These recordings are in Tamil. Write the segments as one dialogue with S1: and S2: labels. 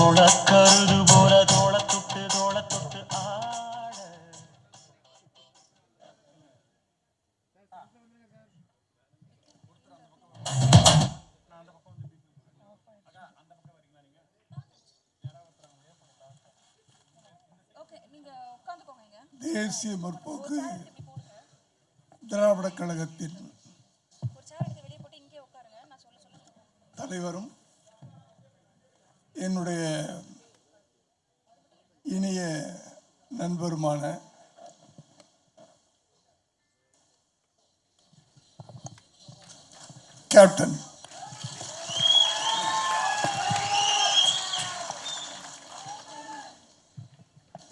S1: தோளக்கருது போல தோளத்தொட்டு தோளத்தொட்டு ஆட.
S2: தேசிய முற்போக்கு திராவிட கழகத்தின் தலைவரும் என்னுடைய இனிய நண்பருமான கேப்டன்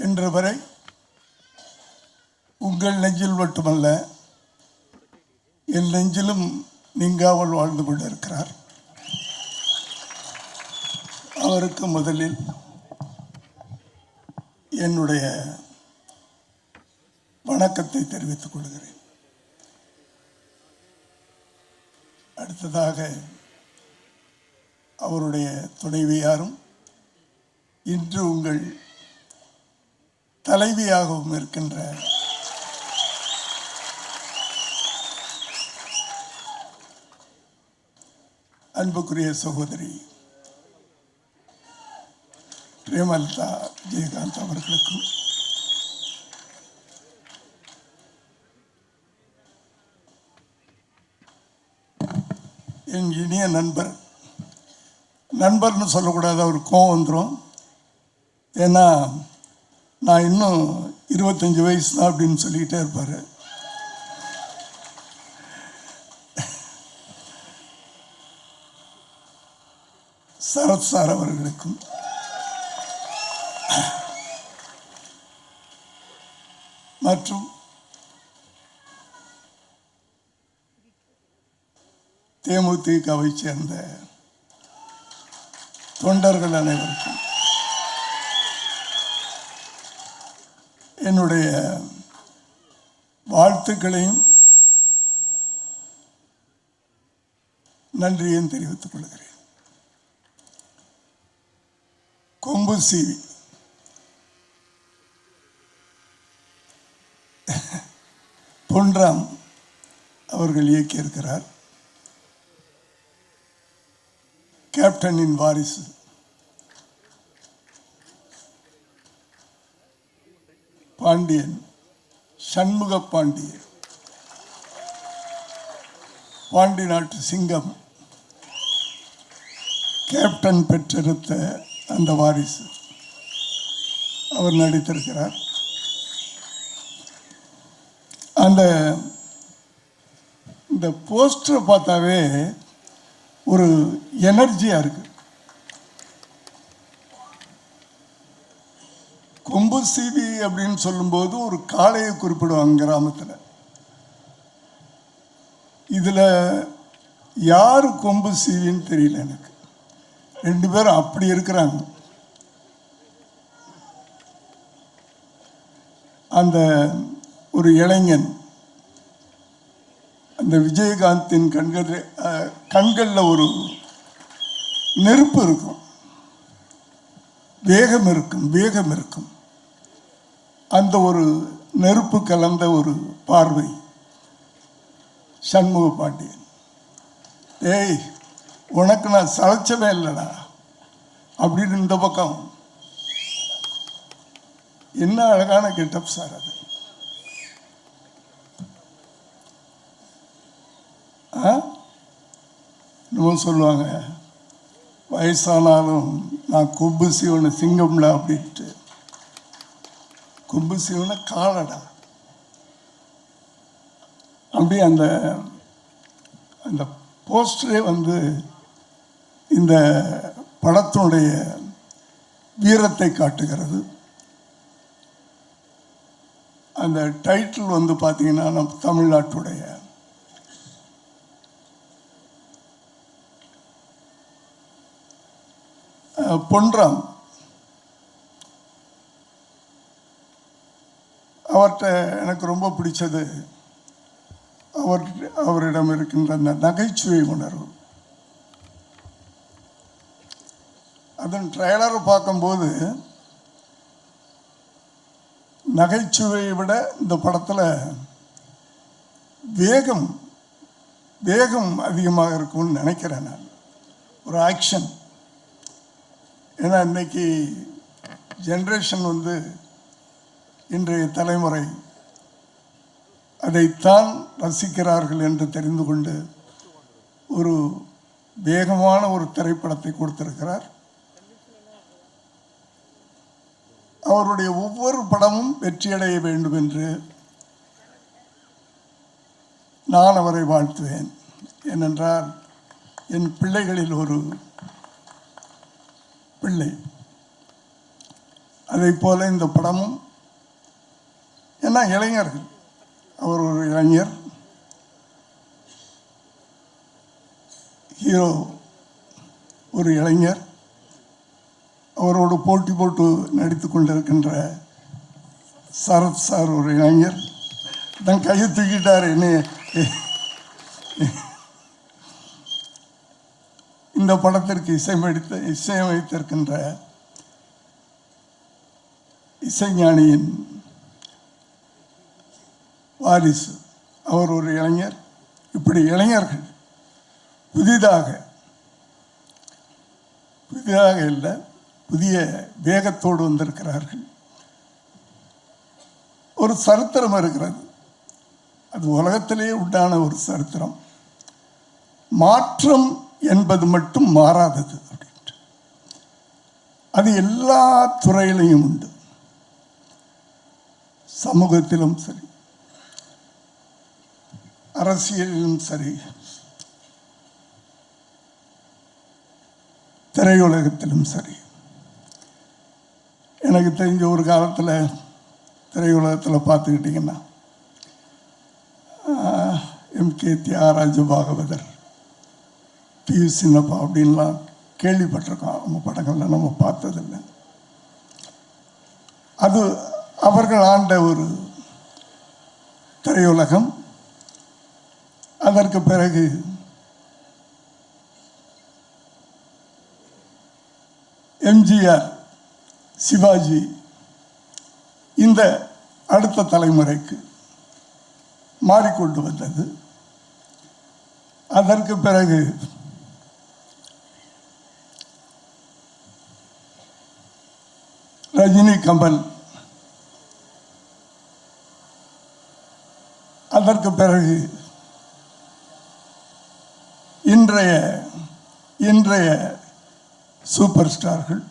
S2: இன்று வரை உங்கள் நெஞ்சில் மட்டுமல்ல என் நெஞ்சிலும் நீங்காமல் வாழ்ந்து கொண்டிருக்கிறார். அவருக்கு முதலில் என்னுடைய வணக்கத்தை தெரிவித்துக் கொள்கிறேன். அடுத்ததாக அவருடைய துணைவியாரும் இன்று உங்கள் தலைவியாகவும் இருக்கின்ற அன்புக்குரிய சகோதரி பிரேமலதா விஜயகாந்த் அவர்களுக்கும் என் இனிய நண்பர்னு சொல்லக்கூடாது, அவர் கோவம் வந்துடும். ஏன்னா நான் இன்னும் 25 வயசு தான் அப்படின்னு சொல்லிக்கிட்டே இருப்பார். சரத் சார் அவர்களுக்கும் மற்றும் தேமுதிகவை சேர்ந்த தொண்டர்கள் அனைவருக்கும் என்னுடைய வாழ்த்துக்களையும் நன்றியையும் தெரிவித்துக் கொள்கிறேன். கொம்பு சீவி பொன்ராம் அவர்கள் இயக்கியிருக்கிறார். கேப்டனின் வாரிசு பாண்டியன், சண்முக பாண்டியன், பாண்டி நாட்டு சிங்கம், கேப்டன் பெற்றெடுத்த அந்த வாரிசு அவர் நடித்திருக்கிறார். இந்த போஸ்டரை பார்த்தாவே ஒரு எனர்ஜியா இருக்கு. கொம்பு சீவி அப்படின்னு சொல்லும்போது ஒரு காளையை குறிப்பிடுவாங்க கிராமத்தில். இதில் யாரு கொம்பு சீவின்னு தெரியல எனக்கு. 2 பேரும் அப்படி இருக்கிறாங்க. அந்த ஒரு இளைஞன் அந்த விஜயகாந்தின் கண்களில் ஒரு நெருப்பு இருக்கும், வேகம் இருக்கும். அந்த ஒரு நெருப்பு கலந்த ஒரு பார்வை சண்முக பாண்டியன். ஏய், உனக்கு நான் சளைச்சவே இல்லைடா அப்படின்னு இந்த பக்கம். என்ன அழகான கெட்டப் சார் அது. இன்னும் சொல்லுவாங்க, வயசானாலும் நான் கொம்பு சீவன சிங்கம்ல அப்படின்ட்டு. கொம்பு சீவன காலடா அப்படி. அந்த போஸ்டரே இந்த படத்தினுடைய வீரத்தை காட்டுகிறது. அந்த டைட்டில் பார்த்தீங்கன்னா நம்ம தமிழ்நாட்டுடைய பொன்ராம். அவர்கிட்ட எனக்கு ரொம்ப பிடிச்சது அவரிடம் இருக்கின்ற அந்த நகைச்சுவை உணர்வு. அதன் ட்ரெய்லரை பார்க்கும்போது நகைச்சுவையை விட இந்த படத்தில் வேகம் அதிகமாக இருக்கும்னு நினைக்கிறேன் நான். ஒரு ஆக்ஷன். ஏன்னா இன்னைக்கு ஜென்ரேஷன் இன்றைய தலைமுறை அதைத்தான் ரசிக்கிறார்கள் என்று தெரிந்து கொண்டு ஒரு வேகமான ஒரு திரைப்படத்தை கொடுத்திருக்கிறார். அவருடைய ஒவ்வொரு படமும் வெற்றியடைய வேண்டும் என்று நான் அவரை வாழ்த்துவேன். ஏனென்றால் என் பிள்ளைகளில் ஒரு பிள்ளை. அதை போல இந்த படமும், ஏன்னா இளைஞர்கள், அவர் ஒரு இளைஞர், ஹீரோ ஒரு இளைஞர், அவரோடு போட்டி போட்டு நடித்து கொண்டிருக்கின்ற சரத் சார் ஒரு இளைஞர். தன் கையை தூக்கிட்டார். என்ன இந்த படத்திற்கு இசையமைத்திருக்கின்ற இசைஞானியின் வாரிசு, அவர் ஒரு இளைஞர். இப்படி இளைஞர்கள் புதிதாக இல்லை, புதிய வேகத்தோடு வந்திருக்கிறார்கள். ஒரு சரித்திரம் இருக்கிறது, அது உலகத்திலேயே உண்டான ஒரு சரித்திரம். மாற்றம் என்பது மட்டும் மாறாதது அப்படின்ட்டு. அது எல்லா துறையிலையும் உண்டு. சமூகத்திலும் சரி, அரசியலிலும் சரி, திரையுலகத்திலும் சரி. எனக்கு தெரிஞ்ச ஒரு காலத்தில் திரையுலகத்தில் பார்த்துக்கிட்டிங்கன்னா எம்.கே. தியாகராஜ பாகவதர், பி.யு. சின்னப்பா அப்படின்லாம் கேள்விப்பட்டிருக்கோம். நம்ம படங்களில் நம்ம பார்த்ததில்லை. அது அவர்கள் ஆண்ட ஒரு திரையுலகம். அதற்கு பிறகு எம்ஜிஆர், சிவாஜி, இந்த அடுத்த தலைமுறைக்கு மாறிக்கொண்டு வந்தது. அதற்கு பிறகு ரஜினி, கமல், அதற்கு பிறகு இன்றைய சூப்பர் ஸ்டார்கள்,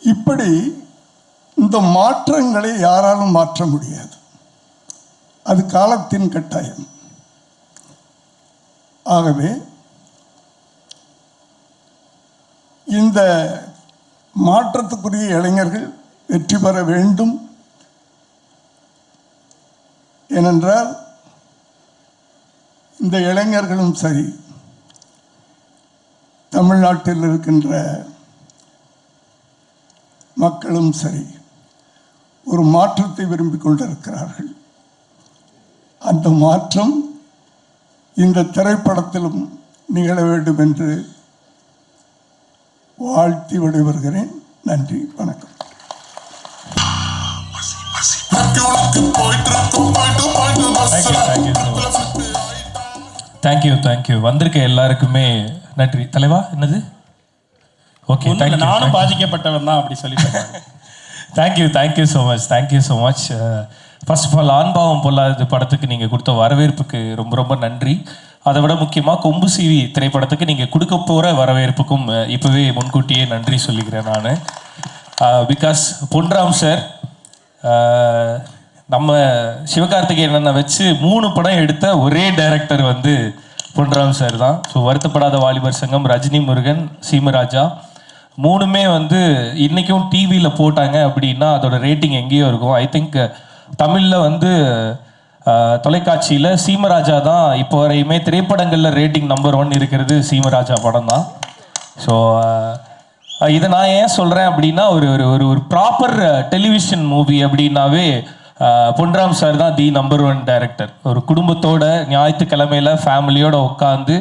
S2: இப்படி இந்த மாற்றங்களை யாராலும் மாற்ற முடியாது. அது காலத்தின் கட்டாயம். ஆகவே இந்த மாற்றத்துக்குரிய இளைஞர்கள் வெற்றி பெற வேண்டும். ஏனென்றால் இந்த இளைஞர்களும் சரி, தமிழ்நாட்டில் இருக்கின்ற மக்களும் சரி, ஒரு மாற்றத்தை விரும்பிக் கொண்டிருக்கிறார்கள். அந்த மாற்றம் இந்த திரைப்படத்திலும் நிகழ வேண்டும் என்று வாழ்த்தி விடைபெறுகிறேன். நன்றி, வணக்கம்.
S3: தேங்க்யூ. வந்திருக்க எல்லாருக்குமே நன்றி. தலைவா, என்னது? ஓகே,
S1: நானும் பாதிக்கப்பட்டவன் தான் அப்படி சொல்லிட்டேன்.
S3: Thank you so much. First of all, Aan Paavam Pollathathu படத்துக்கு நீங்கள் கொடுத்த வரவேற்புக்கு ரொம்ப ரொம்ப நன்றி. அதை விட முக்கியமாக கொம்பு சீவி திரைப்படத்துக்கு நீங்கள் கொடுக்க போகிற வரவேற்புக்கும் இப்போவே முன்கூட்டியே நன்றி சொல்லிக்கிறேன் நான். பிகாஸ் பொன்ராம் சார் நம்ம சிவகார்த்திகேயனை வச்சு 3 படம் எடுத்த ஒரே டைரக்டர் பொன்ராம் சார் தான். ஸோ வருத்தப்படாத வாலிபர் சங்கம், ரஜினி முருகன், சீமராஜா 3மே இன்றைக்கும் டிவியில் போட்டாங்க அப்படின்னா அதோட ரேட்டிங் எங்கேயோ இருக்கும். ஐ திங்க் தமிழில் தொலைக்காட்சியில் சீமராஜா தான் இப்போ வரையுமே திரைப்படங்களில் ரேட்டிங் நம்பர் 1 இருக்கிறது சீமராஜா படம் தான். ஸோ இதை நான் ஏன் சொல்கிறேன் அப்படின்னா, ஒரு ப்ராப்பர் டெலிவிஷன் மூவி அப்படின்னாவே பொன்ராம் சார் தான் தி நம்பர் 1 டைரக்டர். ஒரு குடும்பத்தோட ஞாயிற்றுக்கிழமையில் ஃபேமிலியோட உட்காந்து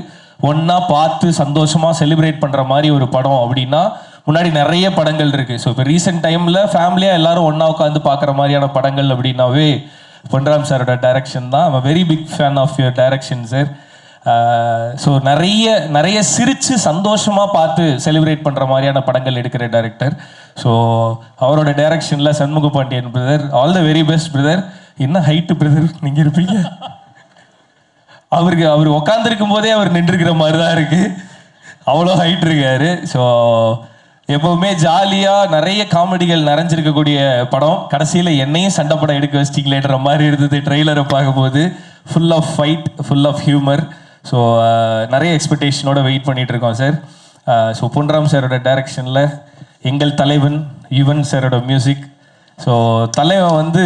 S3: ஒன்றா பார்த்து சந்தோஷமாக செலிப்ரேட் பண்ணுற மாதிரி ஒரு படம் அப்படின்னா முன்னாடி நிறைய படங்கள் இருக்குது. ஸோ இப்போ ரீசெண்ட் டைமில் ஃபேமிலியாக எல்லாரும் ஒன்றா உட்காந்து பார்க்குற மாதிரியான படங்கள் அப்படின்னாவே பொன்ராம் சாரோட டைரக்ஷன் தான். I'm very big fan of your direction sir. So நிறைய சிரித்து சந்தோஷமாக பார்த்து செலிப்ரேட் பண்ணுற மாதிரியான படங்கள் எடுக்கிற டைரக்டர். ஸோ அவரோட டைரக்ஷனில் Shanmuga Pandian brother, all the very best brother. என்ன ஹைட்டு பிரதர் நீங்கள் இருப்பீங்க? அவர் உட்காந்துருக்கும் போதே அவர் நின்றுருக்கிற மாதிரி தான் இருக்குது, அவ்வளோ ஹைட் இருக்காரு. ஸோ எப்போவுமே ஜாலியாக நிறைய காமெடிகள் நிறைஞ்சிருக்கக்கூடிய படம். கடைசியில் என்னையும் சண்டை படம் எடுக்க வச்சிட்டிங்களேன்ற மாதிரி இருந்தது ட்ரெய்லரை பார்க்கும்போது. Full of fight, full of humour. So நிறைய எக்ஸ்பெக்டேஷனோட வெயிட் பண்ணிகிட்டு இருக்கோம் சார். ஸோ பொன்ராம் சாரோட டைரக்ஷனில் எங்கள் தலைவன் யுவன் சாரோட மியூசிக். ஸோ தலைவன் வந்து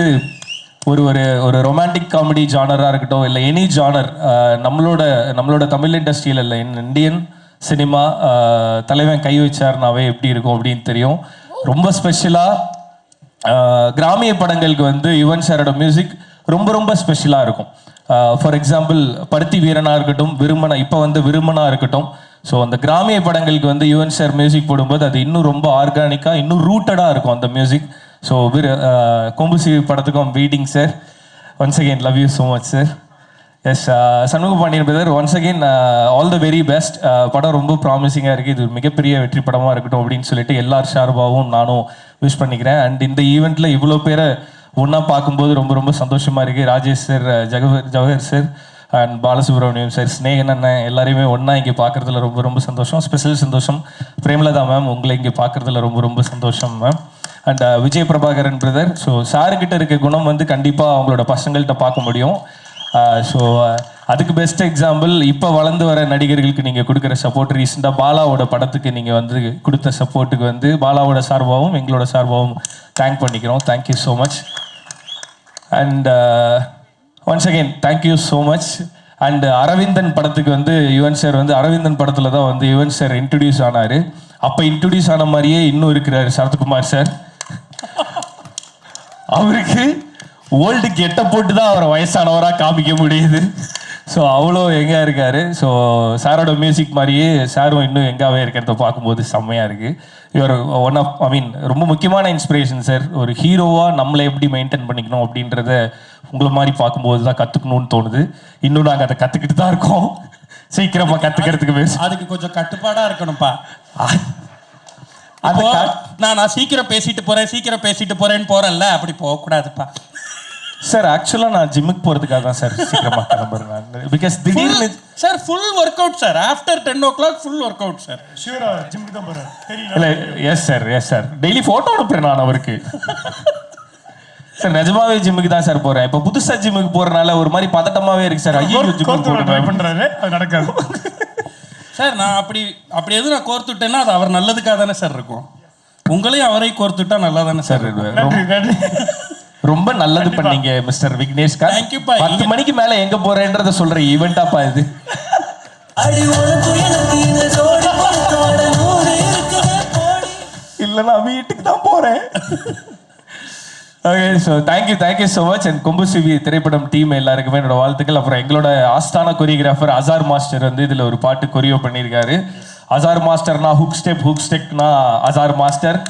S3: ஒரு ரொமான்டிக் காமெடி ஜானராக இருக்கட்டும், இல்லை எனி ஜானர், நம்மளோட தமிழ் இண்டஸ்ட்ரியில் இல்லை, இந்தியன் சினிமா தலைவன் கை வச்சார்னாவே எப்படி இருக்கும் அப்படின்னு தெரியும். ரொம்ப ஸ்பெஷலாக கிராமிய படங்களுக்கு வந்து யுவன் சாரோட மியூசிக் ரொம்ப ஸ்பெஷலாக இருக்கும். ஃபார் எக்ஸாம்பிள் பருத்தி வீரனாக இருக்கட்டும், இப்போ வந்து விருமனாக இருக்கட்டும். ஸோ அந்த கிராமிய படங்களுக்கு வந்து யுவன் சார் மியூசிக் போடும்போது அது இன்னும் ரொம்ப ஆர்கானிக்காக, இன்னும் ரூட்டடாக இருக்கும் அந்த மியூசிக். ஸோ கொம்புசி படத்துக்கும் waiting sir. Once again love you so much sir. Yes, Shanmuga Pandian brother, once again all the very best. படம் ரொம்ப ப்ராமிசிங்காக இருக்குது. இது ஒரு மிகப்பெரிய வெற்றி படமாக இருக்கட்டும் அப்படின்னு சொல்லிட்டு எல்லார் சார்பாகவும் நானும் விஷ் பண்ணிக்கிறேன். அண்ட் இந்த ஈவெண்ட்டில் இவ்வளோ பேரை ஒன்றா பார்க்கும்போது ரொம்ப சந்தோஷமாக இருக்குது. Rajesh sir, Jawahar sir and Balasubramaniam sir, Snehan அண்ணன் எல்லாரையுமே ஒன்றா இங்கே பார்க்குறதுல ரொம்ப சந்தோஷம். ஸ்பெஷல் சந்தோஷம் பிரேமலதா மேம், உங்களை இங்கே பார்க்குறதுல ரொம்ப சந்தோஷம் ma'am. And Vijay Prabhakaran brother. So சாருக்கிட்ட இருக்க குணம் வந்து கண்டிப்பாக அவங்களோட பசங்கள்கிட்ட பார்க்க முடியும். ஸோ அதுக்கு பெஸ்ட் எக்ஸாம்பிள் இப்போ வளர்ந்து வர நடிகர்களுக்கு நீங்கள் கொடுக்குற சப்போர்ட். ரீசெண்டாக பாலாவோட படத்துக்கு நீங்கள் வந்து கொடுத்த சப்போர்ட்டுக்கு வந்து பாலாவோட சார்பாகவும் எங்களோட சார்பாகவும் தேங்க் பண்ணிக்கிறோம். Thank you so much. And once again thank you so much. And Aravindan படத்துக்கு வந்து யுவன் சார் வந்து அரவிந்தன் படத்தில் தான் வந்து யுவன் சார் இன்ட்ரடியூஸ் ஆனார். அப்போ இன்ட்ரடியூஸ் ஆன மாதிரியே இன்னும் இருக்கிறார் சரத்குமார் சார். அவருக்கு ஓல்டு கெட்ட போட்டு தான் அவரை வயசானவராக காமிக்க முடியுது. ஸோ அவ்வளோ எங்கே இருக்கார். ஸோ சாரோட மியூசிக் மாதிரியே சாரும் இன்னும் எங்காவே இருக்கிறத பார்க்கும்போது செம்மையாக இருக்குது. இவர் ஒன் ஆஃப் ரொம்ப முக்கியமான இன்ஸ்பிரேஷன் சார். ஒரு ஹீரோவாக நம்மளை எப்படி மெயின்டைன் பண்ணிக்கணும் அப்படின்றத உங்களை மாதிரி பார்க்கும்போது தான் கற்றுக்கணும்னு தோணுது. இன்னும் நாங்கள் அதை கற்றுக்கிட்டு தான் இருக்கோம். சீக்கிரமாக கற்றுக்கிறதுக்கு
S1: அதுக்கு கொஞ்சம் கட்டுப்பாடாக இருக்கணும்ப்பா. அது நான் சீக்கிரம் பேசிட்டு போறேன்னு போறேன்ல, அப்படி போகக்கூடாதுப்பா
S3: சார். ஆக்சுவலாக நான் ஜிம்முக்கு போகிறதுக்காக தான் சார் சீக்கிரமாக கிளம்புறேன். பிகாஸ் திடீர்னு
S1: sir full workout sir. After 10 o'clock full workout sir.
S2: ஷூரா ஜிம்முக்கு தான் போகிறேன்.
S3: இல்லை, எஸ் சார். டெய்லி ஃபோட்டோ அனுப்புறேன் நான் அவருக்கு. சார் நிஜமாவே ஜிம்முக்கு தான் சார் போகிறேன். இப்போ புதுசாக ஜிம்முக்கு போகிறனால ஒரு மாதிரி பதட்டமாகவே இருக்குது சார். ஐயோ ஜிம்முக்கு ட்ரை பண்ணுறாரு, அது நடக்காது
S1: சார். நான் அப்படி எதுவும் நான் கோர்த்துட்டேன்னா அது அவர் நல்லதுக்காக தானே சார் இருக்கும். உங்களையும் அவரை கோர்த்துட்டா நல்லா தானே சார் இருக்கும்.
S3: ரொம்ப நல்லது பண்ணீங்க மிஸ்டர் விக்னேஷ். 10 மணிக்கு மேல எங்க போறேன்றத சொல்ற ஈவெண்டாப்பா இது. இல்ல நான் வீட்டுக்கு தான் போறேன். Okay, so thank you so much. And Kombu Seevi திரைப்படம் டீம் எல்லாருக்குமே என்னோட வாழ்த்துக்கள். அப்புறம் எங்களோட ஆஸ்தான கொரியோகிராஃபர் அசார் மாஸ்டர் வந்து இதில் ஒரு பாட்டு கொரியோ பண்ணியிருக்காரு. அசார் மாஸ்டர்னா ஹுக் ஸ்டெப்னா அசார் மாஸ்டர்.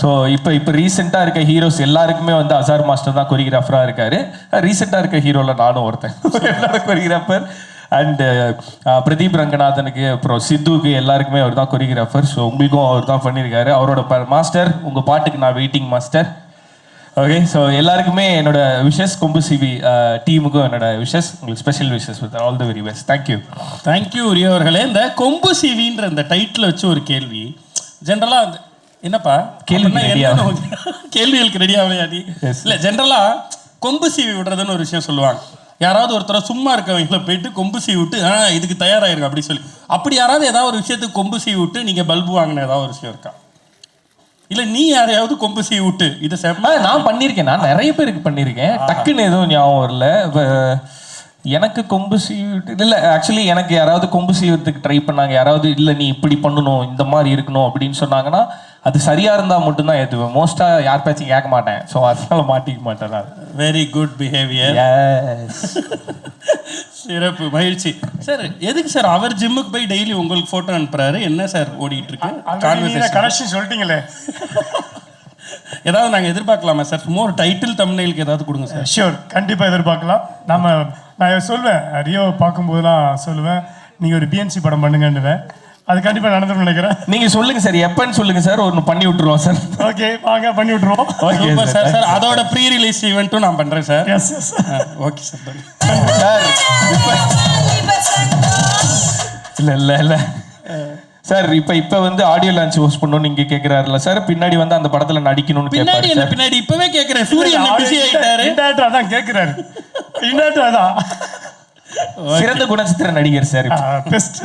S3: ஸோ இப்போ ரீசெண்டாக இருக்க ஹீரோஸ் எல்லாருக்குமே வந்து அசார் மாஸ்டர் தான் கொரியோகிராஃபராக இருக்காரு. ரீசெண்டாக இருக்க ஹீரோவில் நானும் ஒருத்தன் என்னோட கொரியோகிராஃபர். அண்டு பிரதீப் ரங்கநாதனுக்கு அப்புறம் சித்துக்கு எல்லாருக்குமே அவர் தான் கொரியோகிராஃபர். ஸோ உங்களுக்கும் அவர் தான் பண்ணியிருக்காரு. அவரோட மாஸ்டர், உங்கள் பாட்டுக்கு நான் வெயிட்டிங் மாஸ்டர். ஓகே, ஸோ எல்லாருக்குமே என்னோட விஷஸ், கொம்புசிவி டீமுக்கும் என்னோட விஷஸ், உங்களுக்கு special wishes with all the very best. Thank you
S1: உரிய அவர்களே. இந்த கொம்புசிவின்ற இந்த டைட்டில் வச்சு ஒரு கேள்வி ஜென்ரலாக அந்த என்னப்பா கேள்விகளுக்கு ரெடி ஆகலையாடி இல்லை. ஜென்ரலாக கொம்பு சீவி விடுறதுன்னு ஒரு விஷயம் சொல்லுவாங்க. யாராவது ஒருத்தர சும்மா இருக்கவங்கள போயிட்டு கொம்பு சீவி விட்டு இதுக்கு தயாராகிருங்க அப்படி சொல்லி, அப்படி யாராவது ஏதாவது ஒரு விஷயத்துக்கு கொம்பு சீவி விட்டு நீங்கள் பல்பு வாங்கின ஏதாவது ஒரு விஷயம் இருக்கா? இல்லை நீ யாரையாவது கொம்பு சீவி விட்டு இதை
S3: நான் பண்ணியிருக்கேன். நான் நிறைய பேருக்கு பண்ணியிருக்கேன். டக்குன்னு எதுவும் ஞாபகம் வரல. எனக்கு கொம்பு சீவிட்டு இல்லை. ஆக்சுவலி எனக்கு யாராவது கொம்பு சீவத்துக்கு ட்ரை பண்ணாங்க. யாராவது இல்லை நீ இப்படி பண்ணணும், இந்த மாதிரி இருக்கணும் அப்படின்னு சொன்னாங்கன்னா அது சரியாக இருந்தால் மட்டும்தான் ஏற்றுவேன். மோஸ்ட்டாக யார் பேச்சும் கேட்க மாட்டேன். ஸோ அதனால மாட்டிக்க மாட்டேன் நான்.
S1: Very good behaviour. சிறப்பு, மகிழ்ச்சி. சார் எதுக்கு சார் அவர் ஜிம்முக்கு போய் டெய்லி உங்களுக்கு போட்டோ அனுப்புறாரு? என்ன சார் ஓடிட்டு இருக்கு
S4: கனெக்ஷன் சொல்லிட்டீங்களே.
S1: ஏதாவது நாங்க எதிர்பார்க்கலாமா சார்? சும்மா ஒரு டைட்டில் தம்ப்நெயிலுக்கு ஏதாவது கொடுங்க சார்.
S4: ஷியோர், கண்டிப்பா எதிர்பார்க்கலாம். நான் சொல்வேன், ரியோ பார்க்கும்போதெல்லாம் சொல்லுவேன், நீங்க ஒரு பிஎன்சி படம் பண்ணுங்கன்னுவேன். அது கண்டிப்பா நடந்துடும் நினைக்கிறேன்.
S3: நீங்க சொல்லுங்க சார், எப்பன்னு சொல்லுங்க சார், ஒன்று பண்ணி விட்டுருவோம் சார்.
S4: ஓகே, வாங்க பண்ணி விட்டுருவோம்.
S3: Okay
S1: sir. சார் அதோட ப்ரீ ரிலீஸ் ஈவெண்ட்டும் நான் பண்றேன் sir.
S4: Yes yes.
S1: Okay sir.
S3: Sir இல்ல சார், இப்ப வந்து ஆடியோ லான்ச் ஹோஸ்ட் பண்ணணும் நீங்க கேக்குறாருல சார், பின்னாடி வந்து அந்த படத்துல நடிக்கணும்னு
S1: பின்னாடி
S3: கேட்பாரு
S1: என்ன
S3: சார்.
S1: பின்னாடி இப்பவே கேக்குறேன். சூரியன் பிஸி ஆயிட்டாரு.
S4: இன்டர்நெட் அதான் கேக்குறாரு. இன்டர்நெட் அதான்
S3: சிறந்த குணச்சித்திர நடிகர் சார்.
S4: பெஸ்ட்.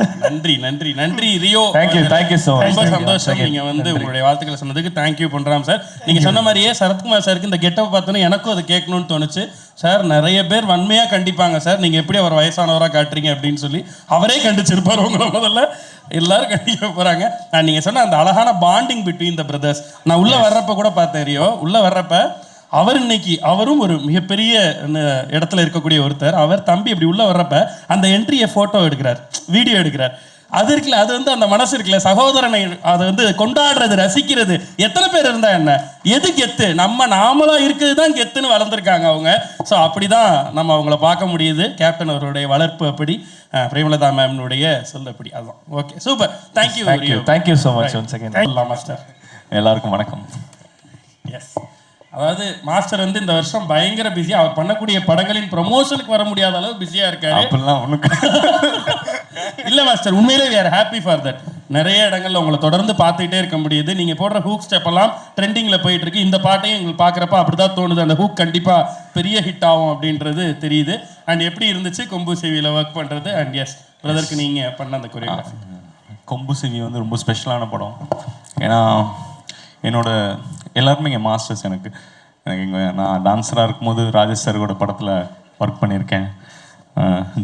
S1: நன்றி ரியோ.
S3: Thank you so much.
S1: ரொம்ப சந்தோஷம் நீங்க வந்து உங்களுடைய வாழ்த்துக்களை சொன்னதுக்கு. தேங்க்யூ பண்றாம் சார். நீங்க சொன்ன மாதிரியே சரத்குமார் சாருக்கு இந்த கெட்டப் பார்த்தோன்னே எனக்கும் அது கேட்கணும்னு தோணுச்சு சார். நிறைய பேர் வன்மையா கண்டிப்பாங்க சார், நீங்க எப்படி அவர் வயசானவரா காட்டுறீங்க அப்படின்னு சொல்லி. அவரே கண்டிச்சிருப்பாரு உங்களை. முதல்ல எல்லாரும் கண்டிக்க போறாங்க. நீங்க சொன்ன அந்த அழகான பாண்டிங் பிட்வீன் த பிரதர்ஸ் நான் உள்ள வர்றப்ப கூட பார்த்தேன். ரியோ உள்ள வர்றப்ப அவர் இன்னைக்கு அவரும் ஒரு மிகப்பெரிய இடத்துல இருக்கக்கூடிய ஒருத்தர். அவர் தம்பி இப்படி உள்ள வர்றப்ப அந்த என்ட்ரியை போட்டோ எடுக்கிறார், வீடியோ எடுக்கிறார். அது இருக்குல்ல, அது வந்து அந்த மனசு இருக்குல்ல, சகோதரனை அதை வந்து கொண்டாடுறது, ரசிக்கிறது. எத்தனை பேர் இருந்தா என்ன, எது கெத்து? நாமளா இருக்கிறது தான் கெத்துன்னு வளர்ந்துருக்காங்க அவங்க. ஸோ அப்படிதான் நம்ம அவங்கள பார்க்க முடியுது. கேப்டன் அவருடைய வளர்ப்பு அப்படி, பிரேமலதா மேம்னுடைய சொல்ல அப்படி. அதுதான். Okay, super.
S3: Thank you so much once again.
S1: Master
S3: எல்லாருக்கும் வணக்கம்.
S1: எஸ், அதாவது மாஸ்டர் வந்து இந்த வருஷம் பயங்கர பிஸி. அவர் பண்ணக்கூடிய படங்களின் ப்ரமோஷனுக்கு வர முடியாத அளவு பிஸியா இருக்காரு. இல்ல மாஸ்டர், உண்மையிலே we are happy for that. நிறைய இடங்கள்ல உங்களை தொடர்ந்து பார்த்துக்கிட்டே இருக்க முடியுது. நீங்க போடுற ஹூக் ஸ்டெப் எல்லாம் ட்ரெண்டிங்ல போயிட்டு இருக்கு. இந்த பாட்டையும் எங்களுக்கு பாக்குறப்ப அப்படிதான் தோணுது, அந்த ஹூக் கண்டிப்பா பெரிய ஹிட் ஆகும் அப்படின்றது தெரியுது. அண்ட் எப்படி இருந்துச்சு கொம்பு சிவியில ஒர்க் பண்றது? அண்ட் எஸ் பிரதருக்கு நீங்க பண்ண அந்த கொரியோகிராஃபி.
S5: கொம்பு சிவி வந்து ரொம்ப ஸ்பெஷலான படம். ஏன்னா என்னோட எல்லாருமே இங்கே மாஸ்டர்ஸ். எனக்கு இங்கே நான் டான்ஸராக இருக்கும்போது ராஜேஷ் சாரோட படத்தில் ஒர்க் பண்ணியிருக்கேன்.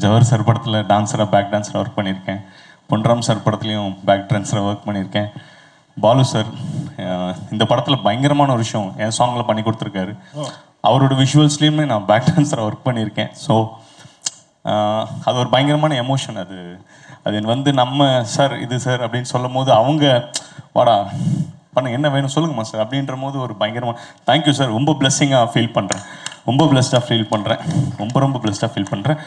S5: ஜவஹர் சார் படத்தில் டான்ஸராக பேக் டான்ஸராக ஒர்க் பண்ணியிருக்கேன். பொன்ராம் சார் படத்துலையும் பேக் டான்ஸராக ஒர்க் பண்ணியிருக்கேன். பாலு சார் இந்த படத்தில் பயங்கரமான ஒரு விஷயம் என் சாங்கில் பண்ணி கொடுத்துருக்காரு. அவரோட விஷுவல்ஸ்லேயுமே நான் பேக் டான்ஸராக ஒர்க் பண்ணியிருக்கேன். ஸோ அது ஒரு பயங்கரமான எமோஷன். அது வந்து நம்ம சார் இது சார் அப்படின்னு சொல்லும் போது அவங்க வாடா பண்ணுங்க, என்ன வேணும் சொல்லுங்க மாஸ்டர் அப்படின்ற போது ஒரு பயங்கரமாக தேங்க்யூ சார். ரொம்ப பிளெஸ்ஸிங்காக ஃபீல் பண்ணுறேன், ரொம்ப பிளெஸ்டாக ஃபீல் பண்ணுறேன், ரொம்ப பிளெஸ்டாக ஃபீல் பண்ணுறேன்.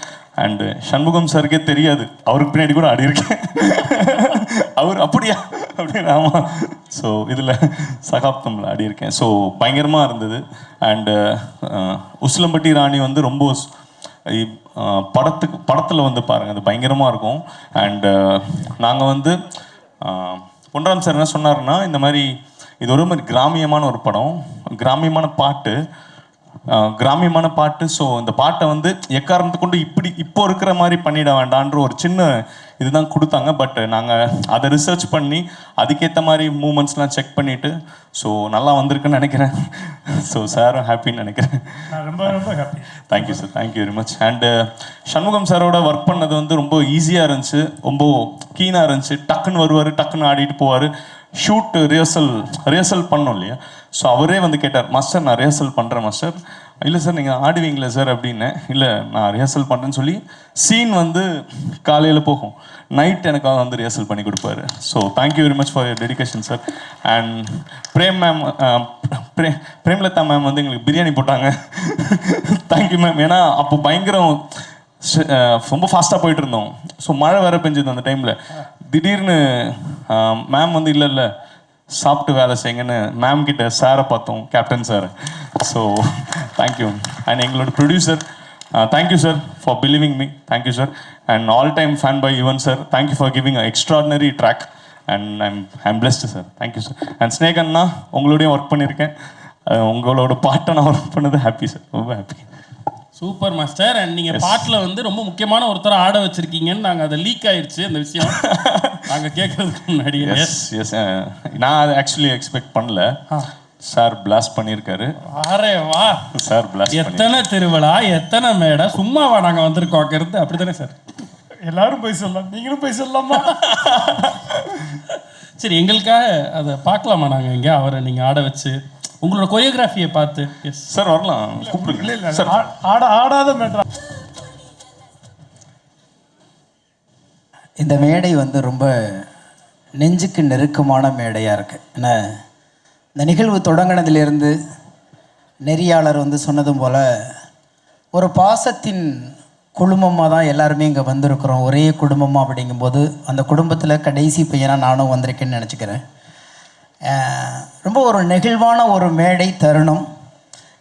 S5: அண்டு சண்முகம் சாருக்கே தெரியாது, அவருக்கு பின்னாடி கூட ஆடி இருக்கேன். அவர் அப்படியா அப்படின்னு. ஆமாம். ஸோ இதில் சகாப்தமில் ஆடி இருக்கேன். ஸோ பயங்கரமாக இருந்தது. அண்டு உசிலம்பட்டி ராணி வந்து ரொம்ப படத்தில் வந்து பாருங்கள், அது பயங்கரமாக இருக்கும். அண்டு நாங்கள் வந்து பொன்ராம் சார் என்ன சொன்னார்னா, இந்த மாதிரி இது ஒரு மாதிரி கிராமியமான ஒரு படம், கிராமியமான பாட்டு. ஸோ இந்த பாட்டை வந்து எக்காரணத்தை கொண்டு இப்போ இருக்கிற மாதிரி பண்ணிட வேண்டான்ற ஒரு சின்ன இதுதான் கொடுத்தாங்க. பட் நாங்கள் அதை ரிசர்ச் பண்ணி அதுக்கேற்ற மாதிரி மூமெண்ட்ஸ்லாம் செக் பண்ணிவிட்டு ஸோ நல்லா வந்திருக்குன்னு நினைக்கிறேன். ஸோ சாரும் ஹாப்பின்னு நினைக்கிறேன்.
S4: ரொம்ப happy.
S5: Thank you sir, thank you very much. And Shanmugam சாரோட ஒர்க் பண்ணது வந்து ரொம்ப ஈஸியாக இருந்துச்சு, ரொம்ப கீனாக இருந்துச்சு. டக்குன்னு வருவார், டக்குன்னு ஆடிட்டு போவார். ஷூட்டு ரிஹர்சல் பண்ணோம் இல்லையா? ஸோ அவரே வந்து கேட்டார், மாஸ்டர் நான் ரிஹர்சல் பண்ணுறேன் மாஸ்டர். இல்லை சார் நீங்கள் ஆடுவீங்களா சார் அப்படின்னு. இல்லை நான் ரிஹர்சல் பண்ணுறேன்னு சொல்லி சீன் வந்து காலையில் போகும், நைட் எனக்காக வந்து ரிஹர்சல் பண்ணி கொடுப்பாரு. So thank you very much for your dedication sir. And Premalatha ma'am வந்து எங்களுக்கு பிரியாணி போட்டாங்க. Thank you ma'am. ஏன்னா அப்போ பயங்கரம் ரொம்ப ஃபாஸ்ட்டாக போயிட்டு இருந்தோம். ஸோ மழை வேறு பெஞ்சது அந்த டைமில். திடீர்னு மேம் வந்து இல்லை சாப்பிட்டு வேலை செய்யுங்கன்னு மேம் கிட்ட சாரை பார்த்தோம், captain sir. So thank you. And எங்களோட producer thank you sir for believing me. Thank you sir. And all time fan by Yuvan sir. Thank you for giving a extraordinary track. And I'm blessed sir. Thank you sir. And snake அண்ணா உங்களோடையும் ஒர்க் பண்ணியிருக்கேன். உங்களோட பாட்டை நான் ஒர்க் பண்ணது ஹாப்பி சார், ரொம்ப ஹாப்பி.
S1: Super master. அண்ட் நீங்க பாட்டுல வந்து ரொம்ப முக்கியமான ஒருத்தரை ஆட வச்சிருக்கீங்கன்னு நாங்க அதை லீக் ஆயிடுச்சு அந்த விஷயம் நாங்க கேட்கறதுக்கு முன்னாடி.
S5: எஸ் நான் அதை ஆக்சுவலி எக்ஸ்பெக்ட் பண்ணல. சார் பிளாஸ்ட் பண்ணியிருக்காரு.
S1: அரே வா
S5: சார் பிளாஸ்ட்.
S1: எத்தனை திருவிழா, எத்தனை மேடை, சும்மாவா நாங்க வந்திருக்கோம் கருத்து அப்படித்தானே சார்?
S4: எல்லாரும் போய் சொல்லலாம், நீங்களும் போய் சொல்லலாமா?
S1: சரி, எங்களுக்காக அதை பார்க்கலாமா நாங்க இங்க அவரை நீங்க ஆட வச்சு உங்களோட கொரியோகிராஃபியை பார்த்து? எஸ்
S5: சார் வரலாம், கூப்பிடுங்க
S4: சார். ஆடாத மேட்டர்
S6: இந்த மேடை வந்து ரொம்ப நெஞ்சுக்கு நெருக்கமான மேடையாக இருக்குது. ஏன்னா இந்த நிகழ்வு தொடங்கினதுலேருந்து நெறியாளர் வந்து சொன்னதும் போல் ஒரு பாசத்தின் குடும்பமாக தான் எல்லாருமே இங்கே வந்திருக்கிறோம். ஒரே குடும்பமாக அப்படிங்கும்போது அந்த குடும்பத்தில் கடைசி பையனாக நானும் வந்திருக்கேன்னு நினச்சிக்கிறேன். ரொம்ப ஒரு நெகிழ்வான ஒரு மேடை தருணம்.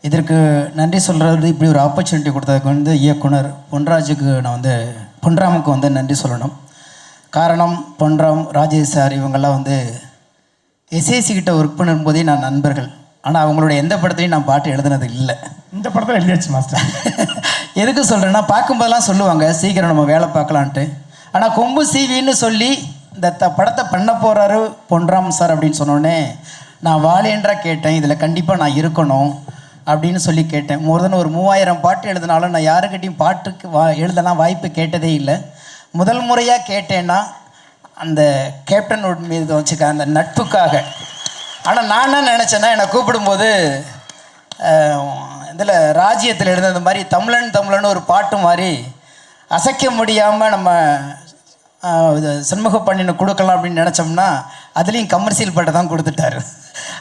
S6: இதற்கு நன்றி சொல்கிறது, இப்படி ஒரு ஆப்பர்ச்சுனிட்டி கொடுத்ததுக்கு வந்து இயக்குனர் பொன்ராமுக்கு வந்து நன்றி சொல்லணும். காரணம், பொன்ராம், ராஜேஷ் சார் இவங்கெல்லாம் வந்து எஸ்ஏசி கிட்ட ஒர்க் பண்ணும்போதே நான் நண்பர்கள். ஆனால் அவங்களோட எந்த படத்துலையும் நான் பாட்டு எழுதுனது இல்லை.
S4: இந்த படத்தில் எழுதியாச்சு மாஸ்டர்.
S6: எதுக்கு சொல்கிறேன்னா, பார்க்கும்போதெல்லாம் சொல்லுவாங்க சீக்கிரம் நம்ம வேலை பார்க்கலான்ட்டு. ஆனால் கொம்பு சீவின்னு சொல்லி இந்த படத்தை பண்ண போகிறாரு பொன்ராம் சார் அப்படின்னு சொன்னோடனே நான் வாலேன்றா கேட்டேன், இதில் கண்டிப்பாக நான் இருக்கணும் அப்படின்னு சொல்லி கேட்டேன். மோர் தென் ஒரு 3000 பாட்டு எழுதினாலும் நான் யாருக்கிட்டையும் பாட்டுக்கு எழுதலாம் வாய்ப்பு கேட்டதே இல்லை. முதல் முறையாக கேட்டேன்னா அந்த கேப்டன் மீது வச்சுக்க அந்த நட்புக்காக. ஆனால் நான் என்ன நினச்சேன்னா, என்னை கூப்பிடும்போது இதில் ராஜ்யத்தில் எழுதுனது மாதிரி தமிழன் ஒரு பாட்டு மாதிரி அசைக்க முடியாமல் நம்ம சண்முக பண்ணின்னு கொடுக்கலாம் அப்படின்னு நினச்சோம்னா அதுலேயும் கமர்ஷியல் பாட்டை தான் கொடுத்துட்டாரு.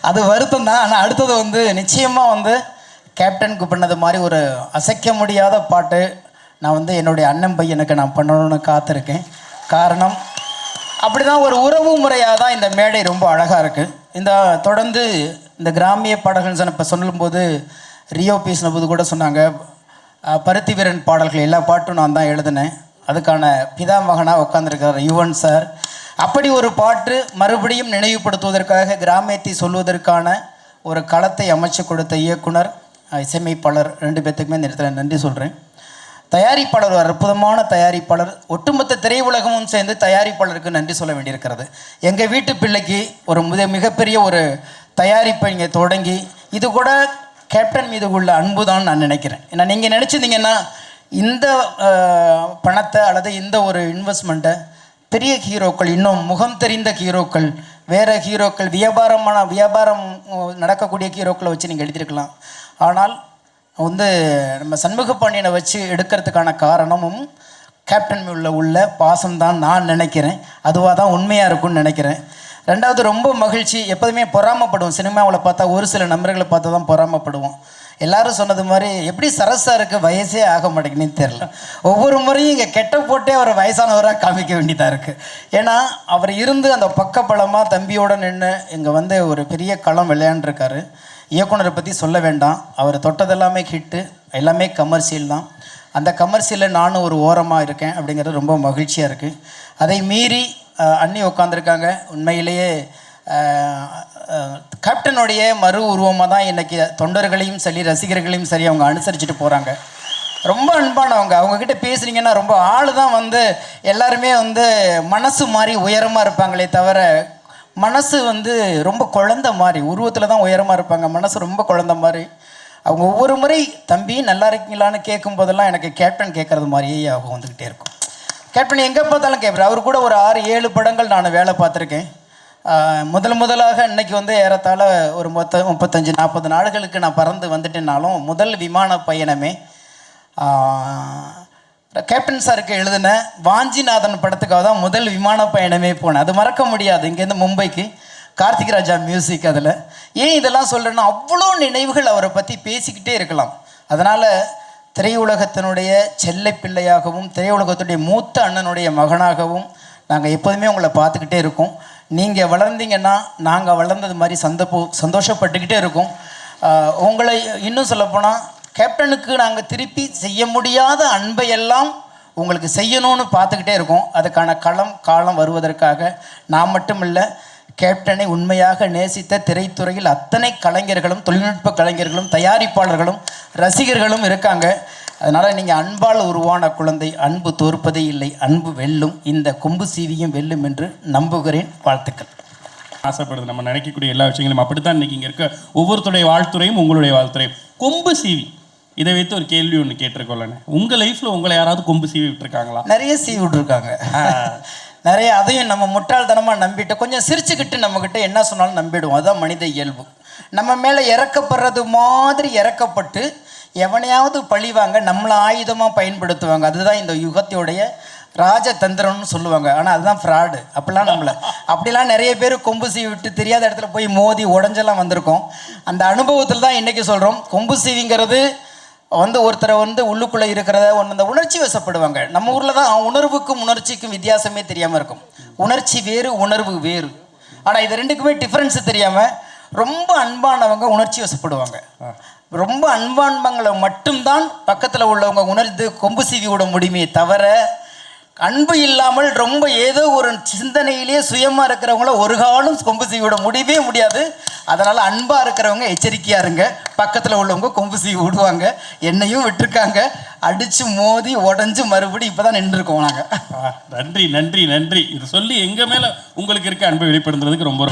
S6: அது வருத்தம் தான். ஆனால் அடுத்தது வந்து நிச்சயமாக வந்து கேப்டனுக்கு பண்ணது மாதிரி ஒரு அசைக்க முடியாத பாட்டு நான் வந்து என்னுடைய அண்ணன் பையனுக்கு நான் பண்ணணும்னு காத்திருக்கேன். காரணம், அப்படி தான் ஒரு உறவு முறையாக தான் இந்த மேடை ரொம்ப அழகாக இருக்குது. இந்த தொடர்ந்து இந்த கிராமிய பாடல்கள் இப்போ சொல்லும்போது ரியோ பேசினபோது கூட சொன்னாங்க, பருத்தி வீரன் பாடல்கள் எல்லா பாட்டும் நான் தான் எழுதினேன். அதுக்கான பிதாமகனாக உட்காந்துருக்கார் யுவன் சார். அப்படி ஒரு பாட்டு மறுபடியும் நினைவுபடுத்துவதற்காக கிராமியத்தை சொல்வதற்கான ஒரு களத்தை அமைச்சு கொடுத்த இயக்குனர், இசையமைப்பாளர் 2 பேர்த்துக்குமே இந்த இடத்துல நன்றி சொல்கிறேன். தயாரிப்பாளர், ஒரு அற்புதமான தயாரிப்பாளர். ஒட்டுமொத்த திரையுலகமும் சேர்ந்து தயாரிப்பாளருக்கு நன்றி சொல்ல வேண்டியிருக்கிறது. எங்கள் வீட்டு பிள்ளைக்கு ஒரு மிகப்பெரிய ஒரு தயாரிப்பை இங்கே தொடங்கி, இது கூட கேப்டன் மீது உள்ள அன்பு தான் நான் நினைக்கிறேன். ஏன்னா நீங்கள் நினச்சிருந்தீங்கன்னா இந்த பணத்தை அல்லது இந்த ஒரு இன்வெஸ்ட்மெண்ட்டை பெரிய ஹீரோக்கள், இன்னும் முகம் தெரிந்த ஹீரோக்கள், வேறு ஹீரோக்கள், வியாபாரம் நடக்கக்கூடிய ஹீரோக்களை வச்சு நீங்கள் எழுதியிருக்கலாம். ஆனால் வந்து நம்ம சண்முக பாண்டியனை வச்சு எடுக்கிறதுக்கான காரணமும் கேப்டன் உள்ள பாசம்தான் நான் நினைக்கிறேன். அதுவாக தான் உண்மையாக இருக்கும்னு நினைக்கிறேன். ரெண்டாவது, ரொம்ப மகிழ்ச்சி. எப்போதுமே பொறாமப்படுவோம், சினிமாவில் பார்த்தா ஒரு சில நண்பர்களை பார்த்தா தான் பொறாமப்படுவோம். எல்லாரும் சொன்னது மாதிரி எப்படி சரசாருக்கு வயசே ஆக மாட்டேங்குன்னு தெரில. ஒவ்வொரு முறையும் இங்கே கெட்ட போட்டே அவர் வயசானவராக காமிக்க வேண்டியதாக இருக்குது. ஏன்னா அவர் இருந்து அந்த பக்கபலமாக தம்பியோடு நின்று இங்கே வந்து ஒரு பெரிய களம் விளையாண்டுருக்காரு. இயக்குனரை பற்றி சொல்ல வேண்டாம், அவர் தொட்டதெல்லாமே ஹிட்டு, எல்லாமே கமர்ஷியல் தான். அந்த கமர்ஷியலில் நானும் ஒரு ஓரமாக இருக்கேன் அப்படிங்கிறது ரொம்ப மகிழ்ச்சியாக இருக்குது. அதை மீறி அண்ணி உட்காந்துருக்காங்க. உண்மையிலேயே கேப்டனுடைய மறு உருவமாக தான் இன்றைக்கி தொண்டர்களையும் சரி ரசிகர்களையும் சரி அவங்க அனுசரிச்சுட்டு போகிறாங்க. ரொம்ப அன்பானவங்க. அவங்கக்கிட்ட பேசுனீங்கன்னா ரொம்ப ஆள் தான் வந்து எல்லாருமே வந்து மனசு மாதிரி உயரமாக இருப்பாங்களே தவிர மனசு வந்து ரொம்ப குழந்த மாதிரி, உருவத்தில் தான் உயரமாக இருப்பாங்க, மனசு ரொம்ப குழந்த மாதிரி. அவங்க ஒவ்வொரு முறை தம்பி நல்லா இருக்கீங்களான்னு கேட்கும் போதெல்லாம் எனக்கு கேப்டன் கேட்குறது மாதிரியே அவங்க வந்துக்கிட்டே இருக்கும். கேப்டன் எங்கே பார்த்தாலும் கேட்குறாரு. அவர் கூட ஒரு 6-7 படங்கள் நான் வேலை பார்த்துருக்கேன். முதலாக இன்றைக்கி வந்து ஏறத்தாழ ஒரு 35-40 நாடுகளுக்கு நான் பறந்து வந்துட்டேனாலும் முதல் விமான பயணமே கேப்டன் சாருக்கு எழுதின வாஞ்சிநாதன் படத்துக்காக தான் முதல் விமான பயணமே போனேன். அது மறக்க முடியாது. இங்கேருந்து மும்பைக்கு கார்த்திக் ராஜா மியூசிக். அதில் ஏன் இதெல்லாம் சொல்கிறேன்னா, அவ்வளோ நினைவுகள் அவரை பற்றி பேசிக்கிட்டே இருக்கலாம். அதனால் திரையுலகத்தினுடைய செல்லை பிள்ளையாகவும் திரையுலகத்துடைய மூத்த அண்ணனுடைய மகனாகவும் நாங்கள் எப்போதுமே உங்களை பார்த்துக்கிட்டே இருக்கோம். நீங்கள் வளர்ந்தீங்கன்னா நாங்கள் வளர்ந்தது மாதிரி சந்தோஷப்பட்டுக்கிட்டே இருக்கோம். உங்களை இன்னும் சொல்லப்போனால் கேப்டனுக்கு நாங்கள் திருப்பி செய்ய முடியாத அன்பையெல்லாம் உங்களுக்கு செய்யணும்னு பார்த்துக்கிட்டே இருக்கோம். அதுக்கான காலம் வருவதற்காக நான் மட்டும் இல்லை, கேப்டனை உண்மையாக நேசித்த திரைத்துறையில் அத்தனை கலைஞர்களும், தொழில்நுட்ப கலைஞர்களும், தயாரிப்பாளர்களும், ரசிகர்களும் இருக்காங்க. அதனால் நீங்கள் அன்பால் உருவான குழந்தை, அன்பு தோற்பதே இல்லை, அன்பு வெல்லும், இந்த கொம்பு சீவியும் வெல்லும் என்று நம்புகிறேன். வாழ்த்துக்கள்.
S1: ஆசைப்படுது நம்ம நினைக்கக்கூடிய எல்லா விஷயங்களும் அப்படி தான் இன்றைக்கி இங்கே இருக்க ஒவ்வொருத்தருடைய வாழ்த்துறையும் உங்களுடைய வாழ்த்துறையும். கொம்பு சீவி இதை வைத்து ஒரு கேள்வி ஒன்று கேட்டிருக்கோம்லண்ணே, உங்கள் லைஃப்பில் உங்களை யாராவது கொம்பு சீவி விட்டுருக்காங்களா?
S6: நிறைய சீவி விட்டுருக்காங்க. நிறைய. அதையும் நம்ம முட்டாள்தனமாக நம்பிட்டு கொஞ்சம் சிரிச்சுக்கிட்டு நம்மக்கிட்ட என்ன சொன்னாலும் நம்பிடுவோம். அதுதான் மனித இயல்பு. நம்ம மேலே இறக்கப்படுறது மாதிரி இறக்கப்பட்டு எவனையாவது பழிவாங்க, நம்மளை ஆயுதமாக பயன்படுத்துவாங்க. அதுதான் இந்த யுகத்தோடைய ராஜதந்திரம்னு சொல்லுவாங்க, ஆனால் அதுதான் ஃப்ராடு. அப்படிலாம் நிறைய பேர் கொம்பு சீவி விட்டு தெரியாத இடத்துல போய் மோதி உடஞ்செல்லாம் வந்திருக்கோம். அந்த அனுபவத்தில் தான் இன்றைக்கி சொல்கிறோம், கொம்பு சீவிங்கிறது வந்து ஒருத்தரை வந்து உள்ளுக்குள்ளே இருக்கிறத அந்த உணர்ச்சி வசப்படுவாங்க. நம்ம ஊரில் தான் உணர்வுக்கும் உணர்ச்சிக்கும் வித்தியாசமே தெரியாமல் இருக்கும். உணர்ச்சி வேறு, உணர்வு வேறு. ஆனால் இது ரெண்டுக்குமே டிஃப்ரென்ஸு தெரியாமல் ரொம்ப அன்பானவங்க உணர்ச்சி வசப்படுவாங்க. ரொம்ப அன்பானவங்களை மட்டும்தான் பக்கத்தில் உள்ளவங்க உணர்ந்து கொம்பு சீவி விட முடியுமே தவிர, அன்பு இல்லாமல் ரொம்ப ஏதோ ஒரு சிந்தனையிலேயே சுயமாக இருக்கிறவங்கள ஒரு காலம் கொம்பு சீவி விட முடியவே முடியாது. அதனால் அன்பாக இருக்கிறவங்க எச்சரிக்கையாக இருங்க. பக்கத்தில் உள்ளவங்க கொம்பு சீவி விடுவாங்க. என்னையும் விட்டுருக்காங்க, அடித்து மோதி உடஞ்சி மறுபடி இப்போ தான் நின்றுருக்கோம் நாங்கள்.
S1: நன்றி நன்றி நன்றி. இது சொல்லி எங்கள் மேலே உங்களுக்கு இருக்க அன்பை வெளிப்படுத்துறதுக்கு ரொம்ப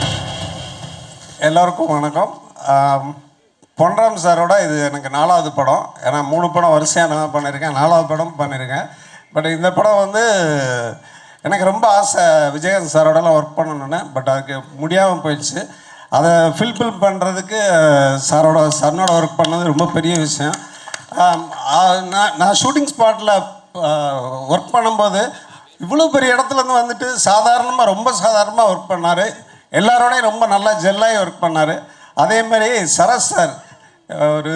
S7: எல்லோருக்கும் வணக்கம். பொன்ராம் சாரோட இது எனக்கு 4வது படம். ஏன்னா 3 படம் வரிசையாக நான் பண்ணியிருக்கேன், 4வது படம் பண்ணியிருக்கேன். பட் இந்த படம் வந்து எனக்கு ரொம்ப ஆசை விஜயகாந்த் சாரோடலாம் ஒர்க் பண்ணணுன்னு. பட் அதுக்கு முடியாமல் போயிடுச்சு. அதை ஃபில்ஃபில் பண்ணுறதுக்கு சன்னோட ஒர்க் பண்ணது ரொம்ப பெரிய விஷயம். நான் ஷூட்டிங் ஸ்பாட்டில் ஒர்க் பண்ணும்போது இவ்வளோ பெரிய இடத்துலேருந்து வந்துட்டு ரொம்ப சாதாரணமாக ஒர்க் பண்ணார். எல்லாரோடையும் ரொம்ப நல்லா ஜெல்லாகி ஒர்க் பண்ணார். அதேமாதிரி சரஸ் சார் ஒரு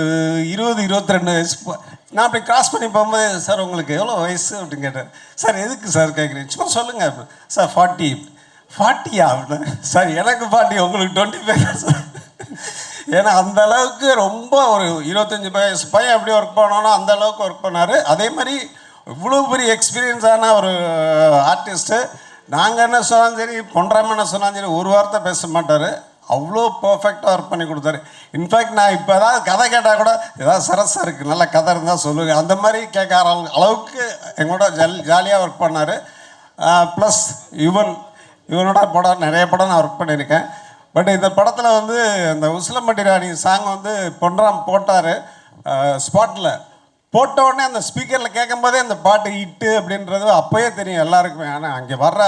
S7: 20-22 வயசு. நான் அப்படி கிராஸ் பண்ணி போகும்போது, சார் உங்களுக்கு எவ்வளோ வயசு அப்படின்னு கேட்டார். சார் எதுக்கு சார் கேட்குறீங்க, சும்மா சொல்லுங்கள். சார் 40 அப்படின்னு. சார் எனக்கு 40, உங்களுக்கு 25 சார். ஏன்னா அந்த அளவுக்கு ரொம்ப ஒரு 25 வயசு பையன் எப்படி ஒர்க் பண்ணோன்னா அந்த அளவுக்கு ஒர்க் பண்ணார். அதே மாதிரி இவ்வளோ பெரிய எக்ஸ்பீரியன்ஸான ஒரு ஆர்டிஸ்ட்டு. நாங்கள் என்ன சொன்னாலும் சரி, பொன்ராமன் என்ன சொன்னாலும் சரி, ஒரு வார்த்தை பேச மாட்டார். அவ்வளோ பர்ஃபெக்டாக ஒர்க் பண்ணி கொடுத்தாரு. இன்ஃபேக்ட் நான் இப்போ ஏதாவது கதை கேட்டால் கூட ஏதாவது சரஸாக இருக்குது, நல்ல கதை இருந்தால் சொல்லுங்கள், அந்த மாதிரி கேட்க அளவுக்கு எங்களோட ஜாலியாக ஒர்க் பண்ணார். ப்ளஸ் இவனோட படம் நிறைய படம் நான் ஒர்க் பண்ணியிருக்கேன். பட் இந்த படத்தில் வந்து அந்த உசிலம்பட்டி ராணி சாங் வந்து பொன்ராம் போட்டார். ஸ்பாட்டில் போட்ட உடனே அந்த ஸ்பீக்கரில் கேட்கும்போதே அந்த பாட்டு ஹிட்டு அப்படின்றது அப்போயே தெரியும் எல்லாருக்குமே. ஆனால் அங்கே வர்ற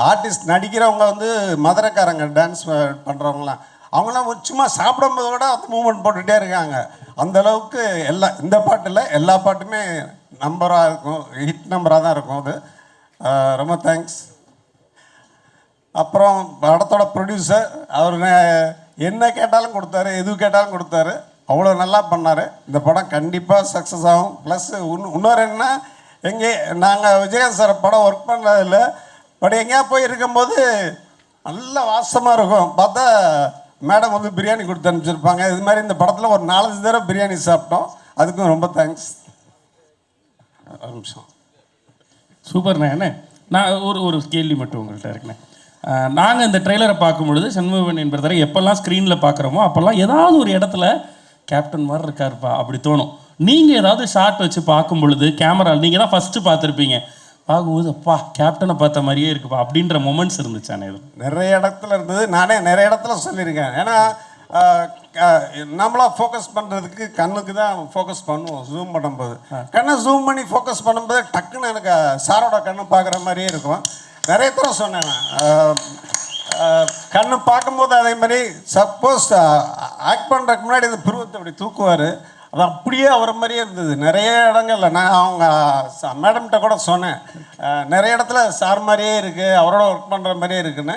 S7: ஆர்டிஸ்ட் நடிக்கிறவங்க வந்து மதுரைக்காரங்க, டான்ஸ் பண்ணுறவங்களாம், அவங்களாம் சும்மா சாப்பிடும்போது கூட அந்த மூமெண்ட் போட்டுகிட்டே இருக்காங்க. அந்தளவுக்கு இந்த பாட்டில் எல்லா பாட்டுமே நம்பராக இருக்கும், ஹிட் நம்பராக தான் இருக்கும். அது ரொம்ப தேங்க்ஸ். அப்புறம் படத்தோட ப்ரொடியூசர், அவர் என்ன கேட்டாலும் கொடுத்தாரு, எது கேட்டாலும் கொடுத்தாரு. அவ்வளோ நல்லா பண்ணார். இந்த படம் கண்டிப்பாக சக்ஸஸ் ஆகும். ப்ளஸ் இன்னொரு என்ன, நாங்கள் விஜயகாந்த் சார் படம் ஒர்க் பண்ணதில்லை. பட் எங்கேயா போய் இருக்கும்போது நல்ல வாசமாக இருக்கும். பார்த்தா மேடம் வந்து பிரியாணி கொடுத்து அனுப்பிச்சிருப்பாங்க. இது மாதிரி இந்த படத்தில் ஒரு 4-5 தடவை பிரியாணி சாப்பிட்டோம். அதுக்கும் ரொம்ப தேங்க்ஸ். ஒரு நிமிஷம்.
S1: சூப்பர்ண்ணே. என்ன நான் ஒரு கேள்வி மட்டும் உங்கள்கிட்ட இருக்குண்ணே. நாங்கள் இந்த ட்ரெய்லரை பார்க்கும்பொழுது சண்முகன் என்பதை எப்போல்லாம் ஸ்க்ரீனில் பார்க்குறோமோ அப்போல்லாம் ஏதாவது ஒரு இடத்துல கேப்டன் மாதிரி இருக்காருப்பா அப்படி தோணும். நீங்கள் ஏதாவது ஷார்ட் வச்சு பார்க்கும் பொழுது கேமரா நீங்கள் தான் ஃபஸ்ட்டு பார்த்துருப்பீங்க, பார்க்கும்போது அப்பா கேப்டனை பார்த்த மாதிரியே இருக்குப்பா அப்படின்ற மொமெண்ட்ஸ் இருந்துச்சானே? இது
S7: நிறைய இடத்துல இருந்தது. நானே நிறைய இடத்துல சொல்லியிருக்கேன். ஏன்னா நம்மளாக ஃபோக்கஸ் பண்ணுறதுக்கு கண்ணுக்கு தான் ஃபோக்கஸ் பண்ணுவோம். ஜூம் பண்ணும்போது கண்ணை ஜூம் பண்ணி ஃபோக்கஸ் பண்ணும்போது டக்குன்னு எனக்கு சாரோட கண்ணு பார்க்குற மாதிரியே இருக்கும். நிறைய தடவை சொன்னேன். கண்ணு பார்க்கும்போது அதே மாதிரி சப்போஸ் ஆக்ட் பண்ணுறதுக்கு முன்னாடி இந்த புருவத்தை அப்படி தூக்குவார். அது அப்படியே அவரை மாதிரியே இருந்தது. நிறைய இடங்கள்ல நான் அவங்க மேடம்கிட்ட கூட சொன்னேன், நிறைய இடத்துல சார் மாதிரியே இருக்குது, அவரோட ஒர்க் பண்ணுற மாதிரியே இருக்குன்னு.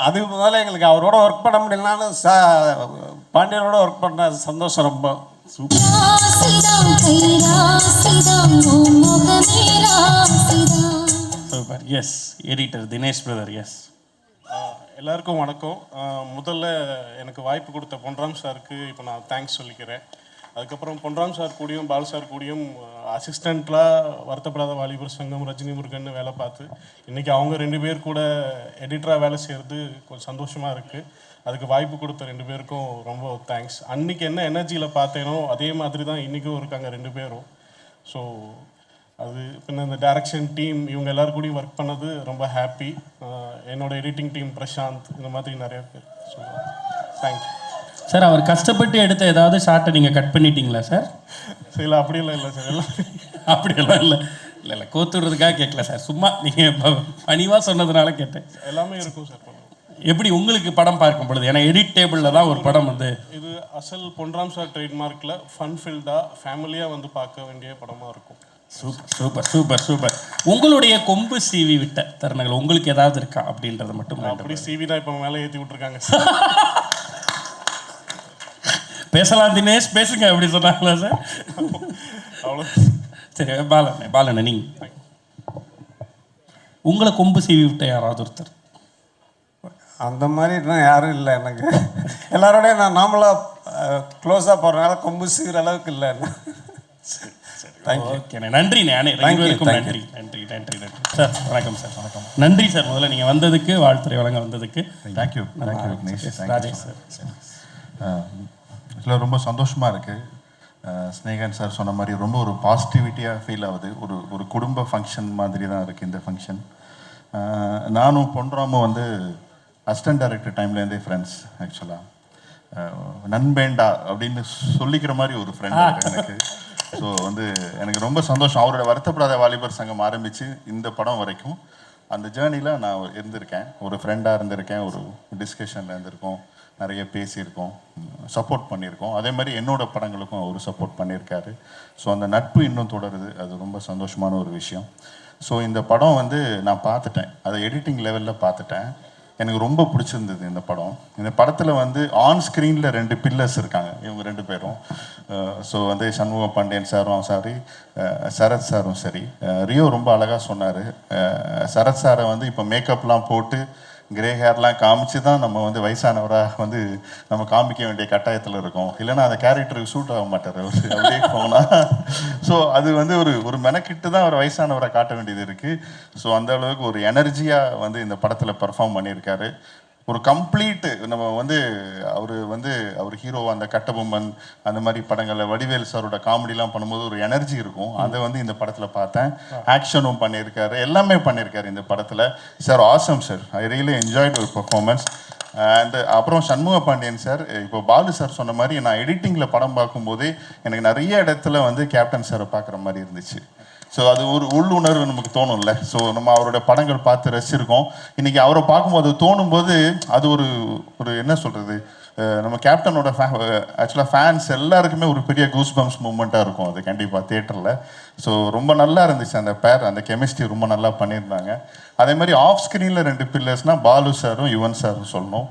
S7: அதுக்கு முதல்ல எங்களுக்கு அவரோட ஒர்க் பண்ண முடியலனாலும் பாண்டியனோட ஒர்க் பண்ண சந்தோஷம் ரொம்ப.
S1: Super. Yes, editor Dinesh brother. Yes,
S8: எல்லாருக்கும் வணக்கம். முதல்ல எனக்கு வாய்ப்பு கொடுத்த பொன்ராம் சாருக்கு இப்போ நான் தேங்க்ஸ் சொல்லிக்கிறேன். அதுக்கப்புறம் பொன்ராம் சார் கூடயும் பால் சார் கூடயும் அசிஸ்டண்ட்லாம் வருத்தப்படாத வாலிபர் சங்கம் ரஜினி முருகன் வேலை பார்த்து இன்றைக்கி அவங்க 2 பேர் கூட எடிட்டராக வேலை செய்கிறது கொஞ்சம் சந்தோஷமாக இருக்குது. அதுக்கு வாய்ப்பு கொடுத்த 2 பேருக்கும் ரொம்ப தேங்க்ஸ். அன்றைக்கி என்ன எனர்ஜியில் பார்த்தேனோ அதே மாதிரி தான் இன்றைக்கும் இருக்காங்க 2 பேரும். ஸோ அது பின்ன இந்த டைரக்ஷன் டீம் இவங்க எல்லாரும் கூடயும் ஒர்க் பண்ணது ரொம்ப ஹாப்பி. என்னோட எடிட்டிங் டீம் பிரசாந்த், இந்த மாதிரி நிறைய பேர். So thank you
S1: sir. அவர் கஷ்டப்பட்டு எடுத்த ஏதாவது ஷார்ட்டை நீங்கள் கட் பண்ணிட்டீங்களா சார்?
S8: இல்லை அப்படியெல்லாம் இல்லை சார். எல்லாம்
S1: அப்படியெல்லாம் இல்லை கோத்துடுறதுக்காக கேட்கல சார், சும்மா நீங்கள் பணிவாக சொன்னதுனால கேட்டேன்.
S8: எல்லாமே இருக்கும் சார்.
S1: எப்படி உங்களுக்கு படம் பார்க்கும் பொழுது, ஏன்னா எடிட் டேபிளில் தான் ஒரு படம் வந்து
S8: இது அசல் பொன்ராம் சார் ட்ரேட்மார்க்கில் ஃபன் ஃபில்டாக ஃபேமிலியாக வந்து பார்க்க வேண்டிய படமாக இருக்கும்.
S1: Super super super super. உங்களுடைய கொம்பு சீவி விட்ட தருணங்கள் உங்களுக்கு ஏதாவது இருக்கா அப்படின்றத மட்டும்
S8: அப்படி சிவி தான் இப்போ மேலே ஏற்றி விட்டுருக்காங்க.
S1: பேசலாம் தினேஷ், பேசுங்க அப்படி சொன்னாங்களா சார்?
S8: அவ்வளோ.
S1: சரி, பாலண்ணே நீங்க உங்களை கொம்பு சீவி விட்ட யாராவது ஒருத்தர்?
S7: அந்த மாதிரி இன்னும் யாரும் இல்லை எனக்கு. எல்லாரோடையும் நான் நார்மலாக க்ளோஸாக போகிறனால கொம்பு சீக்கிர அளவுக்கு இல்லை.
S1: ஓகேண்ணே, நன்றிண்ணே. அனைவருக்கும் நன்றி நன்றி நன்றி நன்றி சார். வணக்கம் சார். வணக்கம். நன்றி சார், முதல்ல நீங்கள் வந்ததுக்கு, வாழ்த்துறை வழங்க வந்ததுக்கு.
S9: தேங்க்யூ விக்னேஷ்.
S1: ராஜேஷ் சார்.
S9: இதில் ரொம்ப சந்தோஷமாக இருக்குது. ஸ்னேகன் சார் சொன்ன மாதிரி ரொம்ப ஒரு பாசிட்டிவிட்டியாக ஃபீல் ஆகுது. ஒரு குடும்ப ஃபங்க்ஷன் மாதிரி தான் இருக்குது இந்த ஃபங்க்ஷன். நானும் பொன்ராமும் வந்து அசிஸ்டன்ட் டைரக்டர் டைம்லேருந்தே ஃப்ரெண்ட்ஸ். ஆக்சுவலாக நண்பேண்டா அப்படின்னு சொல்லிக்கிற மாதிரி ஒரு ஃப்ரெண்ட் எனக்கு. ஸோ வந்து எனக்கு ரொம்ப சந்தோஷம். அவரோட வருத்தப்படாத வாலிபர் சங்கம் ஆரம்பித்து இந்த படம் வரைக்கும் அந்த ஜேர்னியில் நான் இருந்திருக்கேன். ஒரு ஃப்ரெண்டாக இருந்திருக்கேன், ஒரு டிஸ்கஷனில் இருந்திருக்கோம், நிறைய பேசியிருக்கோம், சப்போர்ட் பண்ணியிருக்கோம். அதே மாதிரி என்னோட படங்களுக்கும் அவர் சப்போர்ட் பண்ணியிருக்காரு. ஸோ அந்த நட்பு இன்னும் தொடருது. அது ரொம்ப சந்தோஷமான ஒரு விஷயம். ஸோ இந்த படம் வந்து நான் பார்த்துட்டேன், அதை எடிட்டிங் லெவலில் பார்த்துட்டேன். எனக்கு ரொம்ப பிடிச்சிருந்தது இந்த படம். இந்த படத்தில் வந்து ஆன் ஸ்க்ரீனில் 2 பில்லர்ஸ் இருக்காங்க, இவங்க 2 பேரும். ஸோ வந்து சண்முக பாண்டியன் சாரும் சரி, சரத் சாரும் சரி. ரியோ ரொம்ப அழகாக சொன்னார். சரத் சாரை வந்து இப்போ மேக்கப்லாம் போட்டு கிரே ஹேர்லாம் காமிச்சு தான் நம்ம வந்து வயசானவராக வந்து நம்ம காமிக்க வேண்டிய கட்டாயத்தில் இருக்கோம். இல்லைன்னா அந்த கேரக்டருக்கு சூட் ஆக மாட்டார் அவர் அப்படியே போனால். ஸோ அது வந்து ஒரு மெனக்கிட்டு தான் அவர் வயசானவரை காட்ட வேண்டியது இருக்குது. ஸோ அந்த அளவுக்கு ஒரு எனர்ஜியாக வந்து இந்த படத்தில் பர்ஃபார்ம் பண்ணியிருக்காரு. ஒரு கம்ப்ளீட்டு நம்ம வந்து அவர் ஹீரோ அந்த கட்டபொம்மன் அந்த மாதிரி படங்களில் வடிவேல் சாரோட காமெடிலாம் பண்ணும்போது ஒரு எனர்ஜி இருக்கும். அதை வந்து இந்த படத்தில் பார்த்தேன். ஆக்ஷனும் பண்ணியிருக்காரு, எல்லாமே பண்ணியிருக்காரு இந்த படத்தில். Sir awesome sir, I really enjoyed ஒரு பர்ஃபார்மன்ஸ். அண்ட் அப்புறம் சண்முக பாண்டியன் சார், இப்போ பாலு சார் சொன்ன மாதிரி நான் எடிட்டிங்கில் படம் பார்க்கும்போதே எனக்கு நிறைய இடத்துல வந்து கேப்டன் சாரை பார்க்குற மாதிரி இருந்துச்சு. ஸோ அது ஒரு உள்ளுணர்வு நமக்கு தோணும்ல. ஸோ நம்ம அவரோட படங்கள் பார்த்து ரசிச்சிருக்கோம். இன்றைக்கி அவரை பார்க்கும்போது தோணும்போது அது ஒரு என்ன சொல்கிறது, நம்ம கேப்டனோட ஆக்சுவலாக ஃபேன்ஸ் எல்லாருக்குமே ஒரு பெரிய கூஸ் பம்ப்ஸ் மூமெண்ட்டாக இருக்கும் அது கண்டிப்பாக தியேட்டரில். ஸோ ரொம்ப நல்லா இருந்துச்சு அந்த பேர், அந்த கெமிஸ்ட்ரி ரொம்ப நல்லா பண்ணியிருந்தாங்க. அதே மாதிரி ஆஃப் ஸ்க்ரீனில் 2 பில்லர்ஸ்னால் பாலு சாரும் யுவன் சாரும் சொல்லணும்.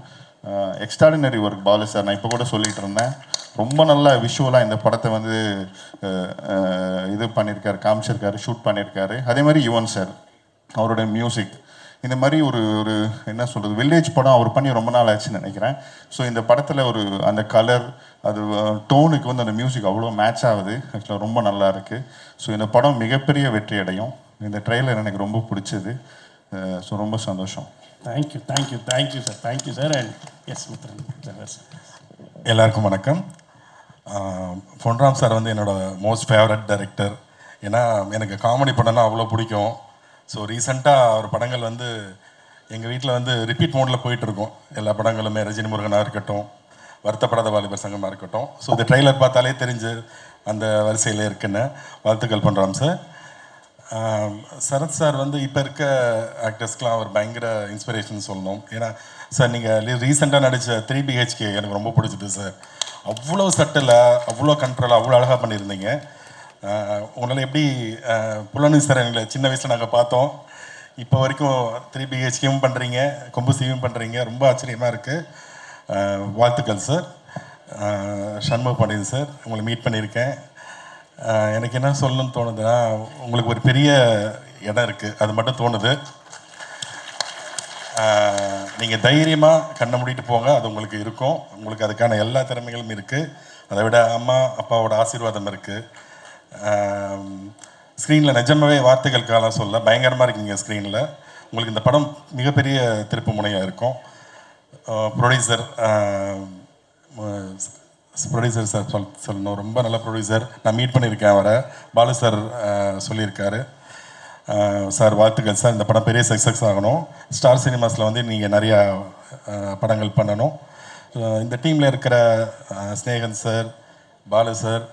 S9: Extraordinary work Balu sir. நான் இப்போ கூட சொல்லிகிட்டு இருந்தேன், ரொம்ப நல்லா விஷுவலாக இந்த படத்தை வந்து இது பண்ணியிருக்காரு, காமிச்சிருக்காரு, ஷூட் பண்ணியிருக்காரு. அதே மாதிரி யுவன் சார் அவரோட மியூசிக், இந்த மாதிரி ஒரு என்ன சொல்கிறது, வில்லேஜ் படம் அவர் பண்ணி ரொம்ப நாள் ஆச்சுன்னு நினைக்கிறேன். ஸோ இந்த படத்தில் அந்த கலர், அது டோனுக்கு வந்து அந்த மியூசிக் அவ்வளோ மேட்ச் ஆகுது. ஆக்சுவலாக ரொம்ப நல்லா இருக்குது. ஸோ இந்த படம் மிகப்பெரிய வெற்றி அடையும். இந்த ட்ரெய்லர் எனக்கு ரொம்ப பிடிச்சது. ஸோ ரொம்ப சந்தோஷம்.
S1: Thank you thank you thank you sir. Thank you sir. And yes Mithran sir.
S10: எல்லாருக்கும் வணக்கம். பொன்ராம் சார் வந்து என்னோடய மோஸ்ட் ஃபேவரட் டைரக்டர். ஏன்னா எனக்கு காமெடி படம்னா அவ்வளோ பிடிக்கும். ஸோ ரீசெண்டாக அவர் படங்கள் வந்து எங்கள் வீட்டில் வந்து ரிப்பீட் மோடில் போயிட்டுருக்கோம். எல்லா படங்களுமே ரஜினி முருகனாக இருக்கட்டும், வருத்தப்படாத வாலிபர் சங்கமாக இருக்கட்டும். ஸோ இந்த ட்ரெய்லர் பார்த்தாலே தெரிஞ்சு அந்த வரிசையில் இருக்குன்னு. வாழ்த்துக்கள் பொன்ராம் சார். சரத் சார் வந்து இப்போ இருக்க ஆக்டர்ஸ்க்கெலாம் அவர் பயங்கர இன்ஸ்பிரேஷன் சொல்லணும். ஏன்னா சார் நீங்கள் ரீசெண்டாக நடித்த 3 BHK எனக்கு ரொம்ப பிடிச்சிது சார். அவ்வளோ சட்டிலாக, அவ்வளோ கண்ட்ரோலாக, அவ்வளோ அழகாக பண்ணியிருந்தீங்க. உங்களால் எப்படி புலனு சார் எங்களை சின்ன வயசில் நாங்கள் பார்த்தோம், இப்போ வரைக்கும் 3 BHKவும் பண்ணுறீங்க, கொம்பு சீவும் பண்ணுறீங்க, ரொம்ப ஆச்சரியமாக இருக்குது. வாழ்த்துக்கள் சார். சண்முக பாண்டியன் சார், உங்களை மீட் பண்ணியிருக்கேன். எனக்கு என்ன சொல்லணும்னு தோணுதுன்னா, உங்களுக்கு ஒரு பெரிய இடம் இருக்குது, அது மட்டும் தோணுது. நீங்கள் தைரியமாக கண்ணை மூடிட்டு போங்க, அது உங்களுக்கு இருக்கும். உங்களுக்கு அதுக்கான எல்லா திறமைகளும் இருக்குது. அதை விட அம்மா அப்பாவோட ஆசீர்வாதம் இருக்குது. ஸ்க்ரீனில் நிஜமாகவே வார்த்தைகள் காலம் சொல்ல பயங்கரமாக இருக்கீங்க ஸ்க்ரீனில். உங்களுக்கு இந்த படம் மிகப்பெரிய திருப்பு முனையாக இருக்கும். ப்ரொடியூசர் சார் சொல்லணும், ரொம்ப நல்ல ப்ரொடியூசர். நான் மீட் பண்ணியிருக்கேன் அவரை, பாலு சார் சொல்லியிருக்காரு. சார் வாழ்த்துக்கள் சார். இந்த படம் பெரிய சக்ஸஸ் ஆகணும். ஸ்டார் சினிமாஸில் வந்து நீங்கள் நிறையா படங்கள் பண்ணணும். இந்த டீமில் இருக்கிற Snehan sir, Balu sir,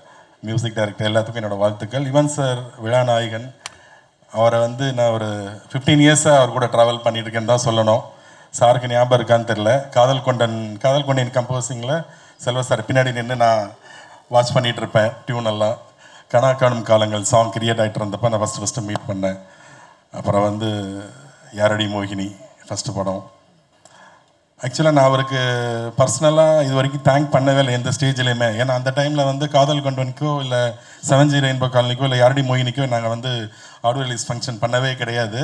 S10: music director எல்லாத்துக்கும் என்னோடய வாழ்த்துக்கள். யுவன் சார் விழாநாயகன், அவரை வந்து நான் ஒரு 15 இயர்ஸாக அவர் கூட ட்ராவல் பண்ணியிருக்கேன்னு தான் சொல்லணும். சாருக்கு ஞாபகம் இருக்கான்னு தெரில. காதல் கொண்டேன் கம்போசிங்கில் செல்வ சார் பின்னாடி நின்று நான் வாட்ச் பண்ணிகிட்டு இருப்பேன் டியூனெல்லாம். கனா காணும் காலங்கள் சாங் கிரியேட் ஆகிட்டு இருந்தப்போ நான் ஃபஸ்ட்டு மீட் பண்ணேன். அப்புறம் வந்து யாரடி மோகினி ஃபஸ்ட்டு படம். ஆக்சுவலாக நான் அவருக்கு பர்சனலாக இது வரைக்கும் தேங்க் பண்ணவே இல்லை எந்த ஸ்டேஜ்லேயுமே. ஏன்னா அந்த டைமில் வந்து காதல் கொண்டவனுக்கோ இல்லை 7G ரெயின்போ காலனிக்கோ இல்லை யாரடி மோகினிக்கோ நாங்கள் வந்து ஆடியோ ரிலீஸ் ஃபங்க்ஷன் பண்ணவே கிடையாது.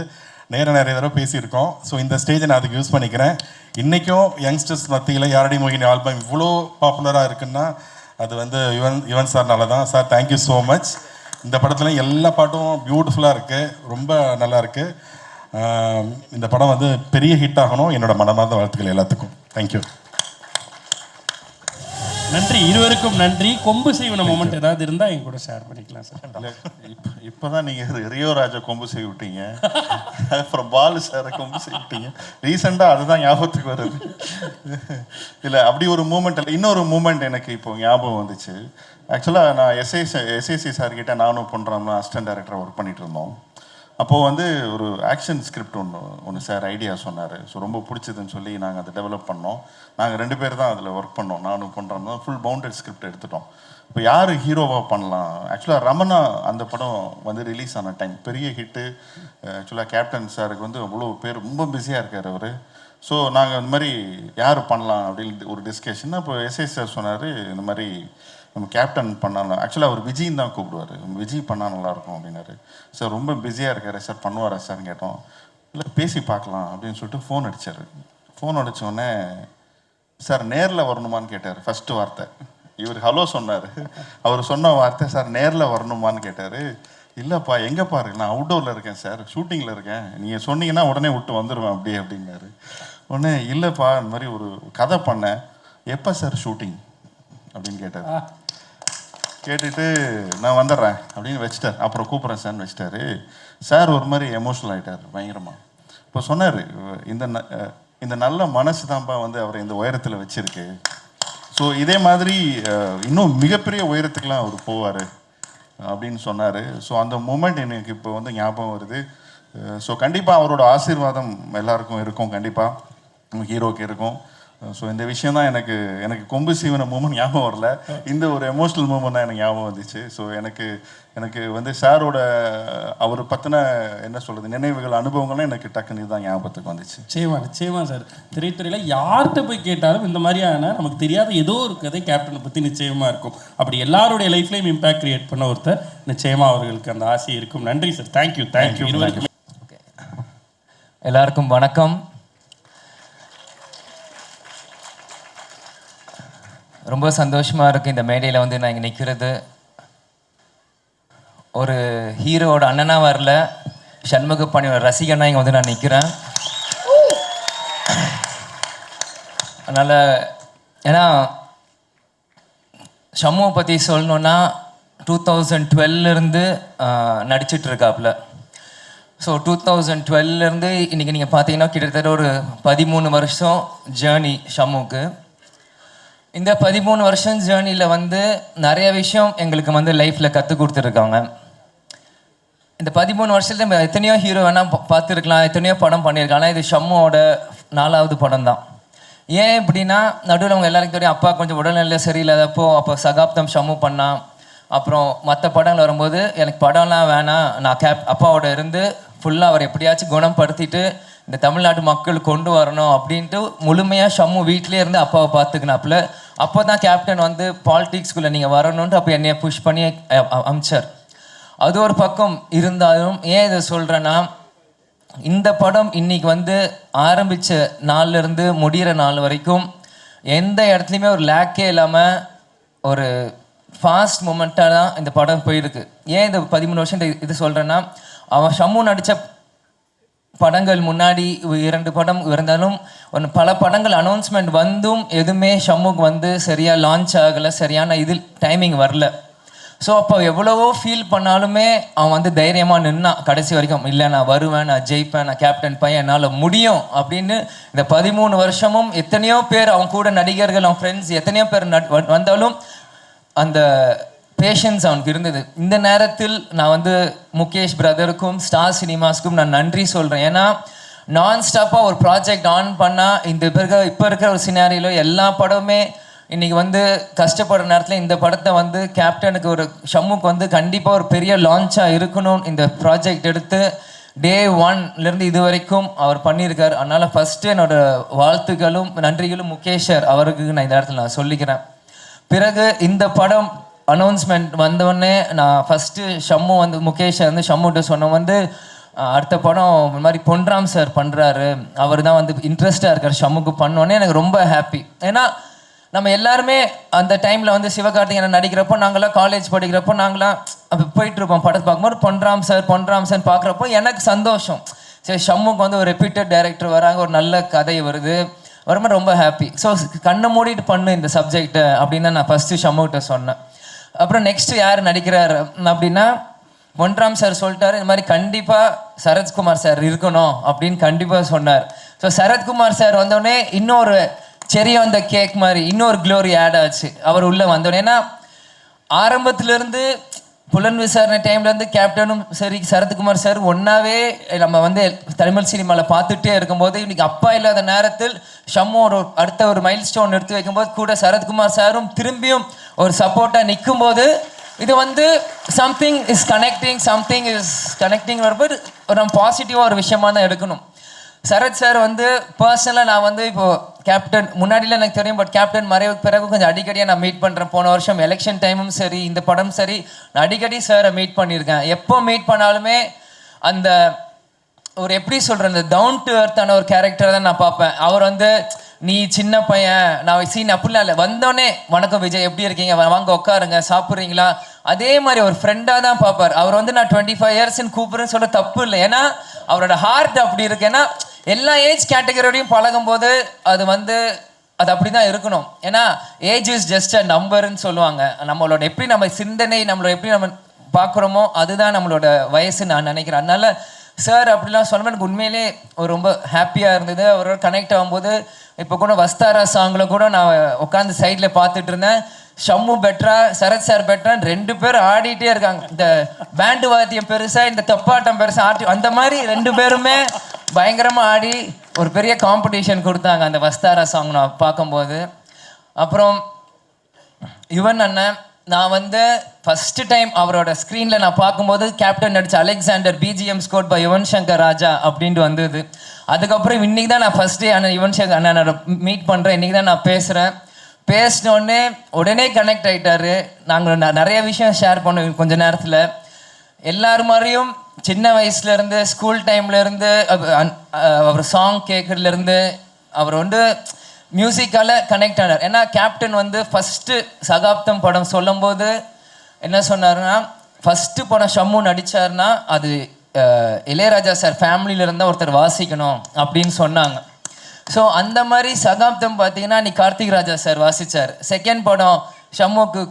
S10: நிறைய தடவை பேசியிருக்கோம். ஸோ இந்த ஸ்டேஜை நான் அதுக்கு யூஸ் பண்ணிக்கிறேன். இன்றைக்கும் யங்ஸ்டர்ஸ் மத்தியில் யாரடி மோகினி ஆல்பம் இவ்வளோ பாப்புலராக இருக்குன்னா அது வந்து யுவன் சார்னால தான். Sir thank you so much. இந்த படத்தில் எல்லா பாட்டும் பியூட்டிஃபுல்லாக இருக்குது, ரொம்ப நல்லா இருக்குது. இந்த படம் வந்து பெரிய ஹிட் ஆகணும். என்னோட மனமார்ந்த வாழ்த்துக்கள் எல்லாத்துக்கும். தேங்க்யூ.
S1: நன்றி, இருவருக்கும் நன்றி. கொம்பு சீவன மொமெண்ட் ஏதாவது இருந்தால் எங்க கூட ஷேர் பண்ணிக்கலாம் சார்.
S9: இப்போ தான் நீங்கள் ரியோ ராஜா கொம்பு செய்ய விட்டீங்க, அப்புறம் பாலு சாரை கொம்பு செய்ய விட்டீங்க. ரீசெண்டாக அதுதான் ஞாபகத்துக்கு வருது. இல்லை அப்படி ஒரு மூமெண்ட் இல்லை, இன்னொரு மூமெண்ட் எனக்கு இப்போ ஞாபகம் வந்துச்சு. ஆக்சுவலாக நான் எஸ்ஏசி சார்கிட்ட நானும் பண்ணுறோம்னா அசிஸ்டன்ட் டைரக்டராக ஒர்க் பண்ணிகிட்டு இருந்தோம். அப்போது வந்து ஒரு ஆக்ஷன் ஸ்கிரிப்ட் ஒன்று சார் ஐடியா சொன்னார். ஸோ ரொம்ப பிடிச்சதுன்னு சொல்லி நாங்கள் அதை டெவலப் பண்ணோம். நாங்கள் 2 பேர் தான் அதில் ஒர்க் பண்ணோம். நானும் பண்ணுறோம் தான் ஃபுல் பவுண்டட் ஸ்கிரிப்ட் எடுத்துட்டோம். இப்போ யார் ஹீரோவாக பண்ணலாம்? ஆக்சுவலாக ரமணா அந்த படம் வந்து ரிலீஸ் ஆன டைம் பெரிய ஹிட்டு. ஆக்சுவலாக கேப்டன் சாருக்கு வந்து அவ்வளோ பேர் ரொம்ப பிஸியாக இருக்கார் அவர். ஸோ நாங்கள் இந்த மாதிரி யார் பண்ணலாம் அப்படின்னு ஒரு டிஸ்கஷன். அப்போ எஸ்ஐ சார் சொன்னார், இந்த மாதிரி நம்ம கேப்டன் பண்ணலாம். ஆக்சுவலாக அவர் விஜயின் தான் கூப்பிடுவார், விஜய் பண்ணால் நல்லாயிருக்கும் அப்படின்னாரு. சார் ரொம்ப பிஸியாக இருக்காரு சார், பண்ணுவாரா சார்னு கேட்டோம். இல்லை பேசி பார்க்கலாம் அப்படின்னு சொல்லிட்டு ஃபோன் அடித்தார். ஃபோன் அடித்தோடனே சார் நேரில் வரணுமான்னு கேட்டார். ஃபஸ்ட்டு வார்த்தை இவர் ஹலோ சொன்னார். அவர் சொன்ன வார்த்தை சார் நேரில் வரணுமான்னு கேட்டார். இல்லைப்பா எங்கேப்பா இருக்கு, நான் அவுட்டோரில் இருக்கேன் சார், ஷூட்டிங்கில் இருக்கேன், நீங்கள் சொன்னீங்கன்னா உடனே விட்டு வந்துடுவேன் அப்படியே அப்படின்னாரு. உடனே இல்லைப்பா இந்த மாதிரி ஒரு கதை பண்ணேன், எப்போ சார் ஷூட்டிங் அப்படின்னு கேட்டார். கேட்டுட்டு நான் வந்துடுறேன் அப்படின்னு வச்சுட்டார். அப்புறம் கூப்பிட்றேன் சார்னு வச்சுட்டாரு. சார் ஒரு மாதிரி எமோஷனல் ஆகிட்டார் பயங்கரமாக. இப்போ சொன்னார், இந்த நல்ல மனசு தான்ப்பா வந்து அவரை இந்த உயரத்தில் வச்சுருக்கு. ஸோ இதே மாதிரி இன்னும் மிகப்பெரிய உயரத்துக்கெலாம் அவர் போவார் அப்படின்னு சொன்னார். ஸோ அந்த மூமெண்ட் எனக்கு இப்போ வந்து ஞாபகம் வருது. ஸோ கண்டிப்பாக அவரோட ஆசீர்வாதம் எல்லாருக்கும் இருக்கும், கண்டிப்பாக ஹீரோக்கு இருக்கும். ஸோ இந்த விஷயம் தான் எனக்கு கொம்பு சீவன மூமெண்ட் ஞாபகம் வரல, இந்த ஒரு எமோஷ்னல் மூமெண்ட் தான் எனக்கு ஞாபகம் வந்துச்சு. ஸோ எனக்கு வந்து சாரோட அவர் பற்றின என்ன சொல்கிறது நினைவுகள் அனுபவங்கள்லாம் எனக்கு டக்குன்னு இதுதான் ஞாபகத்துக்கு வந்துச்சு.
S1: நிச்சயமா சார். திரைத்துறையில் யார்கிட்ட போய் கேட்டாலும் இந்த மாதிரியான நமக்கு தெரியாத ஏதோ ஒரு கதை கேப்டனை பற்றி நிச்சயமாக இருக்கும். அப்படி எல்லாருடைய லைஃப்லையும் இம்பேக்ட் கிரியேட் பண்ண ஒருத்தர், நிச்சயமாக அவர்களுக்கு அந்த ஆசை இருக்கும். நன்றி சார். தேங்க்யூ.
S11: எல்லாருக்கும் வணக்கம். ரொம்ப சந்தோஷமாக இருக்குது இந்த மேடையில் வந்து நான் இங்கே நிற்கிறது. ஒரு ஹீரோவோட அண்ணனாக வரல, சண்முக பாண்டியோட ரசிகனாக இங்கே வந்து நான் நிற்கிறேன். அதனால் ஏன்னா ஷம்முவை பற்றி சொல்லணுன்னா 2012 நடிச்சிட்ருக்காப்புல. ஸோ 2012 இன்றைக்கி நீங்கள் பார்த்தீங்கன்னா கிட்டத்தட்ட ஒரு 13 வருஷம் ஜேர்னி ஷம்முக்கு. இந்த 13 வருஷம் ஜேர்னியில் வந்து நிறைய விஷயம் எங்களுக்கு வந்து லைஃப்பில் கற்றுக் கொடுத்துருக்காங்க. இந்த 13 வருஷத்தில் நம்ம எத்தனையோ ஹீரோ வேணால் பார்த்துருக்கலாம், எத்தனையோ படம் பண்ணியிருக்கலாம். ஆனால் இது ஷம்முவோட 4வது படம் தான். ஏன் இப்படின்னா, நடுவில் அவங்க எல்லாருக்கும் தெரியும், அப்பா கொஞ்சம் உடல்நிலை சரியில்லாதப்போ அப்போ சகாப்தம் ஷம்மு பண்ணான். அப்புறம் மற்ற படங்கள் வரும்போது எனக்கு படம்லாம் வேணாம், நான் அப்பாவோட இருந்து ஃபுல்லாக அவர் எப்படியாச்சும் குணப்படுத்திட்டு இந்த தமிழ்நாட்டு மக்கள் கொண்டு வரணும் அப்படின்ட்டு முழுமையாக ஷம்மு வீட்டிலே இருந்து அப்பாவை பார்த்துக்கினாப்புல. அப்போ தான் கேப்டன் வந்து பாலிடிக்ஸ்குள்ளே நீங்கள் வரணுன்ட்டு அப்போ என்னைய புஷ் பண்ணி அமிச்சார். அது ஒரு பக்கம் இருந்தாலும் ஏன் இதை சொல்கிறேன்னா, இந்த படம் இன்னைக்கு வந்து ஆரம்பித்த நாள்லேருந்து முடிகிற நாள் வரைக்கும் எந்த இடத்துலையுமே ஒரு லேக்கே இல்லாமல் ஒரு ஃபாஸ்ட் மூமெண்ட்டாக தான் இந்த படம் போயிருக்கு. ஏன் இந்த 13 வருஷம் இது சொல்கிறேன்னா, அவன் ஷம்மு நடித்த படங்கள் முன்னாடி 2 படம் இருந்தாலும் பல படங்கள் அனௌன்ஸ்மெண்ட் வந்தும் எதுவுமே ஷம்முக்கு வந்து சரியாக லான்ச் ஆகலை, சரியான இது டைமிங் வரல. ஸோ அப்போ எவ்வளவோ ஃபீல் பண்ணாலுமே அவன் வந்து தைரியமாக நின்னான் கடைசி வரைக்கும். இல்லை நான் வருவேன், நான் ஜெயிப்பேன், நான் கேப்டன் பையன், என்னால் முடியும் அப்படின்னு. இந்த 13 வருஷமும் எத்தனையோ பேர் அவன் கூட நடிகர்கள், அவன் ஃப்ரெண்ட்ஸ் எத்தனையோ பேர் வந்தாலும் அந்த பேஷன்ஸ் அவனுக்கு இருந்தது. இந்த நேரத்தில் நான் வந்து முகேஷ் பிரதருக்கும் ஸ்டார் சினிமாஸ்க்கும் நான் நன்றி சொல்கிறேன். ஏன்னா நான் ஸ்டாப்பாக ஒரு ப்ராஜெக்ட் ஆன் பண்ணால் இப்போ இருக்கிற ஒரு சினாரியில் எல்லா படமுமே இன்னைக்கு வந்து கஷ்டப்படுற நேரத்தில் இந்த படத்தை வந்து கேப்டனுக்கு ஒரு ஷம்முக்கு வந்து கண்டிப்பாக ஒரு பெரிய லான்ச்சாக இருக்கணும் இந்த ப்ராஜெக்ட் எடுத்து டே 1லேருந்து இது வரைக்கும் அவர் பண்ணியிருக்கார். அதனால் ஃபஸ்ட்டு என்னோட வாழ்த்துக்களும் நன்றிகளும் முகேஷ் சார் அவருக்கு நான் இந்த இடத்துல நான் சொல்லிக்கிறேன். பிறகு இந்த படம் அனௌன்ஸ்மெண்ட் வந்தோடனே நான் ஃபஸ்ட்டு ஷம்மு வந்து முகேஷ் வந்து ஷம்முகிட்ட சொன்ன வந்து அடுத்த படம் இந்த மாதிரி பொன்ராம் சார் பண்ணுறாரு, அவர் தான் வந்து இன்ட்ரெஸ்டாக இருக்கார் ஷம்முக்கு பண்ணோன்னே எனக்கு ரொம்ப ஹாப்பி. ஏன்னா நம்ம எல்லாருமே அந்த டைமில் வந்து சிவகார்த்திகேயன் நடிக்கிறப்போ நாங்களாம் காலேஜ் படிக்கிறப்போ நாங்களாம் போயிட்டுருப்போம் படத்தை பார்க்கும்போது பொன்ராம் சார் பார்க்குறப்போ எனக்கு சந்தோஷம். சரி ஷம்முக்கு வந்து ஒரு ரெப்யூட்டட் டைரக்டர் வராங்க, ஒரு நல்ல கதை வருது, வரும்போது ரொம்ப ஹாப்பி. ஸோ கண்ணை மூடிட்டு பண்ணு இந்த சப்ஜெக்டை அப்படின்னு நான் ஃபஸ்ட்டு ஷம்முகிட்ட சொன்னேன். அப்புறம் நெக்ஸ்ட்டு யார் நடிக்கிறார் அப்படின்னா பொன்ராம் சார் சொல்லிட்டாரு இந்த மாதிரி கண்டிப்பாக சரத்குமார் சார் இருக்கணும் அப்படின்னு கண்டிப்பாக சொன்னார். ஸோ சரத்குமார் சார் வந்தோடனே இன்னொரு செரி அந்த கேக் மாதிரி இன்னொரு க்ளோரி ஆட் ஆச்சு அவர் உள்ளே வந்தோடனே. ஏன்னா ஆரம்பத்துலேருந்து புலன் விசாரணை டைம்லேருந்து கேப்டனும் சரி சரத்குமார் சார் ஒன்றாவே நம்ம வந்து தமிழ் சினிமாவில் பார்த்துட்டே இருக்கும்போது இன்றைக்கி அப்பா இல்லாத நேரத்தில் ஷம்மு ஒரு அடுத்த ஒரு மைல் ஸ்டோன் எடுத்து வைக்கும்போது கூட சரத்குமார் சாரும் திரும்பியும் ஒரு சப்போர்ட்டாக நிற்கும்போது இது வந்து சம்திங் இஸ் கனெக்டிங் வரும்போது ஒரு நம்ம பாசிட்டிவாக ஒரு விஷயமா தான் எடுக்கணும். சரத் சார் வந்து பர்சனலாக நான் வந்து இப்போது கேப்டன் முன்னாடியில் எனக்கு தெரியும், பட் கேப்டன் மறைவுக்கு பிறகு கொஞ்சம் அடிக்கடியாக நான் மீட் பண்ணுறேன். போன வருஷம் எலெக்ஷன் டைமும் சரி இந்த படம் சரி நான் அடிக்கடி சாரை மீட் பண்ணியிருக்கேன். எப்போ மீட் பண்ணாலுமே அந்த ஒரு எப்படி சொல்கிறேன் இந்த டவுன் டு எர்த்தான ஒரு கேரக்டர் தான் நான் பார்ப்பேன். அவர் வந்து நீ சின்ன பையன் நான் சீன் அப்படிலாம் இல்லை, வந்தோடனே வணக்கம் விஜய் எப்படி இருக்கீங்க வாங்க உட்காருங்க சாப்பிட்றீங்களா அதே மாதிரி ஒரு ஃப்ரெண்டாக தான் பார்ப்பார். அவர் வந்து நான் 25 இயர்ஸ்ன்னு கூப்பிட்றேன்னு சொல்ல தப்பு இல்லை, ஏன்னா அவரோட ஹார்ட் அப்படி இருக்கு. ஏன்னா எல்லா ஏஜ் கேட்டகரியோடையும் பழகும்போது அது அப்படி தான் இருக்கணும். ஏன்னா ஏஜ் இஸ் ஜஸ்ட் அ நம்பர்ன்னு சொல்லுவாங்க. நம்மளோட எப்படி நம்ம சிந்தனை நம்மளோட எப்படி நம்ம பார்க்குறோமோ அதுதான் நம்மளோட வயசு நான் நினைக்கிறேன். அதனால சார் அப்படிலாம் சொன்ன எனக்கு உண்மையிலே ஒரு ரொம்ப ஹாப்பியாக இருந்தது. அவரோட கனெக்ட் ஆகும்போது இப்போ கூட வஸ்தாரா சாங்கில் கூட நான் உட்காந்து சைடில் பார்த்துட்டு இருந்தேன். ஷம்மு பெட்ரா சரத் சார் பெட்ரான்னு 2 பேர் ஆடிட்டே இருக்காங்க. இந்த பேண்டு வாத்தியம் பெருசாக இந்த தப்பாட்டம் பெருசாக ஆடி அந்த மாதிரி 2 பேருமே பயங்கரமாக ஆடி ஒரு பெரிய காம்படிஷன் கொடுத்தாங்க அந்த வஸ்தாரா சாங் நான் பார்க்கும்போது. அப்புறம் யுவன் அண்ணன் நான் வந்து ஃபஸ்ட்டு டைம் அவரோட ஸ்க்ரீனில் நான் பார்க்கும்போது கேப்டன் நடித்த Alexander BGM score by Yuvan Shankar Raja அப்படின்ட்டு வந்தது. அதுக்கப்புறம் இன்றைக்கி தான் நான் ஃபஸ்ட் டே அண்ணன் யுவன் சங்கர் அண்ணனோட மீட் பண்ணுறேன். இன்றைக்கி தான் நான் பேசுகிறேன். பேசினோடனே உடனே கனெக்ட் ஆகிட்டாரு. நாங்கள் நிறைய விஷயம் ஷேர் பண்ணுவோம் கொஞ்ச நேரத்தில். எல்லாரும் மாதிரியும் சின்ன வயசுலேருந்து ஸ்கூல் டைம்லேருந்து அவர் சாங் கேட்குறதுலேருந்து அவர் வந்து மியூசிக்கால் கனெக்ட் ஆனார். ஏன்னா கேப்டன் வந்து ஃபஸ்ட்டு சகாப்தம் படம் சொல்லும்போது என்ன சொன்னார்னா ஃபஸ்ட்டு படம் ஷம்மு நடித்தார்னா அது இளையராஜா சார் ஃபேமிலியிலேருந்து ஒருத்தர் வாசிக்கணும் அப்படின்னு சொன்னாங்க. ஸோ அந்த மாதிரி சகாப்தம் பார்த்தீங்கன்னா நீ கார்த்திக் ராஜா சார் வாசித்தார். செகண்ட் படம் ஷம்முக்கு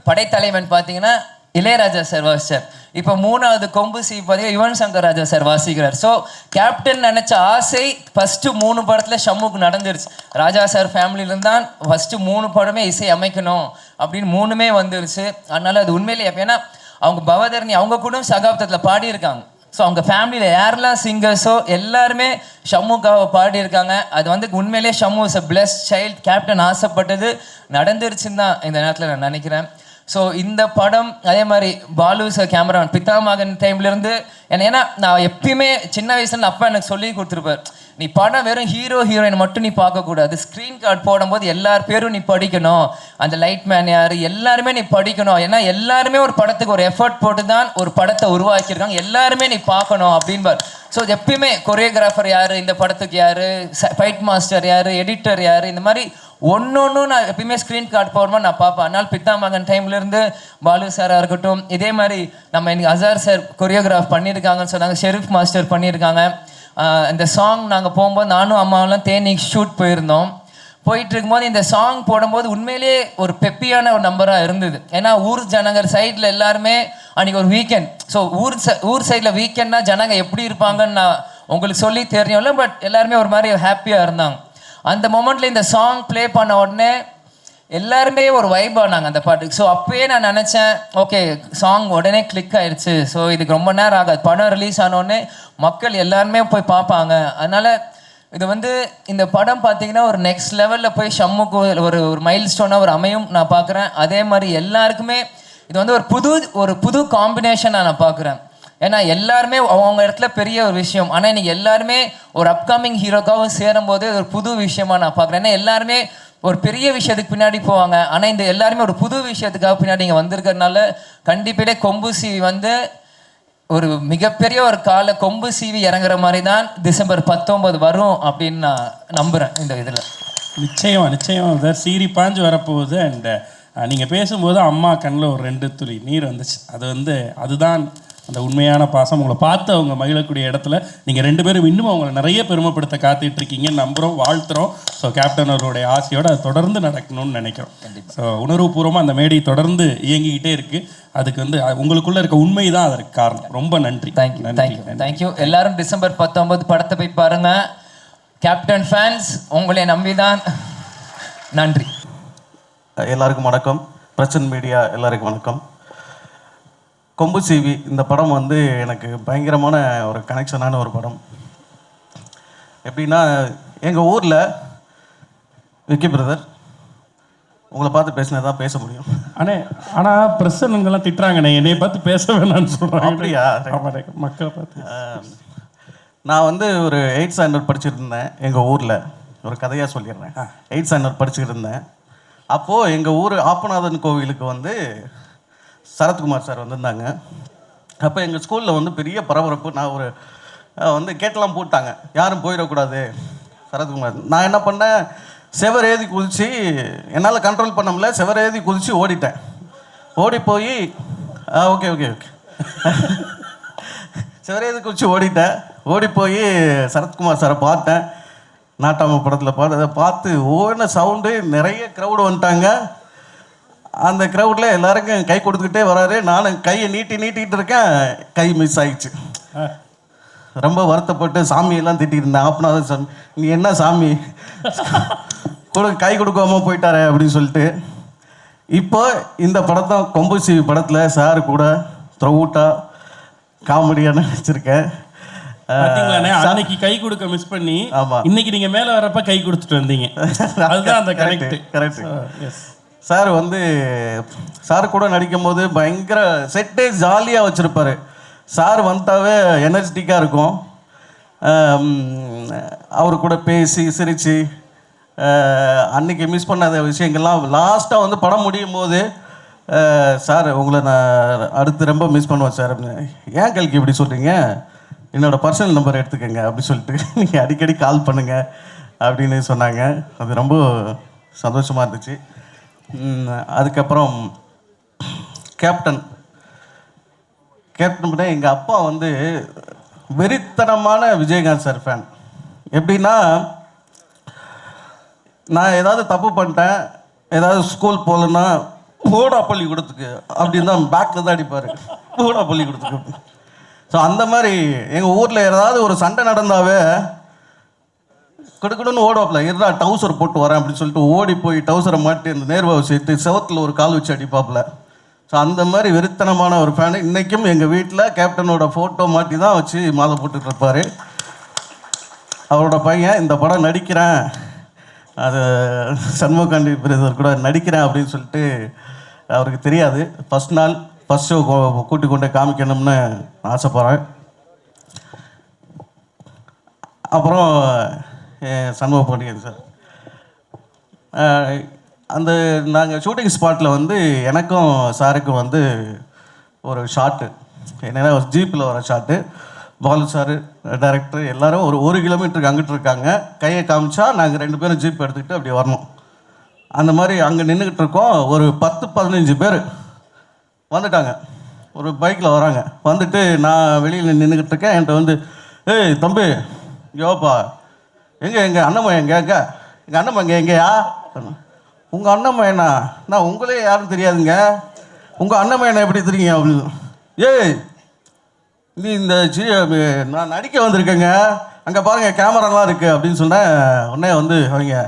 S11: படைத்தலைவன் பார்த்தீங்கன்னா இளையராஜா சார் வாசிச்சார். இப்போ 3வது கொம்பு சி பார்த்தீங்கன்னா யுவன் சங்கர் ராஜா சார் வாசிக்கிறார். ஸோ கேப்டன் நினச்ச ஆசை ஃபஸ்ட்டு 3 படத்தில் ஷம்முக்கு நடந்துருச்சு. ராஜா சார் ஃபேமிலியிலேருந்து தான் ஃபஸ்ட்டு 3 படமே இசை அமைக்கணும் அப்படின்னு 3மே வந்துருச்சு. அதனால் அது உண்மையிலேயே ஏன்னா அவங்க பவதரணி அவங்க கூட சகாப்தத்தில் பாடியிருக்காங்க. ஸோ அவங்க ஃபேமிலியில் யாரெல்லாம் சிங்கர்ஸோ எல்லாருமே ஷம்முக்காக பாடியிருக்காங்க. அது வந்து உண்மையிலே Shammu is a blessed child. Captain ஆசைப்பட்டது நடந்துருச்சுன்னு தான் இந்த நேரத்தில் நான் நினைக்கிறேன். ஸோ இந்த படம் அதே மாதிரி பாலு சார் கேமராமேன் பிதாமகன் டைம்லேருந்து ஏன்னா நான் எப்பயுமே சின்ன வயசுல அப்பா எனக்கு சொல்லி கொடுத்துருப்பார், நீ படம் வெறும் ஹீரோயின் மட்டும் நீ பார்க்கக்கூடாது, ஸ்க்ரீன் கார்டு போடும்போது எல்லார் பேரும் நீ படிக்கணும், அந்த லைட் மேன் யார் எல்லாருமே நீ படிக்கணும், ஏன்னா எல்லாருமே ஒரு படத்துக்கு ஒரு எஃபர்ட் போட்டு தான் ஒரு படத்தை உருவாக்கியிருக்காங்க, எல்லாருமே நீ பார்க்கணும் அப்படின்பார். ஸோ எப்பயுமே கொரியோகிராஃபர் யார், இந்த படத்துக்கு யார், ஃபைட் மாஸ்டர் யார், எடிட்டர் யார், இந்த மாதிரி ஒன்று நான் எப்பயுமே ஸ்க்ரீன் கார்டு போடும்போது நான் பார்ப்பேன். அதனால் பித்தாமகன் டைம்லேருந்து பாலு சாராக இருக்கட்டும், இதே மாதிரி நம்ம இன்னைக்கு அசார் சார் கொரியோகிராஃப் பண்ணியிருக்காங்கன்னு சொன்னாங்க, ஷெரீஃப் மாஸ்டர் பண்ணியிருக்காங்க. இந்த சாங் நாங்கள் போகும்போது நானும் அம்மாவெல்லாம் தேனி ஷூட் போயிருந்தோம். போயிட்டு இருக்கும்போது இந்த சாங் போடும்போது உண்மையிலே ஒரு பெப்பியான ஒரு நம்பராக இருந்தது. ஏன்னா ஊர் ஜனங்கர் சைடில் எல்லாருமே அன்றைக்கி ஒரு வீக்கெண்ட். ஸோ ஊர் சைடில் வீக்கெண்ட்னா ஜனங்க எப்படி இருப்பாங்கன்னு நான் உங்களுக்கு சொல்லி தெரியும்ல, பட் எல்லாருமே ஒரு மாதிரி ஹாப்பியாக இருந்தாங்க. அந்த மொமெண்ட்டில் இந்த சாங் ப்ளே பண்ண உடனே எல்லாருமே ஒரு வைப் ஆனாங்க அந்த பாட்டுக்கு. ஸோ அப்போயே நான் நினச்சேன், ஓகே சாங் உடனே கிளிக் ஆயிடுச்சு, ஸோ இதுக்கு ரொம்ப நேரம் ஆகாது, படம் ரிலீஸ் ஆனோடனே மக்கள் எல்லாருமே போய் பார்ப்பாங்க. அதனால் இது வந்து இந்த படம் பார்த்தீங்கன்னா ஒரு நெக்ஸ்ட் லெவலில் போய் ஷம்முக்கு ஒரு மைல் ஸ்டோனாக ஒரு அமையும் நான் பார்க்குறேன். அதே மாதிரி எல்லாருக்குமே இது வந்து ஒரு புது காம்பினேஷனாக நான் பார்க்குறேன். ஏன்னா எல்லாருமே அவங்க இடத்துல பெரிய ஒரு விஷயம், ஆனால் இன்னைக்கு எல்லாருமே ஒரு அப்கமிங் ஹீரோக்காகவும் சேரும்போது ஒரு புது விஷயமா நான் பார்க்குறேன். ஏன்னா எல்லாருமே ஒரு பெரிய விஷயத்துக்கு பின்னாடி போவாங்க, ஆனால் இந்த எல்லாருமே ஒரு புது விஷயத்துக்காக பின்னாடி இங்கே வந்திருக்கிறதுனால கண்டிப்பாக கொம்பு சீவி வந்து ஒரு மிகப்பெரிய ஒரு கொம்பு சீவி இறங்குற மாதிரி தான் டிசம்பர் 19 வரும் அப்படின்னு நான் நம்புகிறேன். இந்த இதில்
S1: நிச்சயமா சார் சீரி பாஞ்சு வரப்போகுது. அண்ட் நீங்கள் பேசும்போது அம்மா கண்ணில் ஒரு 2 துளி நீர் வந்துச்சு. அதுதான் அந்த உண்மையான பாசம். உங்களை பார்த்து அவங்க மகிழக்கூடிய இடத்துல நீங்கள் 2 பேரும் இன்னும் அவங்களை நிறைய பெருமைப்படுத்த காத்துட்டு இருக்கீங்கன்னு நம்புகிறோம், வாழ்த்துறோம். ஸோ கேப்டன் அவர்களுடைய ஆசையோடு அது தொடர்ந்து நடக்கணும்னு நினைக்கிறோம். ஸோ உணர்வுபூர்வமாக அந்த மேடை தொடர்ந்து இயங்கிக்கிட்டே இருக்குது. அதுக்கு உங்களுக்குள்ளே இருக்க உண்மை தான் அதற்கு காரணம். ரொம்ப நன்றி.
S11: தேங்க்யூ. எல்லாரும் டிசம்பர் 19 படத்தை போய் பாருங்க. கேப்டன் ஃபேன்ஸ் உங்களை நம்பிதான். நன்றி.
S12: எல்லாருக்கும் வணக்கம். பிரச்சன் மீடியா எல்லாருக்கும் வணக்கம். கொம்பு சீவி இந்த படம் வந்து எனக்கு பயங்கரமான ஒரு கனெக்ஷனான ஒரு படம். எப்படின்னா எங்கள் ஊரில் விக்கி பிரதர் உங்களை பார்த்து பேசினா தான் பேச முடியும்.
S1: ஆனால் பிரச்சனைங்கெல்லாம் திட்டுறாங்கண்ணே, என்னைய பார்த்து பேச வேணாம்னு சொல்கிறாங்க.
S12: அப்படியா?
S1: மக்களை பார்த்து
S12: நான் வந்து ஒரு 8th ஸ்டாண்டர்ட் படிச்சுட்டு இருந்தேன். எங்கள் ஊரில் ஒரு கதையாக சொல்லிடுறேன். 8th ஸ்டாண்டர்ட் படிச்சுக்கிட்டு இருந்தேன். அப்போது எங்கள் ஊர் ஆப்பநாதன் கோவிலுக்கு வந்து சரத்குமார் சார் வந்திருந்தாங்க. அப்போ எங்கள் ஸ்கூலில் வந்து பெரிய பரபரப்பு. நான் வந்து கேட்டெல்லாம் போட்டாங்க, யாரும் போயிடக்கூடாது சரத்குமார். நான் என்ன பண்ணேன், செவர் ஏதி குதித்து என்னால் கண்ட்ரோல் பண்ண முடியல, செவர் ஏதி குதித்து ஓடிட்டேன். ஓடி போய் ஓகே செவர் ஏதி குதித்து ஓடிட்டேன். ஓடி போய் சரத்குமார் சாரை பார்த்தேன். நாட்டாம படத்தில் பார்த்து ஓன சவுண்டு, நிறைய க்ரௌடு வந்துட்டாங்க. அந்த க்ரௌடில் எல்லாருக்கும் கை கொடுத்துக்கிட்டே வராரு. நானும் கையை நீட்டிகிட்டு இருக்கேன், கை மிஸ் ஆயிடுச்சு. ரொம்ப வருத்தப்பட்டு சாமியெல்லாம் திட்டிகிட்டு இருந்தேன். ஆப்னாதான் சாமி, நீ என்ன சாமி கை கொடுக்காம போயிட்டாரே அப்படின்னு சொல்லிட்டு. இப்போ இந்த படத்தை கொம்பு சீவி படத்தில் சார் கூட த்ரூட்டாக காமெடியாக நினச்சிருக்கேன்.
S1: அன்னைக்கு கை கொடுக்க மிஸ் பண்ணி இன்னைக்கு நீங்க மேல வரப்ப கை கொடுத்துட்டு வந்தீங்க. அதுதான் அந்த
S12: கரெக்ட். சார் வந்து சார் கூட நடிக்கும் போது பயங்கர செட்டே ஜாலியாக வச்சுருப்பார். சார் வந்தாவே எனர்ஜெட்டிக்காக இருக்கும். அவர் கூட பேசி சிரித்து அன்றைக்கி மிஸ் பண்ணாத விஷயங்கள்லாம் லாஸ்ட்டாக வந்து படம் முடியும் போது சார் உங்களை நான் அடுத்து ரொம்ப மிஸ் பண்ணுவேன் சார். ஏன் கல்கி இப்படி சொல்கிறீங்க, என்னோடய பர்சனல் நம்பர் எடுத்துக்கோங்க அப்படி சொல்லிட்டு நீங்கள் அடிக்கடி கால் பண்ணுங்கள் அப்படின்னு சொன்னாங்க. அது ரொம்ப சந்தோஷமாக இருந்துச்சு. அதுக்கப்புறம் கேப்டன் எங்கள் அப்பா வந்து வெறித்தனமான விஜயகாந்த் சார் ஃபேன். எப்படின்னா நான் ஏதாவது தப்பு பண்ணிட்டேன், ஏதாவது ஸ்கூல் போகலன்னா போடா பள்ளிக்கூடத்துக்கு அப்படின்னு தான் பேக்கில் தான் அடிப்பார், போடா பள்ளிக்கூடத்துக்கு. ஸோ அந்த மாதிரி எங்கள் ஊரில் ஏதாவது ஒரு சண்டை நடந்தாவே கிடுக்கிடுன்னு ஓடுவாப்பில், இருந்தா டவுசர் போட்டு வரேன் அப்படின்னு சொல்லிட்டு ஓடி போய் டவுசரை மாட்டி அந்த நேர்வாவை சேர்த்து செவத்தில் ஒரு கால் வச்சு அடிப்பாப்பில். ஸோ அந்த மாதிரி வெறித்தனமான ஒரு ஃபேனு. இன்றைக்கும் எங்கள் வீட்டில் கேப்டனோட ஃபோட்டோ மாட்டி தான் வச்சு மாலை போட்டுட்ருப்பார். அவரோட பையன் இந்த படம் நடிக்கிறேன், அது சண்முகாண்டி பிரதர் கூட நடிக்கிறேன் அப்படின்னு சொல்லிட்டு அவருக்கு தெரியாது. ஃபஸ்ட் ஷோ கூட்டி கொண்டே காமிக்கணும்னு ஆசைப்பட்றேன். அப்புறம் சண்முக பாண்டியன் சார், அந்த நாங்கள் ஷூட்டிங் ஸ்பாட்டில் வந்து எனக்கும் சாருக்கும் வந்து ஒரு ஷாட்டு, என்னென்னா ஜீப்பில் வர ஷாட்டு. பாலு சார் டைரக்டர் எல்லோரும் ஒரு கிலோமீட்டருக்கு அங்கிட்டு இருக்காங்க. கையை காமிச்சா நாங்கள் 2 பேரும் ஜீப் எடுத்துக்கிட்டு அப்படி வரணும். அந்த மாதிரி அங்கே நின்றுக்கிட்டு இருக்கோம். ஒரு 10-15 பேர் வந்துட்டாங்க, ஒரு பைக்கில் வராங்க. வந்துட்டு நான் வெளியில் நின்றுக்கிட்டு இருக்கேன். என்கிட்ட வந்து ஏய் தம்பி யோப்பா எங்கள் அண்ணம்மா எங்கள் அண்ணம்மா எங்கேயா? உங்கள் அண்ணம்மையனா? நான் உங்களே யாரும் தெரியாதுங்க, உங்கள் அண்ணம்மையனை எப்படி தெரியுங்க அப்படின்னு. ஏய் நீ இந்த நான் நடிக்க வந்திருக்கேங்க, அங்கே பாருங்கள் கேமராலாம் இருக்குது அப்படின்னு சொன்னேன். உடனே வந்து அவங்க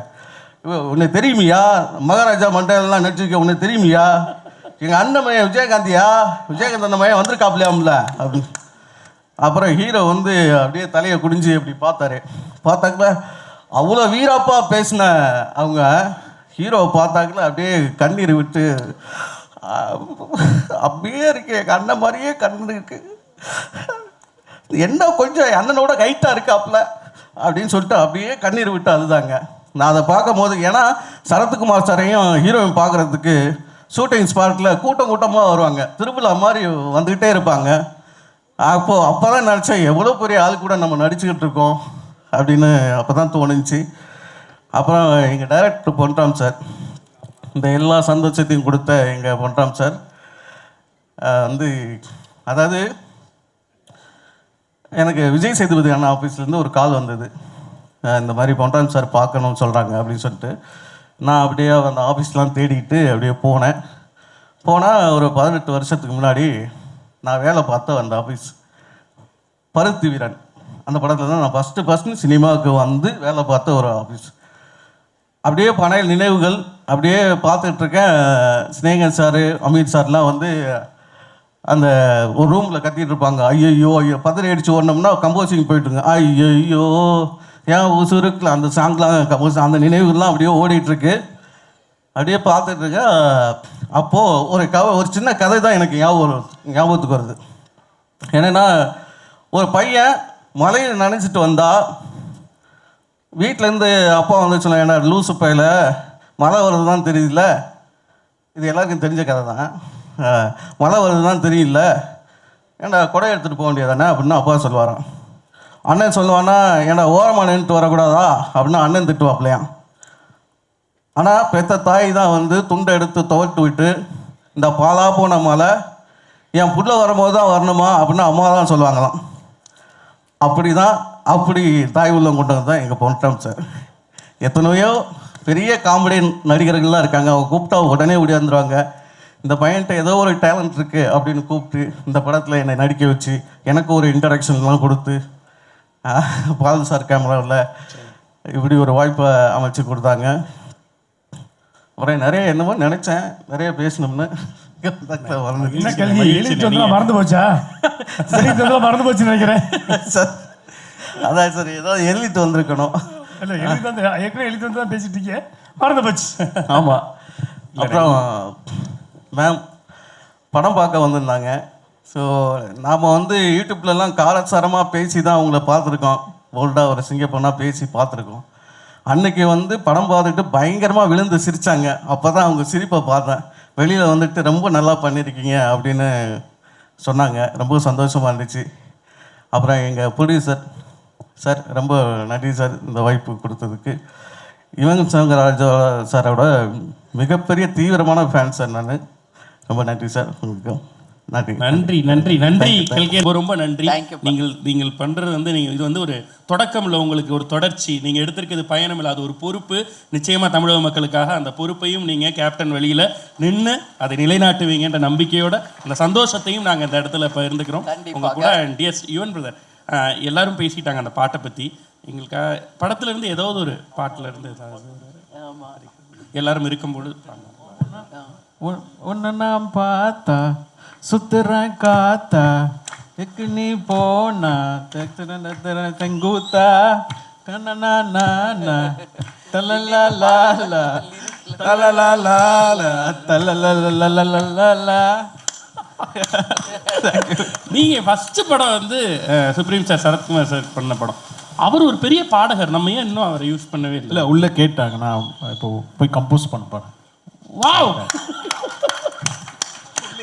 S12: உன்னை தெரியுமியா, மகாராஜா மண்டலாம் நடிச்சிருக்க உன்னை தெரியுமியா, எங்கள் அண்ணன் மையன் விஜயகாந்தியா, விஜயகாந்த் அந்த மையன் வந்திருக்காப்லையாம்ல அப்படின்னு. அப்புறம் ஹீரோ வந்து அப்படியே தலையை குடிஞ்சு அப்படி பார்த்தாரு. பார்த்தாக்கல அவ்வளோ வீராப்பா பேசின அவங்க ஹீரோவை பார்த்தாக்கல அப்படியே கண்ணீர் விட்டு அப்படியே இருக்கு, எங்கள் அண்ணன் மாதிரியே கண்ணு இருக்கு, என்ன கொஞ்சம் அண்ணனோட கைட்டாக இருக்காப்புல அப்படின்னு சொல்லிட்டு அப்படியே கண்ணீர் விட்டு அழுதாங்க. நான் அதை பார்க்கும் போது, ஏன்னா சரத்குமார் சாரையும் ஹீரோயின் பார்க்குறதுக்கு ஷூட்டிங் ஸ்பாட்டில் கூட்டமாக வருவாங்க, திருவிழா மாதிரி வந்துக்கிட்டே இருப்பாங்க. அப்போ தான் நினச்சேன் எவ்வளோ பெரிய ஆள் கூட நம்ம நடிச்சுக்கிட்டு இருக்கோம் அப்படின்னு அப்போ தான் தோணுச்சு. அப்புறம் எங்கள் டைரக்டர் பொன்ராம் சார், இந்த எல்லா சந்தோஷத்தையும் கொடுத்த எங்கள் பொன்ராம் சார் வந்து, அதாவது எனக்கு விஜய் சேதுபதி அண்ணா ஆஃபீஸ்லேருந்து ஒரு கால் வந்தது, இந்த மாதிரி பொன்ராம் சார் பார்க்கணும்னு சொல்கிறாங்க அப்படின்னு சொல்லிட்டு. நான் அப்படியே அந்த ஆஃபீஸ்லாம் தேடிக்கிட்டு அப்படியே போனால் ஒரு 18 வருஷத்துக்கு முன்னாடி நான் வேலை பார்த்த அந்த ஆஃபீஸ் பருத்தி வீரன், அந்த படத்தில் தான் நான் ஃபஸ்ட்டு சினிமாவுக்கு வந்து வேலை பார்த்த ஒரு ஆஃபீஸ். அப்படியே பழைய நினைவுகள் அப்படியே பார்த்துட்ருக்கேன். ஸ்னேகன் சார், அமித் சார்லாம் வந்து அந்த ஒரு ரூமில் கத்திட்டு இருப்பாங்க. ஐயோ பதறி அடித்து ஓடனோம்னா கம்போசிங் போயிட்டுருங்க. ஐயோ ஏன் உசுருக்குல அந்த சாங்லாம் அந்த நினைவுகள்லாம் அப்படியே ஓடிட்டுருக்கு. அப்படியே பார்த்துட்ருக்கேன். அப்போது ஒரு சின்ன கதை தான் எனக்கு ஞாபகத்துக்கு வருது. என்னென்னா, ஒரு பையன் மலையில் நனைச்சிட்டு வந்தால் வீட்டிலேருந்து அப்பா வந்து சொன்னாங்க, ஏன்னா லூசு பையில மழை வருது தான் தெரியல, இது எல்லாருக்கும் தெரிஞ்ச கதை தான், மழை வருது தான் தெரியல, ஏன்டா குடை எடுத்துகிட்டு போக வேண்டியதானே அப்படின்னு அப்பா சொல்லுவாரான். அண்ணன் சொல்லுவானா, ஏன்னா ஓரமாக நின்றுட்டு வரக்கூடாதா அப்படின்னு அண்ணன் திட்டுவாப்லையான். ஆனால் பெத்த தாய் தான் வந்து துண்டை எடுத்து துவட்டு விட்டு, இந்த பாலா போன மலை என் புள்ள வரும்போது தான் வரணுமா அப்படின்னு அம்மா தான் சொல்லுவாங்களாம். அப்படி தாய் உள்ளம் கொண்டது தான் எங்கள் பொன்ராம் சார். எத்தனையோ பெரிய காமெடி நடிகர்கள்லாம் இருக்காங்க, அவங்க கூப்பிட்டா உடனே ஓடியாந்துருவாங்க. இந்த பையன்கிட்ட ஏதோ ஒரு டேலண்ட் இருக்குது அப்படின்னு கூப்பிட்டு இந்த படத்தில் என்னை நடிக்க வச்சு எனக்கு ஒரு இன்ட்ரடக்ஷன்லாம் கொடுத்து பால் சார் கேமராவில் இப்படி ஒரு வாய்ப்பை அமைச்சு கொடுத்தாங்க. அப்புறம் நிறைய என்னமோ நினச்சேன், நிறைய பேசணும்னு
S4: மறந்து போச்சா? மறந்து போச்சு நினைக்கிறேன்
S12: சார். அதான் சார், ஏதாவது எழுதிட்டு வந்திருக்கணும்.
S4: இல்லை, ஏற்கனவே எழுதி வந்து தான் பேசிட்டு இருக்கேன், மறந்து போச்சு.
S12: ஆமாம். அப்புறம் மேம் படம் பார்க்க வந்திருந்தாங்க. ஸோ நாம் வந்து யூடியூப்லலாம் காரசாரமாக பேசி தான் அவங்கள பார்த்துருக்கோம், போல்டாக ஒரு சிங்கப்பொண்ணாக பேசி பார்த்துருக்கோம். அன்னைக்கு வந்து படம் பார்த்துட்டு பயங்கரமாக விழுந்து சிரித்தாங்க. அப்போ தான் அவங்க சிரிப்பை பார்த்தேன். வெளியில் வந்துட்டு ரொம்ப நல்லா பண்ணியிருக்கீங்க அப்படின்னு சொன்னாங்க. ரொம்ப சந்தோஷமாக இருந்துச்சு. அப்புறம் எங்கள் ப்ரொடியூசர் சார், ரொம்ப நன்றி சார் இந்த வாய்ப்பு கொடுத்ததுக்கு. யுவன் சங்கர் ராஜா சாரோட மிகப்பெரிய தீவிரமான ஃபேன் சார் நான். ரொம்ப நன்றி சார் உங்களுக்கு. நன்றி
S1: நன்றி நன்றி நன்றி கல்கே, ரொம்ப நன்றி. நீங்கள் பண்றது வந்து இது வந்து ஒரு தொடக்கம் இல்லை, உங்களுக்கு ஒரு தொடர்ச்சி. நீங்க எடுத்திருக்கிறது பயணம் இல்லை, அது ஒரு பொறுப்பு. நிச்சயமா தமிழக மக்களுக்காக அந்த பொறுப்பையும் நீங்க கேப்டன் வெளியில நின்று அதை நிலைநாட்டுவீங்கன்ற நம்பிக்கையோட அந்த சந்தோஷத்தையும் நாங்கள் இந்த இடத்துல பகிர்ந்துக்கிறோம் உங்க கூட. டிஎஸ் யுவன் பிரதர் எல்லாரும் பேசிட்டாங்க அந்த பாட்டை பத்தி. எங்களுக்காக படத்துல இருந்து ஏதாவது ஒரு பாட்டுல இருந்து எல்லாரும் இருக்கும்போது
S13: உன்னை நான் பார்த்தா சுத்துறேன் காத்தா எக்கு நீ போனா தெங்கூத்தா கண்ணா தலலா
S1: நீங்க ஃபர்ஸ்ட் படம் வந்து சுப்ரீம் சார் சரத்குமார் சார் பண்ண படம். அவர் ஒரு பெரிய பாடகர், நம்ம ஏன் இன்னும் அவரை யூஸ் பண்ணவே இல்லை?
S13: உள்ள கேட்டாங்க, நான் இப்போ போய் கம்போஸ் பண்ண போறேன்.
S1: வாவ்,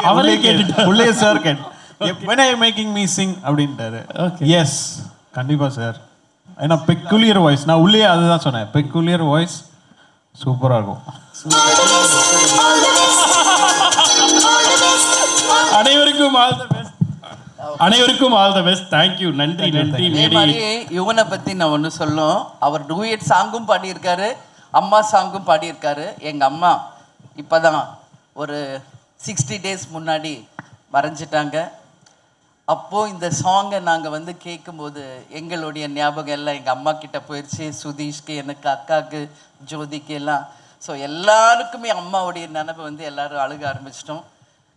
S1: அவரே கேட்டுட்டார்.
S13: உள்ளே sir when are you making me sing அப்படின்ட்டாரு. எஸ் கண்டிப்பா சார், ஏன்னா பெக்குலியர் வாய்ஸ், நான் உள்ளே அதுதான் சொன்னேன், பெக்குலியர் வாய்ஸ் சூப்பராக இருக்கும்.
S1: அனைவருக்கும் ஆல் தி பெஸ்ட், அனைவருக்கும் ஆல் தி பெஸ்ட். தேங்க்யூ, நன்றி நன்றி.
S14: யுவனை பற்றி நான் ஒன்று சொல்லும், அவர் டூயட் சாங்கும் பாடியிருக்காரு, அம்மா சாங்கும் பாடியிருக்காரு. எங்கள் அம்மா இப்போ தான் ஒரு 60 days முன்னாடி மறைஞ்சிட்டாங்க. அப்போது இந்த சாங்கை நாங்கள் வந்து கேட்கும்போது எங்களுடைய ஞாபகம் எல்லாம் எங்கள் அம்மா கிட்ட போயிடுச்சு, சுதீஷ்க்கு, எனக்கு, அக்காவுக்கு, ஜோதிக்கு எல்லாம். ஸோ எல்லாருக்குமே அம்மாவுடைய நினைவை வந்து எல்லோரும் அழுக ஆரம்பிச்சிட்டோம்.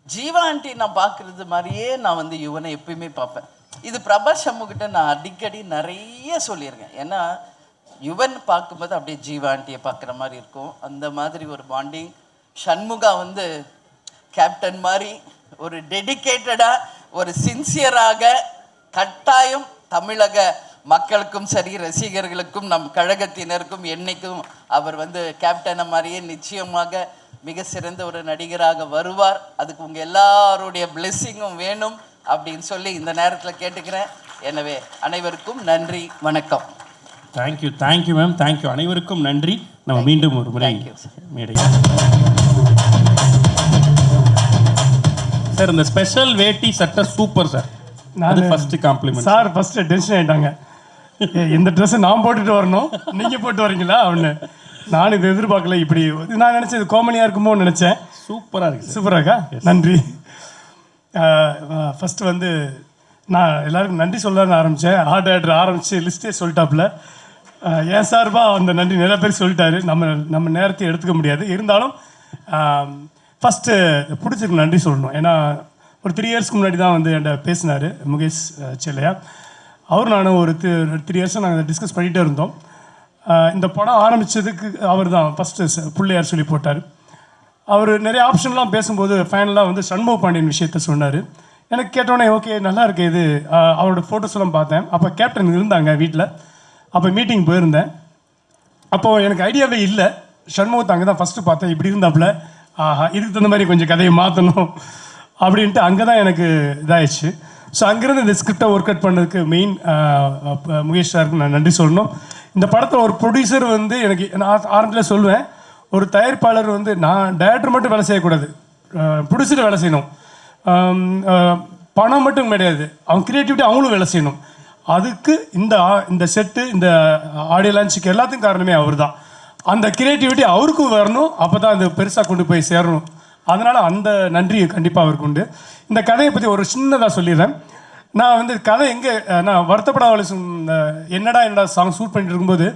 S14: ஜீவா ஆண்டி நான் பார்க்குறது மாதிரியே நான் வந்து யுவனை எப்பயுமே பார்ப்பேன். இது பிரபாஸ் சண்முகிட்ட நான் அடிக்கடி நிறைய சொல்லியிருக்கேன். ஏன்னா யுவன் பார்க்கும்போது அப்படியே ஜீவாண்டியை பார்க்குற மாதிரி இருக்கும். அந்த மாதிரி ஒரு பாண்டிங். சண்முகா வந்து கேப்டன் மாதிரி ஒரு டெடிக்கேட்டடாக ஒரு சின்சியராக கட்டாயம் தமிழக மக்களுக்கும் சரி ரசிகர்களுக்கும் நம் கழகத்தினருக்கும் என்னைக்கும் அவர் வந்து கேப்டனை மாதிரியே நிச்சயமாக மிக சிறந்த ஒரு நடிகராக வருவார். அதுக்கு உங்கள் எல்லாருடைய பிளெஸ்ஸிங்கும் வேணும் அப்படின்னு சொல்லி இந்த நேரத்தில் கேட்டுக்கிறேன். எனவே அனைவருக்கும் நன்றி, வணக்கம்.
S1: Thank you ma'am, thank you. அனைவருக்கும் நன்றி. நம்ம மீண்டும் ஒரு முறை மேடை. சார் இந்த ஸ்பெஷல் வேட்டி சட்டை சூப்பர் சார். அது first compliment
S4: sir. First tension ஆயிட்டாங்க. இந்த ட்ரெஸ் நான் போட்டுட்டு வரணும், நீங்க போட்டு வரீங்களா அப்படின்னு. நான் இது எதிர்பார்க்கல. இப்படி நான் நினைச்சேன் இது காமெடியா இருக்குமோ நினைச்சேன்.
S1: சூப்பரா இருக்கு.
S4: சூப்பரா இருக்கா? நன்றி. ஃபர்ஸ்ட் வந்து நான் எல்லாருக்கும் நன்றி சொல்லலான்னு ஆரம்பித்தேன். ஆர்டர் ஆரம்பித்து லிஸ்ட்டே சொல்லிட்டாப்புல. ஏன் சார்பா அந்த நன்றி நிறைய பேர் சொல்லிட்டாரு. நம்ம நேரத்தை எடுத்துக்க முடியாது. இருந்தாலும் ஃபஸ்ட்டு பிடிச்சிருக்கு நன்றி சொல்லணும். ஏன்னா ஒரு 3 இயர்ஸ்க்கு முன்னாடி தான் வந்து என்கிட்ட பேசினார் முகேஷ் செல்லையா. அவர் நானும் ஒரு 3 இயர்ஸாக நாங்கள் டிஸ்கஸ் பண்ணிகிட்டே இருந்தோம். இந்த படம் ஆரம்பித்ததுக்கு அவர் தான் ஃபஸ்ட்டு பிள்ளையார் சொல்லி போட்டார். அவர் நிறைய ஆப்ஷன்லாம் பேசும்போது ஃபைனலாக வந்து சண்முக பாண்டியன் விஷயத்த சொன்னார். எனக்கு கேட்டோன்னே ஓகே நல்லா இருக்கு இது. அவரோட ஃபோட்டோஸ் எல்லாம் பார்த்தேன். அப்போ கேப்டன் இருந்தாங்க வீட்டில். அப்போ மீட்டிங் போயிருந்தேன். அப்போது எனக்கு ஐடியாவே இல்லை. சண்முகத்தை அங்கே தான் ஃபஸ்ட்டு பார்த்தேன். இப்படி இருந்தாப்புல ஆஹா இதுக்கு தகுந்த மாதிரி கொஞ்சம் கதையை மாற்றணும் அப்படின்ட்டு அங்கே தான் எனக்கு இதாகிடுச்சு. ஸோ அங்கேருந்து இந்த ஸ்கிரிப்டை ஒர்க் அவுட் பண்ணதுக்கு மெயின் முகேஷ் சாருக்கு நான் நன்றி சொல்லணும். இந்த படத்தை ஒரு ப்ரொடியூசர் வந்து எனக்கு நான் ஆரம்பத்தில் சொல்லுவேன், ஒரு தயாரிப்பாளர் வந்து நான் டைரக்டர் மட்டும் வேலை செய்யக்கூடாது, ப்ரொடியூசர் வேலை செய்யணும். பணம் மட்டும் கிடையாது, அவங்க க்ரியேட்டிவிட்டி அவங்களும் வேலை செய்யணும். அதுக்கு இந்த செட்டு இந்த ஆடியோ லான்ச்சுக்கு எல்லாத்துக்கும் காரணமே அவர் தான். அந்த க்ரியேட்டிவிட்டி அவருக்கும் வரணும், அப்போ தான் அது பெருசாக கொண்டு போய் சேரணும். அதனால் அந்த நன்றி கண்டிப்பாக அவருக்கு உண்டு. இந்த கதையை பற்றி ஒரு சின்னதாக சொல்லிடுறேன். நான் வந்து கதை எங்கே நான் வருத்தப்படாத என்னடா சாங் ஷூட் பண்ணிட்டு இருக்கும்போது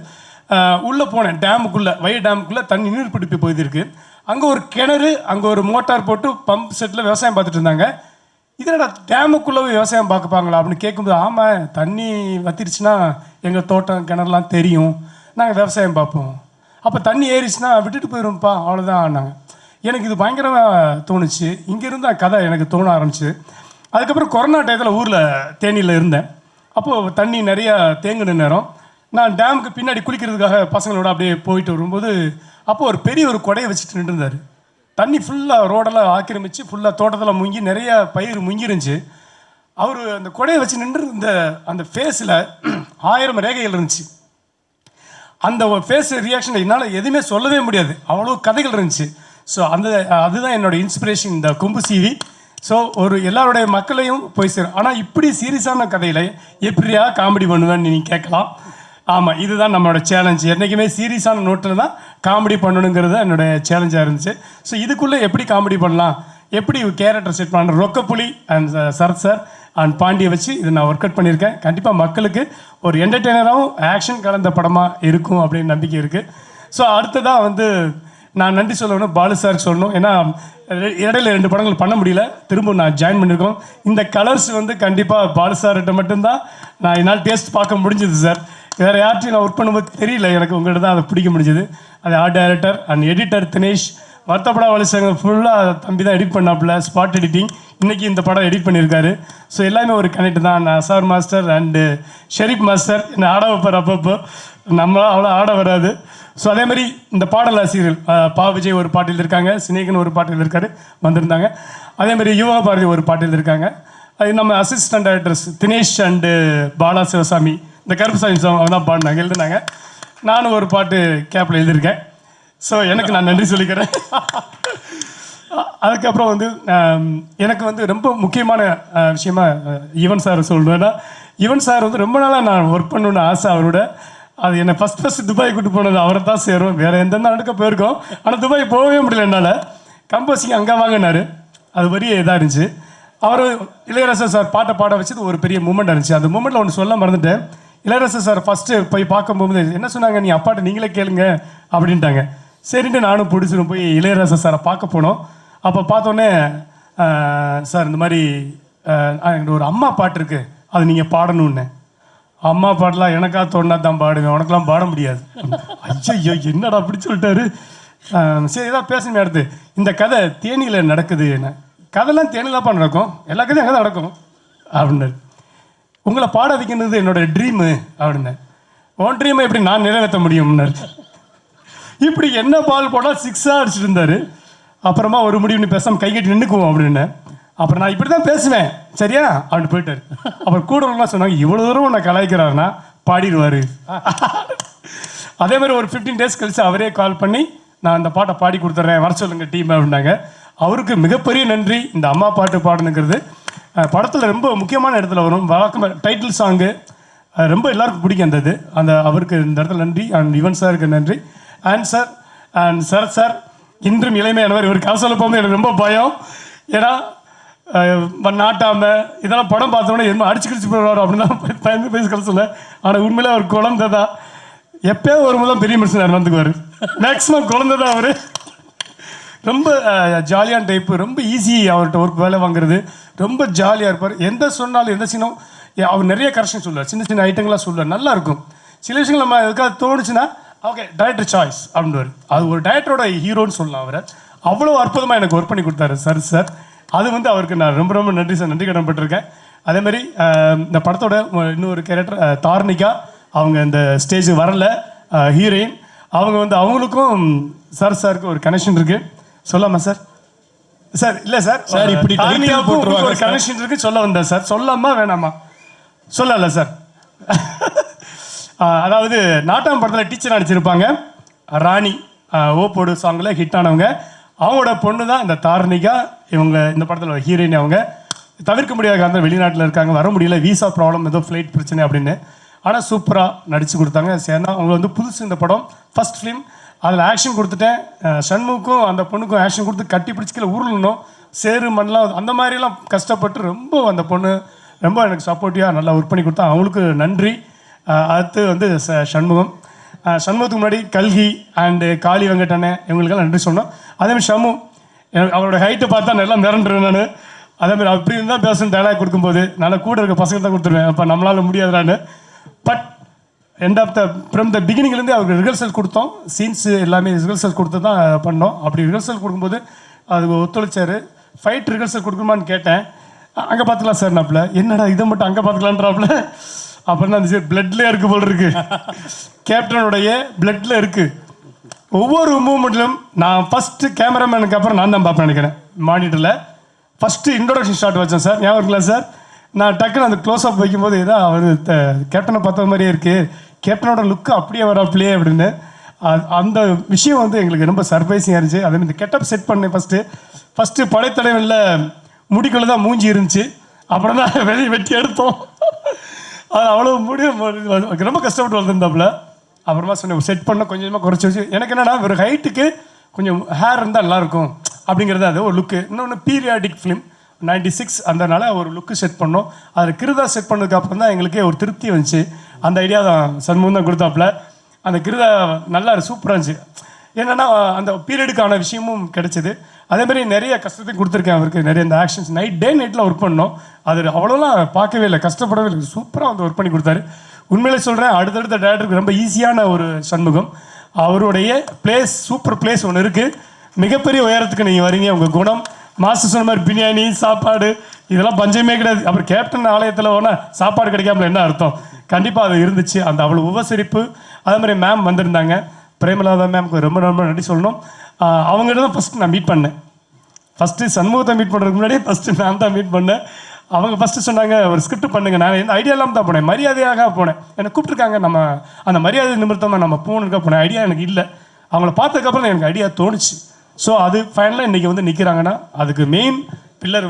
S4: உள்ளே போனேன். டேமுக்குள்ளே டேமுக்குள்ளே தண்ணி நீர் பிடிப்பு போயிருக்கு. அங்கே ஒரு கிணறு, அங்கே ஒரு மோட்டார் போட்டு பம்ப் செட்டில் விவசாயம் பார்த்துட்டு இருந்தாங்க. இதனடா டேமுக்குள்ளே விவசாயம் பார்க்கப்பாங்களா அப்படின்னு கேட்கும்போது, ஆமாம் தண்ணி வத்திருச்சுன்னா எங்கள் தோட்டம் கிணறுலாம் தெரியும், நாங்கள் விவசாயம் பார்ப்போம். அப்போ தண்ணி ஏறிச்சுன்னா விட்டுட்டு போயிடும்ப்பா, அவ்வளோதான் ஆனாங்க. எனக்கு இது பயங்கரமாக தோணுச்சு. இங்கேருந்து கதை எனக்கு தோண ஆரம்பிச்சு. அதுக்கப்புறம் கொரோனா டயத்தில் ஊரில் தேனியில் இருந்தேன். அப்போது தண்ணி நிறையா தேங்கின நேரம் நான் டேமுக்கு பின்னாடி குளிக்கிறதுக்காக பசங்களோட அப்படியே போயிட்டு வரும்போது அப்போது ஒரு பெரிய ஒரு கொடையை வச்சுட்டு நின்றுருந்தார். தண்ணி ஃபுல்லாக ரோடெல்லாம் ஆக்கிரமிச்சு ஃபுல்லாக தோட்டத்தில் முங்கி நிறைய பயிர் முங்கிருந்துச்சு. அவர் அந்த கொடையை வச்சு நின்று இருந்த அந்த ஃபேஸில் 1000 ரேகைகள் இருந்துச்சு. அந்த ஃபேஸ் ரியாக்ஷன் என்னால் எதுவுமே சொல்லவே முடியாது, அவ்வளோ கதைகள் இருந்துச்சு. ஸோ அதுதான் என்னோடய இன்ஸ்பிரேஷன் இந்த கொம்பு சீவி. ஸோ ஒரு எல்லாருடைய மக்களையும் போய் சேரும். ஆனால் இப்படி சீரியஸான கதையில் எப்படியா காமெடி பண்ணுவேன்னு நீங்கள் கேட்கலாம். ஆமாம், இதுதான் நம்மளோட சேலஞ்ச். என்றைக்குமே சீரியஸான நோட்டில் தான் காமெடி பண்ணணுங்கிறது என்னோடய சேலஞ்சாக இருந்துச்சு. ஸோ இதுக்குள்ளே எப்படி காமெடி பண்ணலாம், எப்படி கேரக்டர் செட் பண்ண ரொக்கப்புலி அண்ட் சரத் சார் அண்ட் பாண்டியை வச்சு இதை நான் ஒர்க் அவுட் பண்ணியிருக்கேன். கண்டிப்பாக மக்களுக்கு ஒரு என்டர்டெய்னராகவும் ஆக்ஷன் கலந்த படமாக இருக்கும் அப்படின்னு நம்பிக்கை இருக்குது. ஸோ அடுத்ததாக வந்து நான் நன்றி சொல்லணும் பாலு சாருக்கு சொல்லணும். ஏன்னா இடையில 2 படங்கள் பண்ண முடியல, திரும்ப நான் ஜாயின் பண்ணியிருக்கோம். இந்த கலர்ஸ் வந்து கண்டிப்பாக பாலு சார்கிட்ட மட்டும்தான் நான் என்னால் டேஸ்ட் பார்க்க முடிஞ்சது சார். வேறு யார்ட்டையும் நான் ஒர்க் பண்ணும்போது தெரியல, எனக்கு உங்கள்கிட்ட தான் அதை பிடிக்க முடிஞ்சது. அது art director and editor Dinesh. வருத்தப்படா வலிசங்க ஃபுல்லாக தம்பி தான் எடிட் பண்ணாப்புல, ஸ்பாட் எடிட்டிங். இன்றைக்கி இந்த படம் எடிட் பண்ணியிருக்காரு. ஸோ எல்லாமே ஒரு கனெக்ட் தான். நான் Azhar master and Sharif master என்னை ஆட வைப்பார். அப்பப்போ நம்மளால் அவ்வளோ ஆட வராது. ஸோ அதே மாதிரி இந்த பாடல் ஆசிரியர்கள் பா விஜய் ஒரு பாட்டில் இருக்காங்க, சினேகன் ஒரு பாட்டில் இருக்காரு வந்திருந்தாங்க. அதே மாதிரி யுவா பாரதி ஒரு பாட்டில் இருக்காங்க. அது நம்ம assistant directors Dinesh and Bala Sivasamy, இந்த கருப்புசாமி சாங் தான் பாடினாங்க, எழுதுனாங்க. நானும் ஒரு பாட்டு கேப்பில் எழுதியிருக்கேன். ஸோ எனக்கு நான் நன்றி சொல்லிக்கிறேன். அதுக்கப்புறம் வந்து எனக்கு வந்து ரொம்ப முக்கியமான விஷயமா யுவன் சார் சொல்லணும்னா, யுவன் சார் வந்து ரொம்ப நாளாக நான் ஒர்க் பண்ணணுன்னு ஆசை அவரோட. அது என்னை ஃபஸ்ட் துபாய் கூட்டு போனது அவரை தான் சேரும். வேறு எந்த நாடுக்க போயிருக்கோம், ஆனால் துபாய் போகவே முடியல என்னால். கம்போசிங் அங்கே வாங்கினார், அது பெரிய இதாக இருந்துச்சு. அவர் இளையராஜா சார் பாட்டை பாட வச்சது ஒரு பெரிய மூமெண்ட் இருந்துச்சு. அந்த மூமெண்ட்டில் ஒன்று சொல்ல மறந்துட்டேன். இளையராஜா சார் ஃபஸ்ட்டு போய் பார்க்கும்போது என்ன சொன்னாங்க, நீ அப்பாட்ட நீங்களே கேளுங்க அப்படின்ட்டாங்க. சரின்ட்டு நானும் பிடிச்சிரும் போய் இளையராஜா சாரை பார்க்க போனோம். அப்போ பார்த்தோன்னே சார் இந்த மாதிரி என்கிட்ட ஒரு அம்மா பாட்டு இருக்குது அது நீங்கள் பாடணுன்னே. அம்மா பாடலாம் எனக்கா தோணுனா தான் பாடுவேன், உனக்கெல்லாம் பாட முடியாது. ஐயோ என்னடா அப்படி சொல்லிட்டாரு. சரி ஏதாவது பேசணுமே. அடுத்து இந்த கதை தேனியில் நடக்குது. என்ன கதைலாம் தேனிலாப்பா நடக்கும், எல்லா கதையும் அங்கே தான் நடக்கும் அப்படின்னாரு. உங்களை பாட வைக்கிறது என்னோட ட்ரீமு அப்படின்னேன். உன் ட்ரீமை எப்படி நான் நிறைவேற்ற முடியும்னாரு. இப்படி என்ன பால் போட்டால் 6ஆக அடிச்சுட்டு இருந்தார். அப்புறமா ஒரு முடிவு நீ பேசாமல் கை கட்டி நின்றுக்குவோம் அப்படின்னு. அப்புறம் நான் இப்படி தான் பேசுவேன் சரியா அப்படின்னு போயிட்டார். அப்புறம் கூட சொன்னாங்க இவ்வளோ தூரம் உன்னை கலாய்க்கிறாருன்னா பாடிடுவார். அதே மாதிரி ஒரு 15 days கழிச்சு அவரே கால் பண்ணி நான் அந்த பாட்டை பாடி கொடுத்துட்றேன், வர சொல்லுங்கள் டீம் அப்படின்னாங்க. அவருக்கு மிகப்பெரிய நன்றி. இந்த அம்மா பாட்டு பாடணுங்கிறது படத்தில் ரொம்ப முக்கியமான இடத்துல வரும். வழக்கம் டைட்டில் சாங்கு ரொம்ப எல்லாருக்கும் பிடிக்கும் அந்த இது. அந்த அவருக்கு இந்த இடத்துல நன்றி. அண்ட் யுவன் சாருக்கு நன்றி. அண்ட் சார் அண்ட் சார் இன்றும் இளமையானவர். இவர் கதை சொல்ல போகும்போது எனக்கு ரொம்ப பயம். ஏன்னா நாட்டாமல் இதெல்லாம் படம் பார்த்தோன்னே என்ன அடிச்சு கிடிச்சு போடுவார் அப்படின்னு பயந்து பேசி கதை சொல்ல. ஆனால் உண்மையிலே அவர் குழந்தை தான். எப்போயோ ஒரு முதல் பெரிய மனுஷன் வந்துக்குவார். மேக்ஸிமம் குழந்தை தான் அவர். ரொம்ப ஜாலியான டைப்பு. ரொம்ப ஈஸி அவர்கிட்ட ஒர்க் வேலை வாங்குறது. ரொம்ப ஜாலியாக இருப்பார். எந்த சொன்னாலும் எந்த சீனும் அவர் நிறைய கரெக்ஷன் சொல்லுவார். சின்ன சின்ன ஐட்டங்களாக சொல்லுவார். நல்லாயிருக்கும். சில விஷயங்கள் நம்ம எதுக்காக தோணுச்சுன்னா ஓகே டைரக்டர் சாய்ஸ் அப்படின்வார். அது ஒரு டைரக்டரோட ஹீரோன்னு சொல்லலாம். அவரை அவ்வளோ அற்புதமாக எனக்கு ஒர்க் பண்ணி கொடுத்தாரு சார். அது அவருக்கு நான் ரொம்ப ரொம்ப நன்றி சார், நன்றி கடன்பட்டிருக்கேன். அதேமாதிரி இந்த படத்தோட இன்னொரு கேரக்டர் தார்னிகா, அவங்க இந்த ஸ்டேஜுக்கு வரல ஹீரோயின். அவங்க அவங்களுக்கும் சாருக்கு ஒரு கனெக்ஷன் இருக்குது. சொல்லாமா சார்? சார் இல்லை சார்
S1: சார் இப்படி
S4: ஒரு கனெக்ஷன் இருக்குது சொல்ல வந்தேன் சார். சொல்லாமா வேணாமா? சொல்லல சார். அதாவது நாட்டாம் படத்தில் டீச்சர் நடிச்சிருப்பாங்க ராணி, ஓப்போடு சாங்கில் ஹிட் ஆனவங்க. அவங்களோட பொண்ணு தான் இந்த தார்னிகா. இவங்க இந்த படத்தில் ஹீரோயின். அவங்க தவிர்க்க முடியாத காரணம் வெளிநாட்டில் இருக்காங்க, வர முடியல, வீசா ப்ராப்ளம், ஏதோ ஃப்ளைட் பிரச்சனை அப்படின்னு. ஆனால் சூப்பராக நடித்து கொடுத்தாங்க. சேர்னா அவங்க புதுசு இந்த படம் ஃபர்ஸ்ட் ஃபிலிம். அதில் ஆக்ஷன் கொடுத்துட்டேன். சண்முக்கும் அந்த பொண்ணுக்கும் ஆக்ஷன் கொடுத்து கட்டி பிடிச்சிக்கல ஊர்லணும் சேரு மண்ணெலாம் அந்த மாதிரிலாம் கஷ்டப்பட்டு ரொம்ப அந்த பொண்ணு ரொம்ப எனக்கு சப்போர்ட்டிவாக நல்லா ஒர்க் பண்ணி கொடுத்தா. அவங்களுக்கு நன்றி. அடுத்து சண்முகம். சண்முகத்துக்கு முன்னாடி கல்கி அண்டு காளி வெங்கடண்ணன் இவங்களுக்கெல்லாம் நன்றி சொன்னோம். அதேமாதிரி ஷமு அவரோட ஹைட்டை பார்த்தா நல்லா மிரண்டுருவேன் நான். அதேமாதிரி அப்படி இருந்தால் பேசணும் டைலாக் கொடுக்கும்போது நல்லா கூட இருக்க பசங்க தான் கொடுத்துருவேன். அப்போ நம்மளால் முடியாதுடான்னு. But end of from the பிகினிங்லேருந்து அவருக்கு ரிஹர்சல் கொடுத்தோம். சீன்ஸு எல்லாமே ரிஹர்சல் கொடுத்து தான் பண்ணோம். அப்படி ரிஹர்சல் கொடுக்கும்போது அது ஒத்துழைச்சார். ஃபைட் ரிஹர்சல் கொடுக்குமான்னு கேட்டேன். அங்கே பார்த்துக்கலாம் சார் நாப்பில். என்னடா இதை மட்டும் அங்கே பார்த்துக்கலான்றாப்புல. அப்புறம் தான் அந்த பிளட்லேயே இருக்குது போல் இருக்குது. கேப்டனுடைய பிளட்டில் இருக்குது. ஒவ்வொரு மூமெண்ட்லையும் நான் ஃபஸ்ட்டு கேமராமேனுக்கு அப்புறம் நான் தான் பார்ப்பேன் நினைக்கிறேன். மானிட்டரில் ஃபஸ்ட்டு இன்ட்ரோடக்ஷன் ஷாட் வச்சேன் சார், ஞாபகம் இருக்கலாம் சார்? நான் டக்குன்னு அந்த க்ளோஸ் அப் வைக்கும்போது ஏதோ அவர் கேப்டனை பார்த்த மாதிரியே இருக்குது, கேப்டனோட லுக்கு அப்படியே வராப்பிலே அப்படின்னு. அந்த விஷயம் எங்களுக்கு ரொம்ப சர்ப்ரைஸிங்காக இருந்துச்சு. அதே மாதிரி கெட்டப் செட் பண்ணேன். ஃபஸ்ட்டு படைத்தலைவனில் முடிக்குள்ளே தான் மூஞ்சி இருந்துச்சு. அப்புறம் தான் வெளியே வெட்டி எடுத்தோம். அது அவ்வளோ முடியும் ரொம்ப கஷ்டப்பட்டு வந்திருந்தாப்புல. அப்புறமா சொன்னேன் செட் பண்ண கொஞ்சமாக குறைச்சி வச்சு. எனக்கு என்னென்னா ஒரு ஹைட்டுக்கு கொஞ்சம் ஹேர் இருந்தால் நல்லாயிருக்கும் அப்படிங்கிறது அது ஒரு லுக்கு. இன்னொன்று பீரியாடிக் ஃபிலிம் 96 அதனால ஒரு லுக்கு செட் பண்ணோம். அதில் கிருதா செட் பண்ணதுக்கு அப்புறம் தான் எங்களுக்கே ஒரு திருப்தி வந்துச்சு. அந்த ஐடியா தான் சண்முகம் தான் கொடுத்தாப்புல. அந்த கிருதா நல்லா சூப்பராக இருந்துச்சு. என்னென்னா அந்த பீரியடுக்கான விஷயமும் கிடைச்சிது. அதேமாதிரி நிறைய கஷ்டத்தையும் கொடுத்துருக்கேன் அவருக்கு. நிறைய இந்த ஆக்ஷன்ஸ் நைட்டில் ஒர்க் பண்ணோம். அது அவ்வளோலாம் பார்க்கவே இல்லை, கஷ்டப்படவே இல்லை. சூப்பராக ஒர்க் பண்ணி கொடுத்தாரு. உண்மையிலே சொல்கிறேன், அடுத்தடுத்த டேரக்டருக்கு ரொம்ப ஈஸியான ஒரு சண்முகம். அவருடைய பிளேஸ் சூப்பர் பிளேஸ் ஒன்று இருக்குது. மிகப்பெரிய உயரத்துக்கு நீங்கள் வரீங்க. உங்கள் குணம் மாஸ்டர் சொன்ன மாதிரி பிரியாணி சாப்பாடு இதெல்லாம் பஞ்சமே கிடையாது. அப்புறம் கேப்டன் ஆலயத்தில் போனால் சாப்பாடு கிடைக்காமல என்ன அர்த்தம்? கண்டிப்பாக அது இருந்துச்சு. அந்த அவ்வளோ உபசரிப்பு. அதே மாதிரி மேம் வந்திருந்தாங்க, பிரேமலாதா மேம்க்கு ரொம்ப ரொம்ப நன்றி சொல்லணும். அவங்ககிட்ட தான் ஃபஸ்ட்டு நான் மீட் பண்ணேன். ஃபஸ்ட்டு சண்முகத்தை மீட் பண்ணுறதுக்கு முன்னாடியே ஃபஸ்ட்டு நான் தான் மீட் பண்ணேன். அவங்க ஃபஸ்ட்டு சொன்னாங்க ஒரு ஸ்கிரிப்ட் பண்ணுங்க. நான் எந்த ஐடியா இல்லாமல் தான் போனேன், மரியாதையாக போனேன். என்னை கூப்பிட்ருக்காங்க, நம்ம அந்த மரியாதை நிமித்தமாக நம்ம போகணுக்கா போனேன். ஐடியா எனக்கு இல்லை. அவங்கள பார்த்ததுக்கப்புறம் எனக்கு ஐடியா தோணுச்சு. ஸோ அது ஃபைனலாக இன்றைக்கி நிற்கிறாங்கன்னா அதுக்கு மெயின் பில்லர்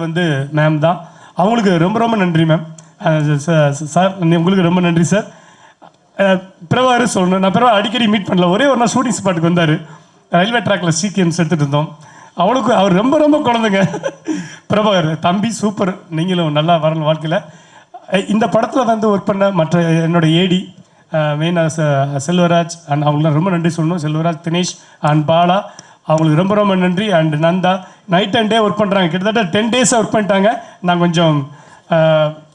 S4: மேம் தான். அவங்களுக்கு ரொம்ப ரொம்ப நன்றி மேம். சார் உங்களுக்கு ரொம்ப நன்றி சார். பிரபாகர் சொல்லணும், நான் பிரபா அடிக்கடி மீட் பண்ணல. ஒரே ஒரு நாள் ஷூட்டிங் ஸ்பாட்டுக்கு வந்தார். ரயில்வே ட்ராக்கில் சீக்கியன்ஸ் எடுத்துகிட்டு இருந்தோம். அவளுக்கு அவர் ரொம்ப ரொம்ப குழந்தைங்க. பிரபாகர் தம்பி சூப்பர், நீங்களும் நல்லா வரணும் வாழ்க்கையில். இந்த படத்தில் ஒர்க் பண்ண மற்ற என்னோட ஏடி மெயினாக செல்வராஜ் அண்ட் அவங்களாம் ரொம்ப நன்றி சொல்லணும். செல்வராஜ், தினேஷ் அண்ட் பாலா அவங்களுக்கு ரொம்ப ரொம்ப நன்றி. And Nandha night and day work பண்ணுறாங்க. கிட்டத்தட்ட 10 days ஒர்க் பண்ணிட்டாங்க. நான் கொஞ்சம்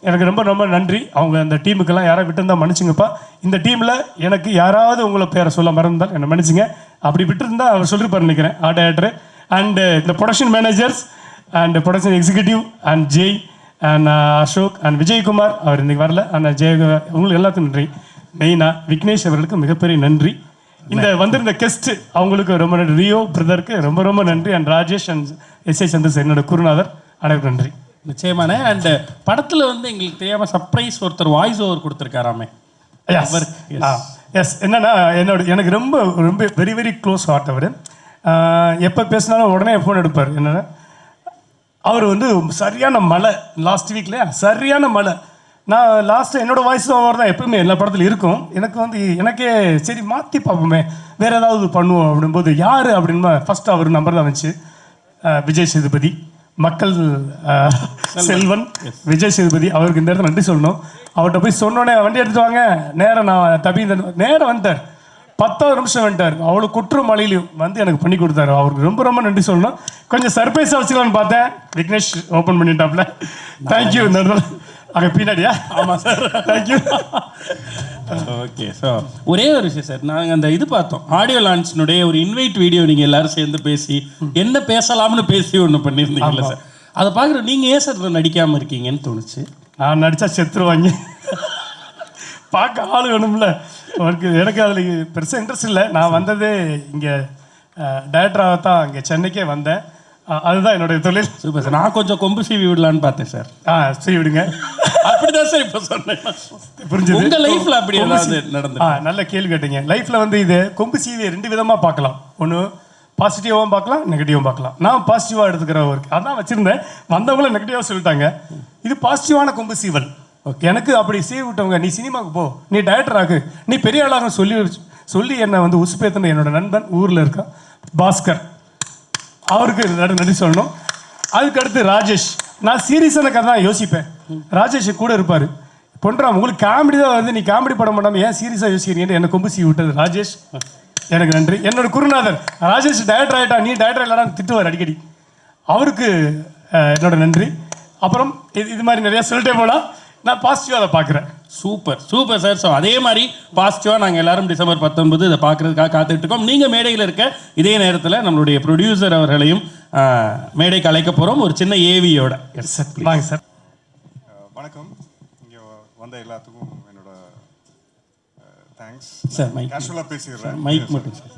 S4: எனக்கு ரொம்ப ரொம்ப நன்றி. அவங்க அந்த டீமுக்கெல்லாம் யாராவது விட்டுருந்தா மன்னிச்சுங்கப்பா. இந்த டீமில் எனக்கு யாராவது உங்களை பேரை சொல்ல மறந்தால் என்னை மன்னிச்சுங்க. அப்படி விட்டுருந்தா அவர் சொல்லியிருப்பார் நினைக்கிறேன், ஆர்ட் டைரக்டர் அண்ட் இந்த production managers and production executive and Jai and Ashok and Vijayakumar. அவர் இன்றைக்கி வரல. அண்ட் ஜெய உங்களுக்கு எல்லாத்துக்கும் நன்றி. மெயினாக விக்னேஷ் அவர்களுக்கு மிகப்பெரிய நன்றி. இந்த வந்திருந்த கெஸ்ட்டு அவங்களுக்கு ரொம்ப நன்றி. ரியோ பிரதருக்கு ரொம்ப ரொம்ப நன்றி. And Rajesh and SI Chandrasekhar என்னோட குருநாதர், அனைவருக்கும் நன்றி.
S1: நிச்சயமான. அண்ட் படத்தில் வந்து எங்களுக்கு தெரியாமல் சர்ப்ரைஸ் ஒருத்தர் வாய்ஸ் ஓவர் கொடுத்துருக்காராமே.
S4: எஸ், என்னன்னா எனக்கு ரொம்ப ரொம்ப வெரி வெரி க்ளோஸ் ஹார்ட். அவர் எப்போ பேசினாலும் உடனே ஃபோன் எடுப்பார். என்னென்னா அவர் வந்து சரியான மழை லாஸ்ட் வீக்லையா, சரியான மழை. நான் லாஸ்ட்டு என்னோடய வாய்ஸ் ஓவர் தான் எப்பவுமே எல்லா படத்துலையும் இருக்கும். எனக்கு வந்து எனக்கே சரி மாற்றி பார்ப்போமே, வேறு ஏதாவது பண்ணுவோம் அப்படின்போது யார் அப்படின்னா ஃபஸ்ட்டு அவர் நம்பர் தான் வந்துச்சு. விஜய் சேதுபதி, மக்கள் செல்வன் விஜய் சேதுபதி. அவருக்கு இந்த இடத்துல நன்றி சொல்லணும். அவர்கிட்ட போய் சொன்னோடனே வண்டி எடுத்துட்டு வாங்க, நேரம் நான் தப்பி நேரம் வந்துட்டார். 10 நிமிஷம் வந்துட்டார். அவ்வளோ குற்ற மழையிலையும் வந்து எனக்கு பண்ணி கொடுத்தாரு. அவருக்கு ரொம்ப ரொம்ப நன்றி சொல்லணும். கொஞ்சம் சர்ப்ரைஸாக வச்சுக்கலான்னு பார்த்தேன், விக்னேஷ் ஓப்பன் பண்ணிட்டாப்ல. தேங்க்யூ. அங்கே பின்னாடியா? ஆமாம் சார், தேங்க்யூ.
S1: ஓகே. ஸோ ஒரே ஒரு விஷயம் சார், நாங்கள் அந்த இது பார்த்தோம், ஆடியோ லான்ச்சினுடைய ஒரு இன்வைட் வீடியோ நீங்கள் எல்லாரும் சேர்ந்து பேசி என்ன பேசலாம்னு பேசி ஒன்று பண்ணியிருந்தீங்கல்ல சார். அதை பார்க்குற நீங்கள் ஏன் சார் நடிக்காமல் இருக்கீங்கன்னு தோணுச்சு.
S4: நான் நடித்தா செத்துருவாங்க, பார்க்க ஆள் வேணும்ல. எனக்கு அதில் பெருசாக இன்ட்ரெஸ்ட் இல்லை. நான் வந்ததே இங்கே டைரக்டராக தான் இங்கே சென்னைக்கே வந்தேன். அதுதான் என்னுடைய தொழில்.
S1: Super sir. நான் கொஞ்சம் கொம்பு சீவி விடலான்னு பார்த்தேன் சார்.
S4: சீவி விடுங்க.
S1: அப்படிதான் சார் இப்போ சொன்னேன்.
S4: புரிஞ்சது.
S1: உங்கள் லைஃப்பில் அப்படி ஏதாவது நடந்து?
S4: நல்ல கேள்வி கேட்டீங்க. லைஃப்பில் வந்து இது கொம்பு சீவியை 2 விதமாக பார்க்கலாம். ஒன்று பாசிட்டிவாகவும் பார்க்கலாம், நெகட்டிவாகவும் பார்க்கலாம். நான் பாசிட்டிவாக எடுத்துக்கிற ஒர்க் அதான் வச்சுருந்தேன். வந்தவங்களும் நெகட்டிவாக சொல்லிட்டாங்க. இது பாசிட்டிவான கொம்பு சீவல். ஓகே, எனக்கு அப்படி சீவி விட்டவங்க, நீ சினிமாவுக்கு போ, நீ டைரக்டர் ஆகு, நீ பெரிய ஆளாக சொல்லி என்னை வந்து உசுப்பேத்தின என்னோட நண்பன் ஊரில் இருக்கான் பாஸ்கர், அவருக்கு நன்றி சொல்லணும். அதுக்கடுத்து ராஜேஷ். நான் சீரியஸான கதை தான் யோசிப்பேன், ராஜேஷ் கூட இருப்பார். பொன்ராம் உங்களுக்கு காமெடி தான் வந்து, நீ காமெடி படம் பண்ணாமல் ஏன் சீரியஸாக யோசிக்கிறீங்கன்னு என்னை கொம்பு சீவி விட்டது ராஜேஷ். எனக்கு நன்றி. என்னோட குருநாதர் ராஜேஷ் டைரக்டர் ஆகிட்டா, நீ டைரக்டர் இல்லைடான்னு திட்டுவார் அடிக்கடி, அவருக்கு என்னோட நன்றி. அப்புறம் இது மாதிரி நிறையா சொல்லிட்டே போனால் நான் பாசிட்டிவாக அதை பார்க்குறேன்.
S1: Super super sir. ஸோ அதே மாதிரி பாசிட்டிவாக நாங்கள் எல்லாரும் டிசம்பர் 19 இதை பார்க்குறதுக்காக காத்துட்டு இருக்கோம். நீங்கள் மேடையில் இருக்க இதே நேரத்தில் நம்மளுடைய ப்ரொடியூசர் அவர்களையும் மேடைக்கு அழைக்க போகிறோம் ஒரு சின்ன ஏவியோட. எஸ் சார், வாங்க சார்.
S15: வணக்கம். இங்கே வந்த எல்லாத்துக்கும் என்னோட தேங்க்ஸ்
S1: சார். மைக்
S15: கேஷுவலாக பேசிடுறேன்.
S1: மைக் மட்டும் சார்,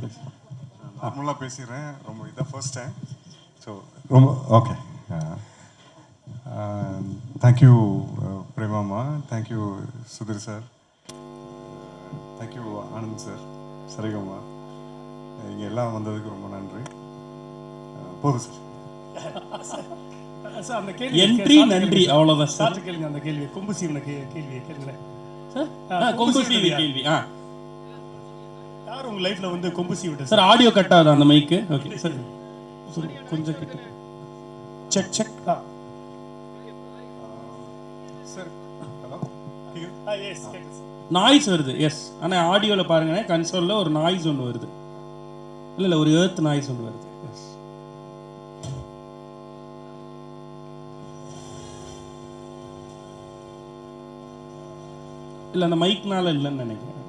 S15: நார்மலாக பேசிடுறேன். ரொம்ப இதான் ஃபர்ஸ்ட் டைம். ஸோ ரொம்ப okay. Thank you Premama, thank you Sudhir sir, thank you Anand sir, Saregama, இங்கே எல்லாம் வந்ததுக்கு ரொம்ப நன்றி. போதும்
S4: சார். அந்த கேள்வி
S1: என்ட்ரி நன்றி, அவ்வளோதான் சார்.
S4: கேளுங்க அந்த கேள்வி, கொம்பு சீவன கேள்வியை கேளுங்களேன்
S1: சார். கொம்பு சீவி கேள்வி.
S4: யார் உங்கள் லைஃப்பில் வந்து கொம்பு சீவிட்டு
S1: சார்? ஆடியோ கட் ஆகுது அந்த மைக்கு. ஓகே சார், கொஞ்சம் கிட்ட
S4: check check.
S15: Sir hello,
S1: noise வருது. எஸ், ஆனால் ஆடியோவில் பாருங்களேன், கன்சோலில் ஒரு நாய்ஸ் ஒன்று வருது. இல்லை ஒரு ஏர்த் நாய்ஸ் ஒன்று வருது. எஸ், இல்லை அந்த மைக்னால இல்லைன்னு நினைக்கிறேன்.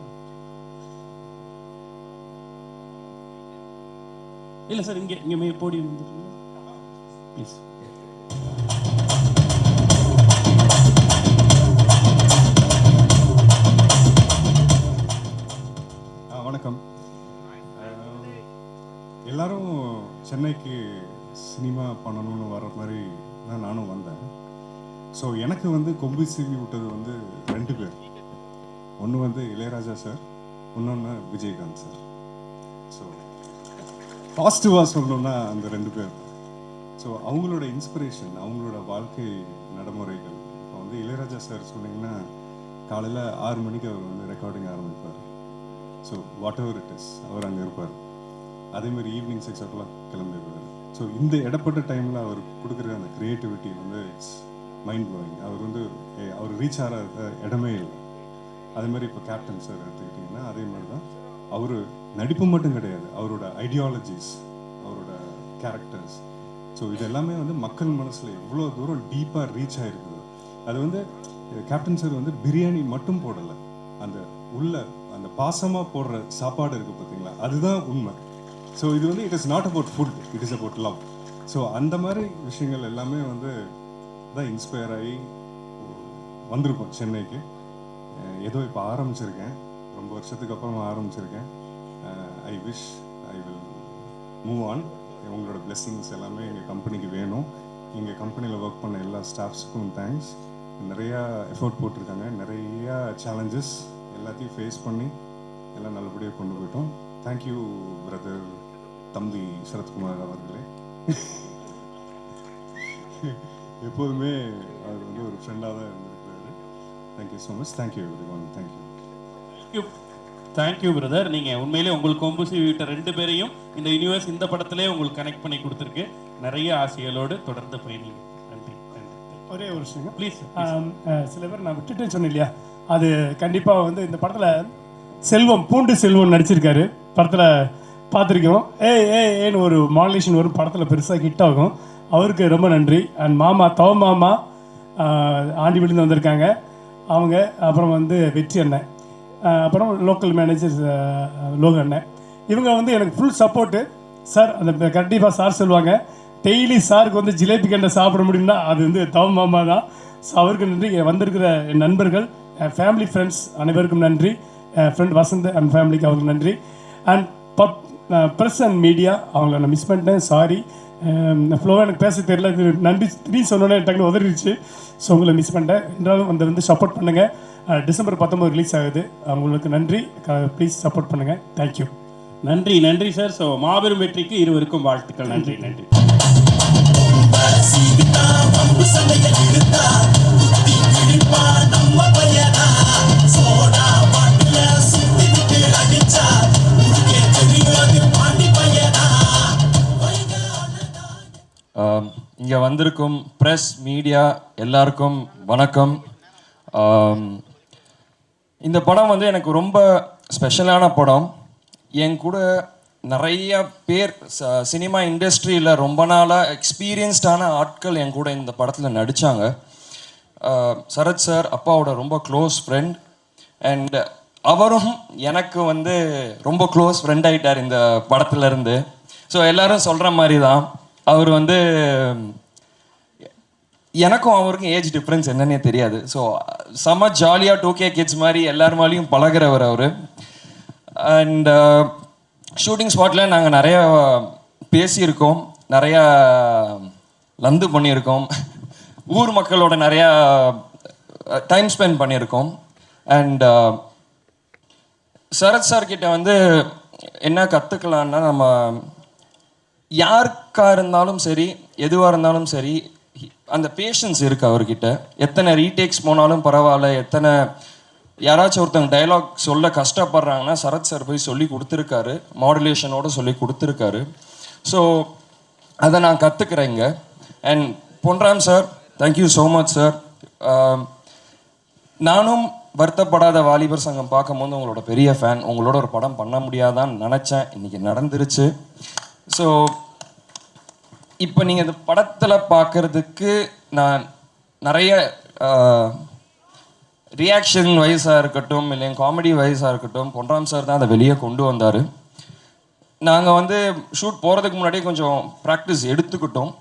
S1: இல்லை சார், இங்கே போடியம் வந்துருக்கீங்க ப்ளீஸ்.
S15: வணக்கம். எல்லாரும் சென்னைக்கு சினிமா பண்ணணும்னு வர்ற மாதிரி தான் நானும் வந்தேன். ஸோ எனக்கு வந்து கொம்பு சீவி விட்டது வந்து 2 பேர். ஒன்று வந்து இளையராஜா சார், இன்னொன்று விஜயகாந்த் சார். ஸோ பாசிட்டிவாக சொல்லணும்னா அந்த 2 பேர். ஸோ அவங்களோட இன்ஸ்பிரேஷன், அவங்களோட வாழ்க்கை நடைமுறைகள். இப்போ வந்து இளையராஜா சார் சொன்னீங்கன்னா காலையில் 6 மணிக்கு அவர் வந்து ரெக்கார்டிங் ஆரம்பிப்பார். So whatever it is அவர் அங்கே இருப்பார். அதேமாதிரி ஈவினிங் 6 o'clock கிளம்பிடுவார். ஸோ இந்த இடப்பட்ட டைமில் அவர் கொடுக்குற அந்த க்ரியேட்டிவிட்டி வந்து இட்ஸ் மைண்ட் ப்ளோயிங். அவர் வந்து அவர் ரீச் ஆகிற இடமே இல்லை. அதேமாதிரி இப்போ கேப்டன் சார் எடுத்துக்கிட்டிங்கன்னா அதே மாதிரி தான். அவர் நடிப்பு மட்டும் கிடையாது, அவரோட ஐடியாலஜிஸ், அவரோட கேரக்டர்ஸ், ஸோ இது எல்லாமே வந்து மக்கள் மனசில் எவ்வளோ தூரம் டீப்பாக ரீச் ஆகிருக்குது. அது வந்து கேப்டன் சார் வந்து பிரியாணி மட்டும் போடலை, அந்த உள்ள அந்த பாசமாக போடுற சாப்பாடு இருக்குது பார்த்தீங்களா, அதுதான் உண்மை. ஸோ இது வந்து it is not about food, it is about love. So அந்த மாதிரி விஷயங்கள் எல்லாமே வந்து தான் இன்ஸ்பயர் ஆகி வந்திருக்கோம் சென்னைக்கு. ஏதோ இப்போ ஆரம்பிச்சிருக்கேன், ரொம்ப வருஷத்துக்கு அப்புறமா ஆரம்பிச்சிருக்கேன். I wish I will move on. உங்களோட பிளெஸ்ஸிங்ஸ் எல்லாமே எங்கள் கம்பெனிக்கு வேணும். எங்கள் கம்பெனியில் ஒர்க் பண்ண எல்லா ஸ்டாஃப்ஸுக்கும் தேங்க்ஸ். நிறையா எஃபோர்ட் போட்டிருக்காங்க, நிறையா சேலஞ்சஸ் எல்லாத்தையும் ஃபேஸ் பண்ணி எல்லாம் நல்லபடியாக கொண்டு போயிட்டோம். தேங்க்யூ பிரதர் தம்பி சரத்குமார் அவர்களே. எப்போதுமே அவர் வந்து ஒரு ஃப்ரெண்டாக தான் இருந்திருக்கிறாரு. Thank you so much. Thank you every one. Thank you.
S1: Thank you brother. நீங்கள் உண்மையிலே உங்களுக்கு கொம்பு சீவி விட்ட 2 பேரையும் இந்த யூனிவர்ஸ் இந்த படத்திலே உங்களுக்கு கனெக்ட் பண்ணி கொடுத்துருக்கு. நிறைய ஆசைகளோடு தொடர்ந்து பயணிங்க. நன்றி.
S4: ஒரே ஒரு விஷயம்
S1: ப்ளீஸ்.
S4: சில பேர் நான் விட்டுட்டேன்னு சொன்னேன் இல்லையா, அது கண்டிப்பாக வந்து இந்த படத்தில் செல்வம், பூண்டு செல்வம் நடிச்சிருக்காரு. படத்தில் பார்த்துருக்கோம். ஏன்னு ஒரு மாடுலேஷன் வரும், படத்தில் பெருசாக ஹிட் ஆகும். அவருக்கு ரொம்ப நன்றி. அண்ட் மாமா தவ மாமா ஆண்டி விழுந்து வந்திருக்காங்க அவங்க. அப்புறம் வந்து வெற்றி அண்ணன், அப்புறம் லோக்கல் மேனேஜர் லோக அண்ணன். இவங்க வந்து எனக்கு ஃபுல் சப்போர்ட்டு. சார் அந்த கண்டிப்பாக சார் சொல்லுவாங்க, டெய்லி சாருக்கு வந்து ஜிலேபி கண்டை சாப்பிட முடியும்னா அது வந்து தவ மாமா தான். ஸோ அவருக்கு நன்றி. வந்திருக்கிற என் நண்பர்கள், ஃபேமிலி ஃப்ரெண்ட்ஸ் அனைவருக்கும் நன்றி. ஃப்ரெண்ட் வசந்த் அண்ட் ஃபேமிலிக்கு அவங்களுக்கு நன்றி. அண்ட் ப்ரெஸ் அண்ட் மீடியா அவங்கள நான் மிஸ் பண்ணிட்டேன், சாரி. ஃப்ளோவாக எனக்கு பேச தெரியல, இது நன்றி 3 சொன்னோன்னே டக்குனு உதறிடுச்சு. ஸோ உங்களை மிஸ் பண்ணிட்டேன். என்றாலும் வந்து சப்போர்ட் பண்ணுங்கள். டிசம்பர் 19 ரிலீஸ் ஆகுது. அவங்களுக்கு நன்றி. ப்ளீஸ் சப்போர்ட் பண்ணுங்கள். தேங்க்யூ.
S1: நன்றி. நன்றி சார். ஸோ மாபெரும் வெற்றிக்கு இருவருக்கும் வாழ்த்துக்கள். நன்றி. நன்றி.
S3: இங்கே வந்திருக்கும் ப்ரெஸ் மீடியா எல்லாருக்கும் வணக்கம். இந்த படம் வந்து எனக்கு ரொம்ப ஸ்பெஷலான படம். என் கூட நிறைய பேர் சினிமா இண்டஸ்ட்ரியில் ரொம்ப நாளாக எக்ஸ்பீரியன்ஸ்டான ஆட்கள் என் கூட இந்த படத்தில் நடித்தாங்க. சரத் சார் அப்பாவோட ரொம்ப க்ளோஸ் ஃப்ரெண்ட். அண்ட் அவரும் எனக்கு வந்து ரொம்ப க்ளோஸ் ஃப்ரெண்ட் ஆகிட்டார் இந்த படத்துலேருந்து. ஸோ எல்லோரும் சொல்கிற மாதிரி தான் அவர் வந்து, எனக்கும் அவருக்கும் ஏஜ் டிஃப்ரென்ஸ் என்னன்னே தெரியாது. ஸோ செம்ம ஜாலியாக 2K கிட்ஸ் மாதிரி எல்லாருமாலையும் பழகிறவர் அவர். அண்ட் ஷூட்டிங் ஸ்பாட்டில் நாங்கள் நிறையா பேசியிருக்கோம், நிறையா லந்து பண்ணியிருக்கோம், ஊர் மக்களோட நிறையா டைம் ஸ்பெண்ட் பண்ணியிருக்கோம். அண்ட் சரத் சார்கிட்ட வந்து என்ன கற்றுக்கலான்னா, நம்ம யாருக்கா இருந்தாலும் சரி, எதுவாக இருந்தாலும் சரி, அந்த பேஷன்ஸ் இருக்குது அவர்கிட்ட. எத்தனை ரீடேக்ஸ் போனாலும் பரவாயில்ல, எத்தனை யாராச்சும் ஒருத்தவங்க டைலாக் சொல்ல கஷ்டப்படுறாங்கன்னா சரத் சார் போய் சொல்லி கொடுத்துருக்காரு, மாடுலேஷனோட சொல்லி கொடுத்துருக்காரு. ஸோ அதை நான் கற்றுக்குறேங்க. And Ponram sir, thank you so much sir. நானும் வருத்தப்படாத வாலிபர் சங்கம் பார்க்கும்போது உங்களோட பெரிய ஃபேன். உங்களோட ஒரு படம் பண்ண முடியாதான்னு நினச்சேன், இன்றைக்கி நடந்துருச்சு. ஸோ இப்போ நீங்கள் இந்த படத்தில் பார்க்குறதுக்கு நான் நிறைய ரியாக்ஷன் வைஸாக இருக்கட்டும், இல்லை காமெடி வைஸாக இருக்கட்டும், பொன்ராம் சார் தான் அதை வெளியே கொண்டு வந்தார். நாங்கள் வந்து ஷூட் போகிறதுக்கு முன்னாடியே கொஞ்சம் ப்ராக்டிஸ் எடுத்துக்கிட்டோம்.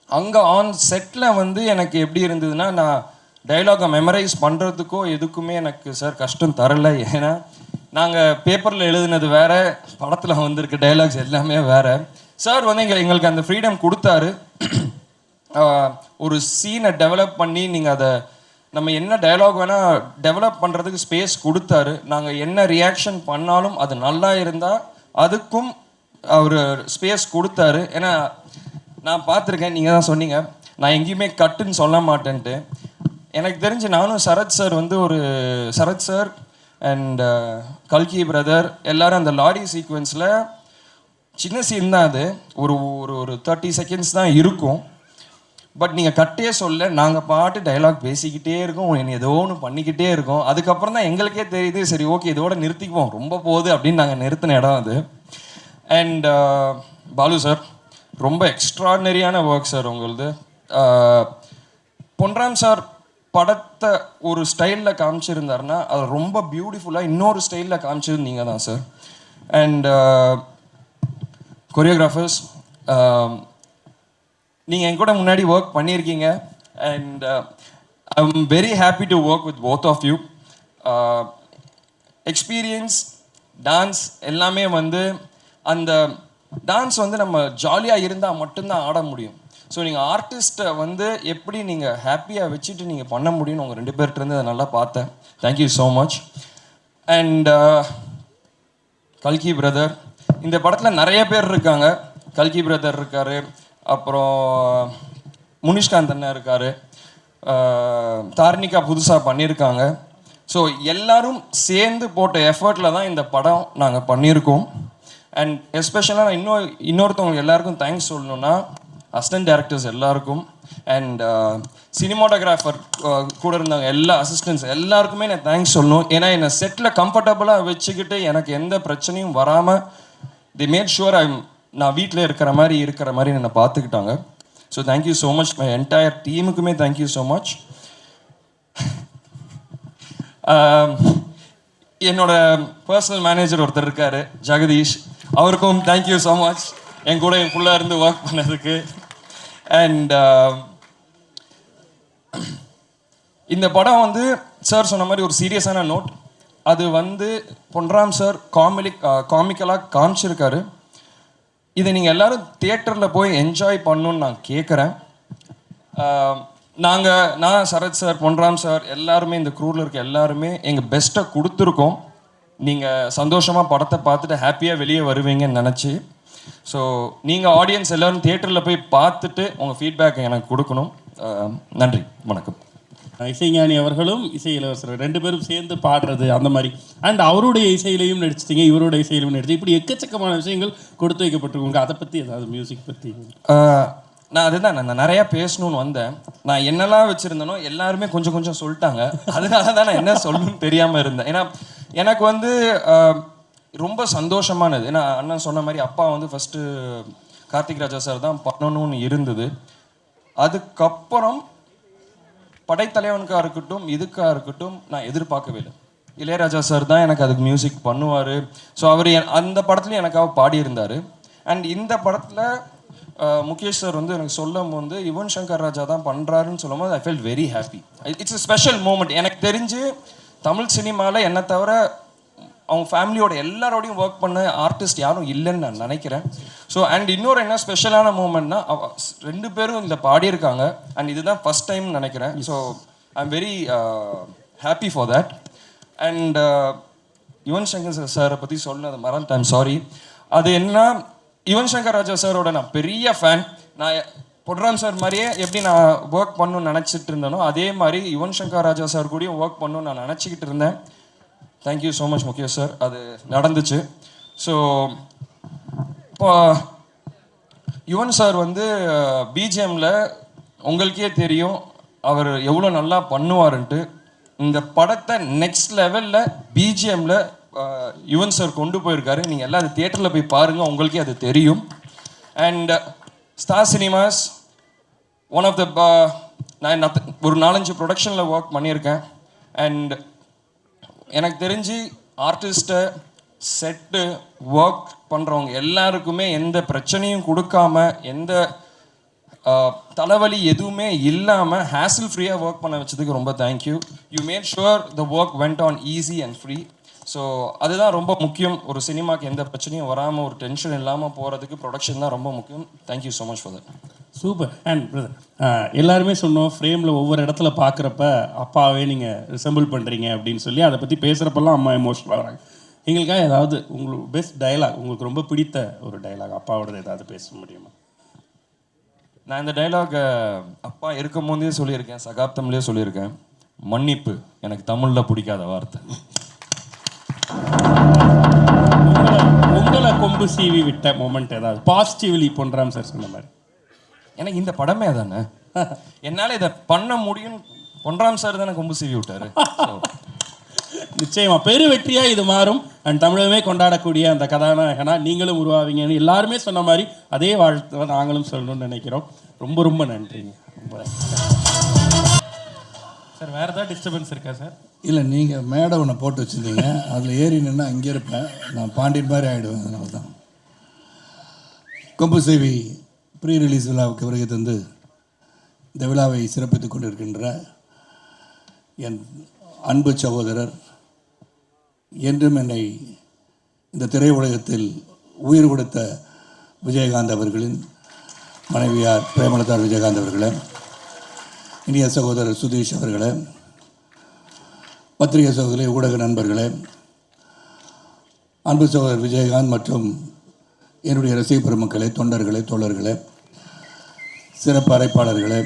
S3: அங்கே ஆன் செட்டில் வந்து எனக்கு எப்படி இருந்ததுன்னா, நான் டைலாகை மெமரைஸ் பண்ணுறதுக்கோ எதுக்குமே எனக்கு சார் கஷ்டம் தரலை. ஏன்னா நாங்கள் பேப்பரில் எழுதுனது வேறு, படத்தில் வந்திருக்க டைலாக்ஸ் எல்லாமே வேறு. சார் வந்து எங்களுக்கு அந்த ஃப்ரீடம் கொடுத்தாரு. ஒரு சீனை டெவலப் பண்ணி நீங்கள் அதை நம்ம என்ன டயலாக் வேணால் டெவலப் பண்ணுறதுக்கு ஸ்பேஸ் கொடுத்தாரு. நாங்கள் என்ன ரியாக்ஷன் பண்ணாலும் அது நல்லா இருந்தால் அதுக்கும் அவர் ஸ்பேஸ் கொடுத்தாரு. ஏன்னா நான் பார்த்துருக்கேன், நீங்கள் தான் சொன்னீங்க நான் எங்கேயுமே கட்டுன்னு சொல்ல மாட்டேன்ட்டு. எனக்கு தெரிஞ்சு நானும் சரத் சார் வந்து சரத் சார் அண்ட் கல்கி பிரதர் எல்லாரும் அந்த லாரி சீக்வன்ஸில் சின்ன சீன் தான் அது, ஒரு ஒரு 30 செகண்ட்ஸ் தான் இருக்கும். பட் நீங்கள் கட்டே சொல்ல, நாங்கள் பாட்டு டைலாக் பேசிக்கிட்டே இருக்கோம், ஏதோ ஒன்று பண்ணிக்கிட்டே இருக்கோம். அதுக்கப்புறம் தான் எங்களுக்கே தெரியுது, சரி ஓகே இதோட நிறுத்திக்குவோம், ரொம்ப போகுது அப்படின்னு நாங்கள் நிறுத்தின இடம் அது. அண்ட் பாலு சார், ரொம்ப எக்ஸ்ட்ராடினரியான ஒர்க் சார் உங்களது.
S16: பொன்ராம் சார் படத்தை ஒரு ஸ்டைலில் காமிச்சிருந்தாருன்னா அது ரொம்ப பியூட்டிஃபுல்லாக இன்னொரு ஸ்டைலில் காமிச்சது நீங்கள் தான் சார். அண்ட் கொரியோகிராஃபர்ஸ், நீங்கள் என் கூட முன்னாடி ஒர்க் பண்ணியிருக்கீங்க. And I am very happy to work with both of you. Experience, dance எல்லாமே வந்து அந்த டான்ஸ் வந்து நம்ம ஜாலியாக இருந்தால் மட்டும்தான் ஆட முடியும். ஸோ நீங்கள் ஆர்டிஸ்ட்டை வந்து எப்படி நீங்கள் ஹாப்பியாக வச்சுட்டு நீங்கள் பண்ண முடியும்னு உங்கள் 2 பேர்கிட்டருந்து அதை நல்லா பார்த்தேன். Thank you so much. அண்ட் கல்கி பிரதர், இந்த படத்தில் நிறைய பேர் இருக்காங்க. கல்கி பிரதர் இருக்கார், அப்புறம் முனிஷ்காந்த் அண்ணா இருக்கார், தார்னிகா புதுசாக பண்ணியிருக்காங்க. ஸோ எல்லாரும் சேர்ந்து போட்ட எஃபர்ட்டில் தான் இந்த படம் நாங்கள் பண்ணியிருக்கோம். அண்ட் எஸ்பெஷலாக நான் இன்னொருத்தவங்களுக்கு எல்லாருக்கும் தேங்க்ஸ் சொல்லணுன்னா அசிஸ்டன்ட் டைரக்டர்ஸ் எல்லாருக்கும் அண்ட் சினிமாட்டோகிராஃபர் கூட இருந்தாங்க எல்லா அசிஸ்டன்ட்ஸ் எல்லாருக்குமே நான் தேங்க்ஸ் சொல்லணும். ஏன்னா என்னை செட்டில் கம்ஃபர்டபுளாக வச்சுக்கிட்டு எனக்கு எந்த பிரச்சனையும் வராமல் தி மேட் ஷுவர் நான் வீட்டில் இருக்கிற மாதிரி என்னை பார்த்துக்கிட்டாங்க. So thank you so much. My entire டீமுக்குமே தேங்க்யூ ஸோ மச். என்னோட பர்சனல் மேனேஜர் ஒருத்தர் இருக்கார், ஜெகதீஷ், அவருக்கும் தேங்க்யூ ஸோ மச் என் கூட என் ஃபுல்லாக இருந்து ஒர்க் பண்ணதுக்கு. அண்ட் இந்த படம் வந்து சார் சொன்ன மாதிரி ஒரு சீரியஸான நோட். அது வந்து பொன்ராம் சார் காமிக்கலாக காமிச்சிருக்காரு. இதை நீங்கள் எல்லோரும் தியேட்டரில் போய் என்ஜாய் பண்ணணுன்னு நான் கேட்குறேன். நான் சரத் சார், பொன்ராம் சார் எல்லாருமே இந்த க்ரூவில் இருக்க எல்லாருமே எங்கள் பெஸ்ட்டை கொடுத்துருக்கோம். நீங்கள் சந்தோஷமாக படத்தை பார்த்துட்டு ஹாப்பியாக வெளியே வருவீங்கன்னு நினச்சி. ஸோ நீங்கள் ஆடியன்ஸ் எல்லோரும் தியேட்டரில் போய் பார்த்துட்டு உங்கள் ஃபீட்பேக்கை எனக்கு கொடுக்கணும். நன்றி, வணக்கம்.
S1: இசைஞானி அவர்களும் இசை இளவரசர் 2 பேரும் சேர்ந்து பாடுறது அந்த மாதிரி. அண்ட் அவருடைய இசையிலையும் நடிச்சிட்டிங்க, இவருடைய இசையிலையும் நடிச்சு, இப்படி எக்கச்சக்கமான விஷயங்கள் கொடுத்து வைக்கப்பட்டிருக்கோங்க. அதை பற்றி ஏதாவது மியூசிக் பற்றி?
S16: நான் நிறையா பேசணும்னு வந்தேன். நான் என்னெல்லாம் வச்சுருந்தேனோ எல்லாருமே கொஞ்சம் கொஞ்சம் சொல்லிட்டாங்க. அதனால தான் நான் என்ன சொல்லணும்னு தெரியாமல் இருந்தேன். ஏன்னா எனக்கு வந்து ரொம்ப சந்தோஷமானது. ஏன்னா அண்ணன் சொன்ன மாதிரி அப்பா வந்து ஃபஸ்ட்டு கார்த்திக் ராஜா சார் தான் பண்ணணும்னு இருந்தது. அதுக்கப்புறம் படைத்தலைவனுக்காக இருக்கட்டும் இதுக்காக இருக்கட்டும் நான் எதிர்பார்க்கவே இல்லை. இளையராஜா சார் தான் எனக்கு அதுக்கு மியூசிக் பண்ணுவார். ஸோ அவர் அந்த படத்துலையும் எனக்காக பாடியிருந்தார். அண்ட் இந்த படத்தில் முகேஷ் சார் வந்து எனக்கு சொல்லும் போது யுவன் சங்கர் ராஜா தான் பண்ணுறாருன்னு சொல்லும் போது I felt very happy. It's a special moment. எனக்கு தெரிஞ்சு தமிழ் சினிமாவில் என்னை தவிர அவங்க ஃபேமிலியோட எல்லாரோடையும் ஒர்க் பண்ண ஆர்டிஸ்ட் யாரும் இல்லைன்னு நான் நினைக்கிறேன். ஸோ அண்ட் இன்னொரு என்ன ஸ்பெஷலான மூமெண்ட்னா 2 பேரும் இதில் பாடியிருக்காங்க. அண்ட் இதுதான் ஃபஸ்ட் டைம் நினைக்கிறேன். So I am very happy for that. And Yuvan Shankar சாரை பற்றி சொன்னது மறந்துட்டேன், சாரி. அது என்னன்னா, யுவன் சங்கர் ராஜா சாரோட நான் பெரிய ஃபேன். நான் பொன்ராம் சார் மாதிரியே எப்படி நான் ஒர்க் பண்ணணும்னு நினச்சிட்டு இருந்தேனோ அதே மாதிரி யுவன் சங்கர் ராஜா சார் கூடயும் ஒர்க் பண்ணணும்னு நான் நினச்சிக்கிட்டு இருந்தேன். Thank you so much Mukesh sir, அது நடந்துச்சு. ஸோ இப்போ யுவன் சார் வந்து பிஜிஎம்மில் உங்களுக்கே தெரியும் அவர் எவ்வளோ நல்லா பண்ணுவாருன்ட்டு. இந்த படத்தை நெக்ஸ்ட் லெவலில் பிஜிஎம்மில் யுவன் சார் கொண்டு போயிருக்காரு. நீங்கள் எல்லாம் அது தியேட்டரில் போய் பாருங்கள், உங்களுக்கே அது தெரியும். And Star Cinemas one of the நான் ஒரு 4-5 ப்ரொடக்ஷனில் ஒர்க் பண்ணியிருக்கேன். அண்ட் எனக்கு தெரிஞ்சு ஆர்டிஸ்ட்டை செட்டு ஒர்க் பண்ணுறவங்க எல்லாருக்குமே எந்த பிரச்சனையும் கொடுக்காம எந்த தலைவலி எதுவுமே இல்லாமல் ஹேசில் ஃப்ரீயாக ஒர்க் பண்ண வச்சதுக்கு ரொம்ப thank you. You mat sure the work went on easy and free. So அதுதான் ரொம்ப முக்கியம். ஒரு சினிமாவுக்கு எந்த பிரச்சனையும் வராமல் ஒரு டென்ஷன் இல்லாமல் போகிறதுக்கு ப்ரொடக்ஷன் தான் ரொம்ப முக்கியம். Thank you so much for that.
S1: Super. And brother, எல்லாருமே சொன்னோம் ஃப்ரேமில் ஒவ்வொரு இடத்துல பார்க்குறப்ப அப்பாவே நீங்கள் ரிசம்பிள் பண்ணுறீங்க அப்படின்னு சொல்லி அதை பற்றி பேசுகிறப்பெல்லாம் அம்மா எமோஷனல் ஆகிறாங்க. எங்களுக்காக ஏதாவது உங்களுக்கு பெஸ்ட் டயலாக், உங்களுக்கு ரொம்ப பிடித்த ஒரு டயலாக் அப்பாவோட ஏதாவது பேச முடியுமா?
S16: நான் இந்த டைலாக் அப்பா இருக்கும் போதே சொல்லியிருக்கேன், சகாப்தம்லேயே சொல்லியிருக்கேன். மன்னிப்பு எனக்கு தமிழில் பிடிக்காத வார்த்தை.
S1: உங்களை கொம்பு சீவி விட்ட மொமெண்ட் ஏதாவது பாசிட்டிவ்லி பொன்ராம் சார் சொன்ன மாதிரி?
S16: எனக்கு இந்த படமே தானே, என்னால் இதை பண்ண முடியும். பொன்ராம் சார் தானே கொம்பு சீவி விட்டாரு.
S1: நிச்சயமா பெரு வெற்றியா இது மாறும். அண்ட் தமிழகமே கொண்டாடக்கூடிய அந்த கதாநாயகனா நீங்களும் உருவாவீங்கன்னு எல்லாருமே சொன்ன மாதிரி அதே வாழ்த்து நாங்களும் சொல்லணும்னு நினைக்கிறோம். ரொம்ப ரொம்ப நன்றிங்க. ரொம்ப
S3: சார் வேறு ஏதாவது டிஸ்டர்பன்ஸ் இருக்கா சார்?
S17: இல்லை, நீங்கள் மேடை ஒன்று போட்டு வச்சுருந்தீங்க, அதில் ஏறி நின்னா அங்கே இருப்பேன், நான் பாண்டியன் மாதிரி ஆகிடுவேன். அதனால தான் கொம்பு சேவி ப்ரீ ரிலீஸ் விழாவுக்கு வருகை தந்து இந்த விழாவை சிறப்பித்துக் கொண்டிருக்கின்ற என் அன்பு சகோதரர், என்றும் என்னை இந்த திரையுலகத்தில் உயிர் கொடுத்த விஜயகாந்த் அவர்களின் மனைவியார் பிரேமலதா விஜயகாந்த் அவர்களே, இனிய சகோதரர் சுதீஷ் அவர்களே, பத்திரிகை சகோதரி, ஊடக நண்பர்களே, அன்பு சகோதரர் விஜயகாந்த் மற்றும் என்னுடைய ரசிக பெருமக்களே, தொண்டர்களே, தோழர்களே, சிறப்பு அழைப்பாளர்களே,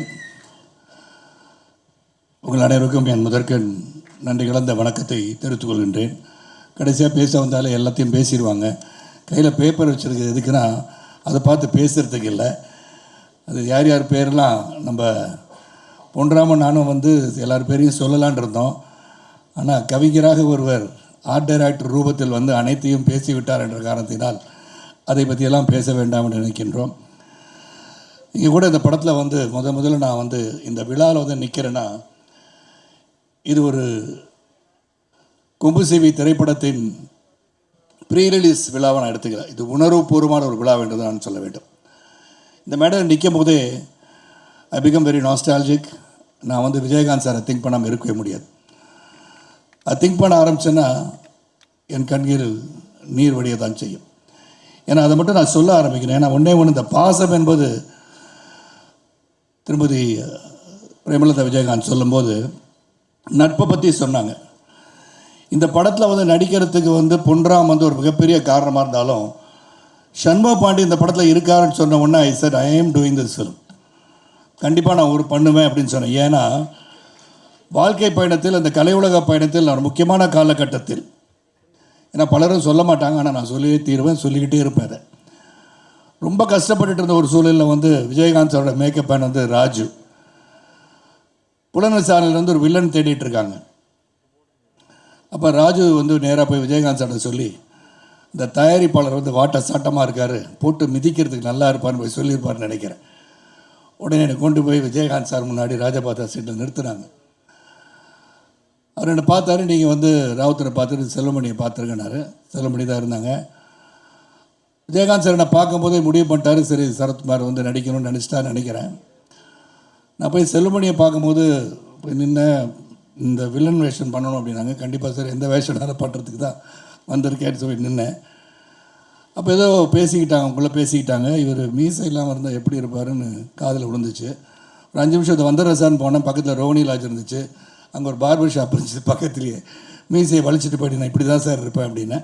S17: உங்கள் அனைவருக்கும் என் முதற்கண் நன்றி கலந்த வணக்கத்தை தெரிவித்துக் கொள்கின்றேன். கடைசியாக பேச வந்தாலே எல்லாத்தையும் பேசிடுவாங்க. கையில் பேப்பர் வச்சுருக்கிறது எதுக்குன்னா அதை பார்த்து பேசுகிறதுக்கு இல்லை. அது யார் யார் பேரெல்லாம் நம்ம பொன்ராமன் நானும் வந்து எல்லார் பேரையும் சொல்லலான் இருந்தோம். ஆனால் கவிஞராக ஒருவர் ஆர்ட் டைரக்டர் ரூபத்தில் வந்து அனைத்தையும் பேசிவிட்டார் என்ற காரணத்தினால் அதை பற்றியெல்லாம் பேச வேண்டாம் என்று நினைக்கின்றோம். இங்கே கூட இந்த படத்தில் வந்து முதல்ல நான் வந்து இந்த விழாவில் வந்து நிற்கிறேன்னா, இது ஒரு கொம்பு சேவி திரைப்படத்தின் ப்ரீ ரிலீஸ் விழாவை நான் எடுத்துக்கிறேன். இது உணர்வுபூர்வமான ஒரு விழா என்று நான் சொல்ல வேண்டும். இந்த மேடையில் நிற்கும் போதே ஐ பிகம் வெரி நாஸ்டாலஜிக். நான் வந்து விஜயகாந்த் சாரை திங்க் பண்ணாமல் இருக்கவே முடியாது. அது திங்க் பண்ண ஆரம்பித்தேன்னா என் கண்களில் நீர் வடிய தான் செய்யும். ஏன்னா அதை மட்டும் நான் சொல்ல ஆரம்பிக்கிறேன். ஏன்னா ஒன்றே ஒன்று, இந்த பாசம் என்பது திருமதி பிரேமலதா விஜயகாந்த் சொல்லும்போது நட்பை பற்றி சொன்னாங்க. இந்த படத்தில் வந்து நடிக்கிறதுக்கு வந்து பொன்ராம் வந்து ஒரு மிகப்பெரிய காரணமாக இருந்தாலும், சண்முக பாண்டி இந்த படத்தில் இருக்காருன்னு சொன்ன உடனே ஐ செட் ஐ ஆம் டூயிங் திஸ் ஃபிலிம், கண்டிப்பாக நான் ஒரு பண்ணுவேன் அப்படின்னு சொன்னேன். ஏன்னா வாழ்க்கை பயணத்தில், அந்த கலை உலக பயணத்தில் நான் முக்கியமான காலகட்டத்தில், ஏன்னா பலரும் சொல்ல மாட்டாங்க, ஆனால் நான் சொல்லியே தீருவேன், சொல்லிக்கிட்டே இருப்பேன். அதை ரொம்ப கஷ்டப்பட்டுட்டு இருந்த ஒரு சூழலில் வந்து விஜயகாந்த் சாரோட மேக்கப் மேன் வந்து ராஜு புலனசாலையில் வந்து ஒரு வில்லன் தேடிட்டு இருக்காங்க. அப்போ ராஜு வந்து நேராக போய் விஜயகாந்த் சார்ட்ட சொல்லி, இந்த தயாரிப்பாளர் வந்து வாட்ட சாட்டமாக இருக்கார், போட்டு மிதிக்கிறதுக்கு நல்லா இருப்பார்னு போய் சொல்லியிருப்பார்னு நினைக்கிறேன். உடனே என்னை கொண்டு போய் விஜயகாந்த் சார் முன்னாடி ராஜபாதா சீட்டில் நிறுத்தினாங்க. அவர் என்னை பார்த்தாரு, நீங்கள் வந்து ராவுத்தரை பார்த்துட்டு செல்வமணியை பார்த்துருக்கனாரு. செல்வமணி தான் இருந்தாங்க. விஜயகாந்த் சார் என்னை பார்க்கும்போதே முடிவு பண்ணிட்டாரு, சரி சரத்குமார் வந்து நடிக்கணும்னு நினச்சிட்டான்னு நினைக்கிறேன். நான் போய் செல்வமணியை பார்க்கும்போது போய் நின்று இந்த வில்லன் வேஷன் பண்ணணும் அப்படின்னாங்க. கண்டிப்பாக சார், எந்த வேஷனாலும் பண்ணுறதுக்கு தான் வந்திருக்கேன்னு சொல்லி நின்னேன். அப்போ ஏதோ பேசிக்கிட்டாங்க, அவங்கள பேசிக்கிட்டாங்க. இவர் மீசை இல்லாமல் இருந்தால் எப்படி இருப்பாருன்னு காதில் விழுந்துச்சு. ஒரு 5 நிமிஷம் இதை வந்துடுறேன் போனேன். பக்கத்தில் ரோனி லாட்ஜ் இருந்துச்சு, அங்கே ஒரு பார்பர் ஷாப் இருந்துச்சு பக்கத்துலேயே. மீசையை வலிச்சிட்டு போயிட்டு நான் இப்படி தான் சார் இருப்பேன் அப்படின்னு.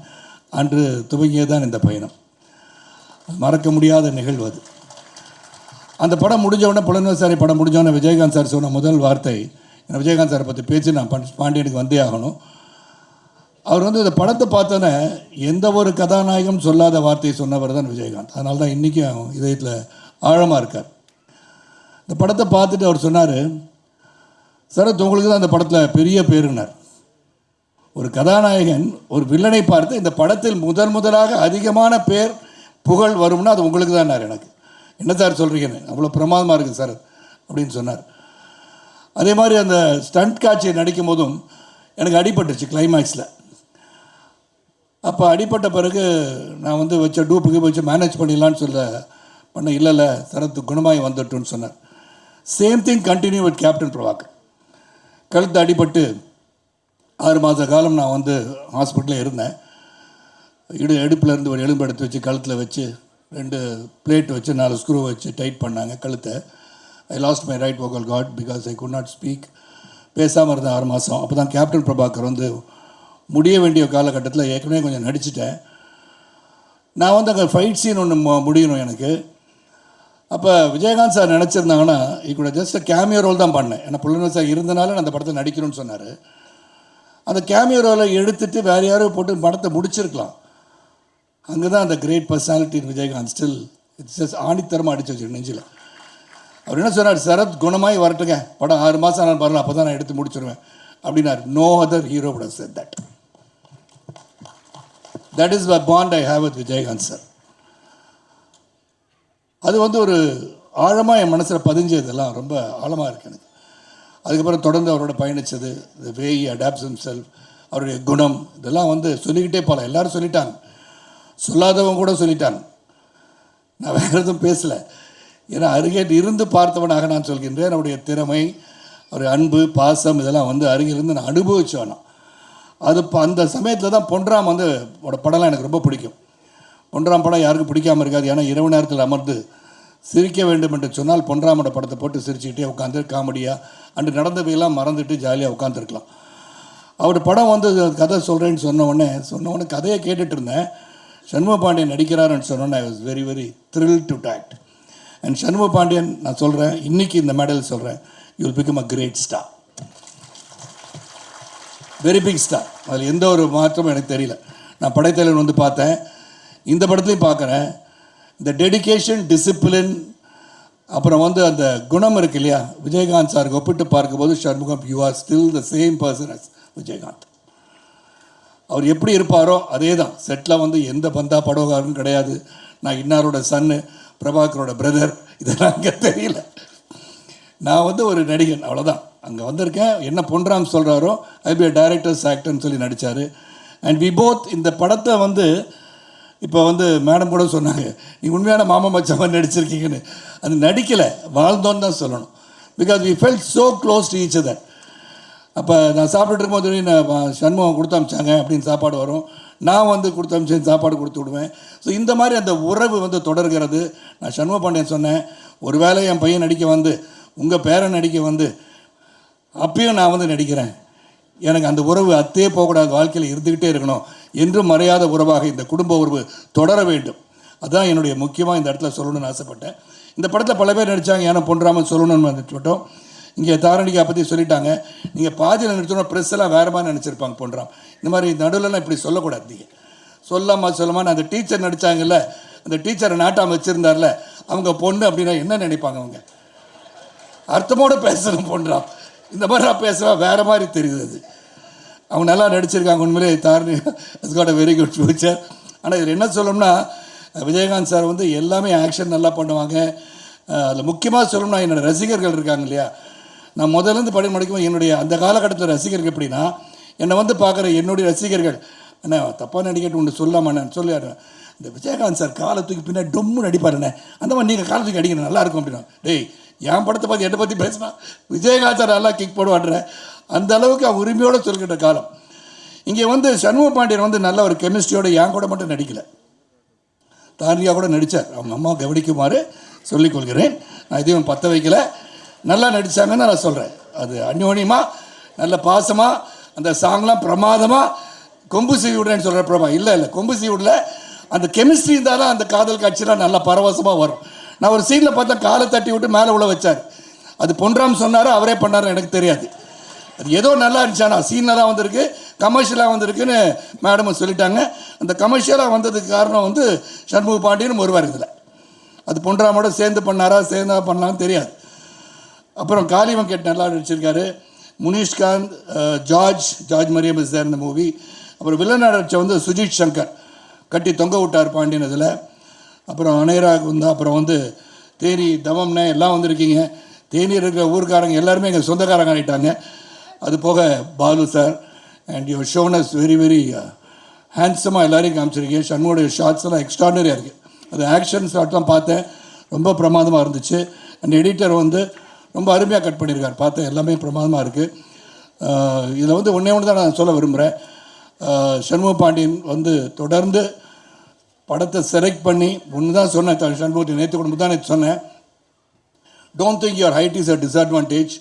S17: அன்று துவங்கியே தான் இந்த பயணம். மறக்க முடியாத நிகழ்வு அது. அந்த படம் முடிஞ்சவுடனே, புலன்வசாரி படம் முடிஞ்சவுடனே விஜயகாந்த் சார் சொன்ன முதல் வார்த்தை, ஏன்னா விஜயகாந்த் சாரை பற்றி பேச்சு நான் பாண்டியனுக்கு வந்தே ஆகணும். அவர் வந்து இந்த படத்தை பார்த்தோன்னே எந்த ஒரு கதாநாயகம் சொல்லாத வார்த்தையை சொன்னவர் தான் விஜயகாந்த். அதனால தான் இன்றைக்கும் இதயத்தில் ஆழமாக இருக்கார். இந்த படத்தை பார்த்துட்டு அவர் சொன்னார், சரத் உங்களுக்கு தான் அந்த படத்தில் பெரிய பேருனார். ஒரு கதாநாயகன் ஒரு வில்லனை பார்த்து இந்த படத்தில் முதலாக அதிகமான பேர் புகழ் வரும்னா அது உங்களுக்கு தான். எனக்கு என்ன சார் சொல்கிறீங்கன்னு, அவ்வளோ பிரமாதமாக இருக்குது சார் அப்படின்னு சொன்னார். அதே மாதிரி அந்த ஸ்டண்ட் காட்சியை நடிக்கும் போதும் எனக்கு அடிபட்டுச்சு கிளைமேக்ஸில். அப்போ அடிபட்ட பிறகு நான் வந்து வச்ச டூப்புக்கு வச்சு மேனேஜ் பண்ணிடலான்னு பண்ண, இல்லை சரத்து குணமாய் வந்துட்டுன்னு சொன்னார். Same thing continue with captain Prabhakar. கழுத்து அடிபட்டு 6 மாத காலம் நான் வந்து ஹாஸ்பிட்டலில் இருந்தேன். இடுப்பில் இருந்து ஒரு எலும்பு எடுத்து வச்சு கழுத்தில் வச்சு 2 பிளேட் வச்சு 4 ஸ்க்ரூ வச்சு டைட் பண்ணாங்க கழுத்தை. ஐ last my right vocal card because I could not speak. பேசாமல் இருந்தேன் 6 மாதம். அப்போ தான் கேப்டன் பிரபாகர் வந்து முடிய வேண்டிய காலகட்டத்தில் ஏற்கனவே கொஞ்சம் நடிச்சிட்டேன். நான் வந்து அங்கே ஃபைட் சீன் ஒன்று முடியணும் எனக்கு. அப்போ விஜயகாந்த் சார் நினச்சிருந்தாங்கன்னா கூட ஜஸ்ட் கேமியோ ரோல் தான் பண்ணேன். ஏன்னா புலனர் சார் இருந்தனால நான் அந்த படத்தை நடிக்கணும்னு சொன்னார். அந்த கேமியோ ரோலை எடுத்துகிட்டு வேறு யாரோ போட்டு படத்தை முடிச்சிருக்கலாம். அங்கே தான் அந்த great personality Vijayakanth still it's just ஆணித்தரமாக அடிச்சு வச்சு நெஞ்சில். அவர் என்ன சொன்னார், சரத் குணமாய் வரட்டுங்க, படம் 6 மாதம் நான் வரல, அப்போ தான் நான் எடுத்து முடிச்சிடுவேன் அப்படின்னார். No other hero would have said that. That is the bond I have with Vijayakanth sir. அது வந்து ஒரு ஆழமாக என் மனசில் பதிஞ்சதெல்லாம் ரொம்ப ஆழமாக இருக்குது எனக்கு. அதுக்கப்புறம் தொடர்ந்து அவரோட பயணித்தது, the way he adapts himself, அவருடைய குணம், இதெல்லாம் வந்து சொல்லிக்கிட்டே போகலாம். எல்லோரும் சொல்லிட்டாங்க, சொல்லாதவங்க கூட சொல்லிட்டாங்க. நான் வேறு எதுவும் பேசலை. ஏன்னா அருகே இருந்து பார்த்தவனாக நான் சொல்கின்றேன். அவருடைய திறமை, அவருடைய அன்பு, பாசம், இதெல்லாம் வந்து அருகிலிருந்து நான் அனுபவிச்சு வேணும். அது அந்த சமயத்தில் தான் பொன்ராம் வந்து படம்லாம் எனக்கு ரொம்ப பிடிக்கும். பொன்ராம் படம் யாருக்கும் பிடிக்காமல் இருக்காது. ஏன்னா இரவு நேரத்தில் அமர்ந்து சிரிக்க வேண்டும் என்று சொன்னால் பொன்ராமோட படத்தை போட்டு சிரிச்சுக்கிட்டே உட்காந்து காமெடியாக அன்று நடந்தவையெல்லாம் மறந்துட்டு ஜாலியாக உட்காந்துருக்கலாம். அவர் படம் வந்து கதை சொல்கிறேன்னு சொன்ன உடனே கதையை கேட்டுட்டு இருந்தேன். சண்முக பாண்டியன் நடிக்கிறாருன்னு சொன்னோன்னே I was very very thrill to act. And Shanmuga Pandian நான் சொல்கிறேன், இன்றைக்கி இந்த மேடையில் சொல்கிறேன், you will become a great star, very big star. அதில் எந்த ஒரு மாற்றமும் எனக்கு தெரியல. நான் படைத்தலைவன் வந்து பார்த்தேன், இந்த படத்துலையும் பார்க்குறேன். இந்த டெடிகேஷன், டிசிப்ளின், அப்புறம் வந்து அந்த குணம் இருக்கு இல்லையா, விஜயகாந்த் சாருக்கு ஒப்பிட்டு பார்க்கும்போது Shanmugam, you are still the same person as Vijayakanth. அவர் எப்படி இருப்பாரோ அதே தான். செட்டில் வந்து எந்த பந்தா படகாரும் கிடையாது. நான் இன்னாரோட சன்னு, பிரபாகரோட பிரதர், இதெல்லாம் அங்கே தெரியல. நான் வந்து ஒரு நடிகன், அவ்வளோதான். அங்கே வந்திருக்கேன். என்ன பொன்ராம் சொல்கிறாரோ ஐ பி டைரக்டர்ஸ் ஆக்டர்னு சொல்லி நடித்தார். அண்ட் வி போத் இந்த படத்தை வந்து இப்போ வந்து மேடம் கூட சொன்னாங்க, நீ உண்மையான மாமா மச்சான் நடிச்சிருக்கீங்கன்னு. அது நடிக்கலை, வாழ்ந்தோன்னு தான் சொல்லணும். Because we felt so close to each other. அப்போ நான் சாப்பிட்டுட்டு இருக்கும்போது நான் சண்முகம் கொடுத்து அமிச்சாங்க அப்படின்னு சாப்பாடு வரும், நான் வந்து கொடுத்து அமிச்சேன் சாப்பாடு கொடுத்து விடுவேன். ஸோ இந்த மாதிரி அந்த உறவு வந்து தொடர்கிறது. நான் சண்முக பாண்டியன் சொன்னேன், ஒரு வேளை என் பையன் நடிக்க வந்து, உங்கள் பேரன் நடிக்க வந்து, அப்பயும் நான் வந்து நடிக்கிறேன். எனக்கு அந்த உறவு அத்தே போகக்கூடாது, வாழ்க்கையில் இருந்துக்கிட்டே இருக்கணும். என்றும் மறையாத உறவாக இந்த குடும்ப உறவு தொடர வேண்டும். அதுதான் என்னுடைய முக்கியமாக இந்த இடத்துல சொல்லணும்னு ஆசைப்பட்டேன். இந்த படத்தில் பல பேர் நடித்தாங்க, ஏன்னா பொன்ராமன் சொல்லணும்னு வந்துட்டோம். இங்கே தாரணிகா பற்றி சொல்லிட்டாங்க. நீங்கள் பாதியில் நடிச்சோன்னா ப்ரெஸ் எல்லாம் வேறு மாதிரி நினச்சிருப்பாங்க பொன்ராம். இந்த மாதிரி நடுவில்லாம் இப்படி சொல்லக்கூடாது. நீங்கள் சொல்லாமல் அந்த டீச்சர் நடித்தாங்கல்ல, அந்த டீச்சரை நாட்டாமல் வச்சுருந்தார்ல, அவங்க பொண்ணு அப்படின்னா என்ன நினைப்பாங்க? அவங்க அர்த்தமோடு பேசணும். பொன்ராம் இந்த மாதிரி நான் பேசுவேன், வேறு மாதிரி தெரியுது. அது அவங்க நல்லா நடிச்சிருக்காங்க. உண்மையிலே Dharani is got a very good future. ஆனால் இதில் என்ன சொல்லணும்னா, விஜயகாந்த் சார் வந்து எல்லாமே ஆக்ஷன் நல்லா பண்ணுவாங்க. அதில் முக்கியமாக சொல்லணும்னா, என்னோடய ரசிகர்கள் இருக்காங்க இல்லையா, நான் முதலேருந்து படம் முடிக்கும் என்னுடைய அந்த காலகட்டத்தில் ரசிகர்கள் எப்படின்னா, என்னை வந்து பார்க்குற என்னுடைய ரசிகர்கள், அண்ணா தப்பாக நடிக்கட்டு ஒன்று சொல்லாமண்ணே சொல்லிடுறேன், இந்த விஜயகாந்த் சார் காலத்துக்கு பின்னாடி டொம்முன்னு அடிப்பாருண்ணே, அந்த மாதிரி நீங்கள் காலத்துக்கு அடிக்கணும் நல்லாயிருக்கும் அப்படின்னா. டேய், என் படத்தை பற்றி என்னை பற்றி பேசினா விஜயகாந்த் சார் நல்லா கிக் போடுவாடுறேன். அந்த அளவுக்கு அவன் உரிமையோடு சொல்கின்ற காலம். இங்கே வந்து சண்முக பாண்டியன் வந்து நல்ல ஒரு கெமிஸ்ட்ரியோட என் கூட மட்டும் நடிக்கலை, தாரியா கூட நடித்தார். அவங்க அம்மா கவனிக்குமாறு சொல்லிக்கொள்கிறேன். நான் இதையும் பற்ற வைக்கலை, நல்லா நடித்தாங்கன்னு நான் சொல்கிறேன். அது அந்யோன்யமாக நல்ல பாசமாக அந்த சாங்லாம் பிரமாதமாக. கொம்பு சீவி விடுறேன்னு சொல்கிற பிரமா இல்லை, கொம்பு சீவி விடல, அந்த கெமிஸ்ட்ரி இருந்தாலும் அந்த காதல் காட்சிலாம் நல்லா பரவசமாக வரும். நான் ஒரு சீனில் பார்த்தா காலை தட்டி விட்டு மேலே உள்ள வச்சார். அது பொன்ராம் சொன்னார், அவரே பண்ணார், எனக்கு தெரியாது. அது ஏதோ நல்லா இருந்துச்சானா சீன் நல்லா வந்திருக்கு, கமர்ஷியலாக வந்திருக்குன்னு மேடமும் சொல்லிட்டாங்க. அந்த கமர்ஷியலாக வந்ததுக்கு காரணம் வந்து சண்முக பாண்டியனும் ஒருவர் இதில். அது பொன்ராமோட சேர்ந்து பண்ணாரா சேர்ந்தா பண்ணலான்னு தெரியாது. அப்புறம் காளி வெங்கட் நல்லா நடிச்சிருக்காரு. Munishkanth, George Mariyam is there இந்த மூவி. அப்புறம் வில்லன் நடிச்ச வந்து சுஜித் சங்கர், கட்டி தொங்க விட்டார் பாண்டியன் இதில். அப்புறம் அனைராக் வந்து, அப்புறம் வந்து தேனி தவம்னே எல்லாம் வந்திருக்கீங்க. தேனியில் இருக்கிற ஊருக்காரங்க எல்லாருமே எங்கள் சொந்தக்காரங்க ஆகிட்டாங்க. அது போக Balu sir, and your shown as very very ஹேண்ட்ஸமாக எல்லாரையும் காமிச்சிருக்கீங்க. சண்முடைய ஷார்ட்ஸ் எல்லாம் எக்ஸ்ட்ராடனரியாக இருக்குது. அது ஆக்ஷன் ஷாட் தான் பார்த்தேன், ரொம்ப பிரமாதமாக இருந்துச்சு. அண்ட் எடிட்டர் வந்து ரொம்ப அருமையாக கட் பண்ணியிருக்கார், பார்த்தேன் எல்லாமே பிரமாதமாக இருக்குது. இதில் வந்து ஒன்றே தான் நான் சொல்ல விரும்புகிறேன். சண்முக பாண்டியன் வந்து தொடர்ந்து படத்தை செலக்ட் பண்ணி ஒன்று தான் சொன்னேன். சண்முகத்தை நேற்று கூட தான் நேற்று சொன்னேன், don't think your height is a disadvantage.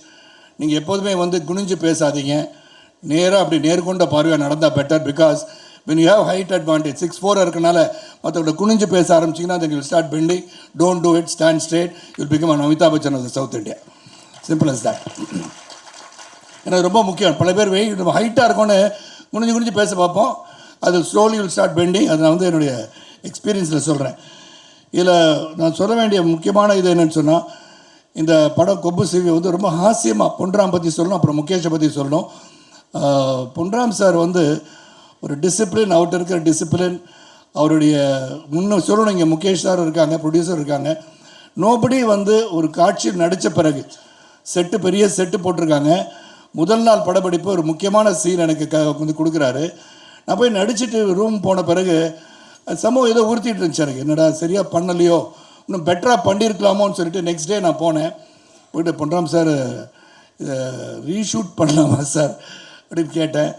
S17: நீங்கள் எப்போதுமே வந்து குனிஞ்சு பேசாதீங்க, நேராக அப்படி நேர்கொண்ட பார்வையாக நடந்தால் better. Because when you have height advantage 6'4" இருக்கனால மற்றவங்க குனிஞ்சு பேச ஆரம்பிச்சிங்கன்னா then you will start bending. Don't do it, stand straight, you will become an Amitabh Bachchan of the South India. Simple as that. எனக்கு ரொம்ப முக்கியம். பல பேர் ஹைட்டாக இருக்கோன்னு குனிஞ்சு பேச பார்ப்போம், அது ஸ்லோலி வில் ஸ்டார்ட் பெண்டிங். அது நான் வந்து என்னுடைய எக்ஸ்பீரியன்ஸில் சொல்கிறேன். இதில் நான் சொல்ல வேண்டிய முக்கியமான இது என்னென்னு சொன்னால், இந்த படம் கொம்பு சீவி வந்து ரொம்ப ஹாஸ்யமாக பொன்ராம் பற்றி சொல்லணும், அப்புறம் முகேஷை பற்றி சொல்லணும். பொன்ராம் சார் வந்து ஒரு டிசிப்ளின், அவர்கிட்ட இருக்கிற டிசிப்ளின், அவருடைய முன்ன சொல்லணும். இங்கே முகேஷ் சார் இருக்காங்க, ப்ரொடியூசர் இருக்காங்க. நோபடி வந்து ஒரு காட்சியில் நடித்த பிறகு செட்டு பெரிய செட்டு போட்டிருக்காங்க. முதல் நாள் படப்பிடிப்பு ஒரு முக்கியமான சீன் எனக்கு வந்து கொடுக்குறாரு. நான் போய் நடிச்சுட்டு ரூம் போன பிறகு சம்பவம் ஏதோ உறுத்திட்டு இருந்துச்சு எனக்கு. என்னடா சரியாக பண்ணலையோ, இன்னும் பெட்டராக பண்ணியிருக்கலாமோன்னு சொல்லிட்டு நெக்ஸ்ட் டே நான் போனேன். போய்ட்டு பண்ணுறோம் சார், இதை ரீஷூட் பண்ணலாமா சார் அப்படின்னு கேட்டேன்.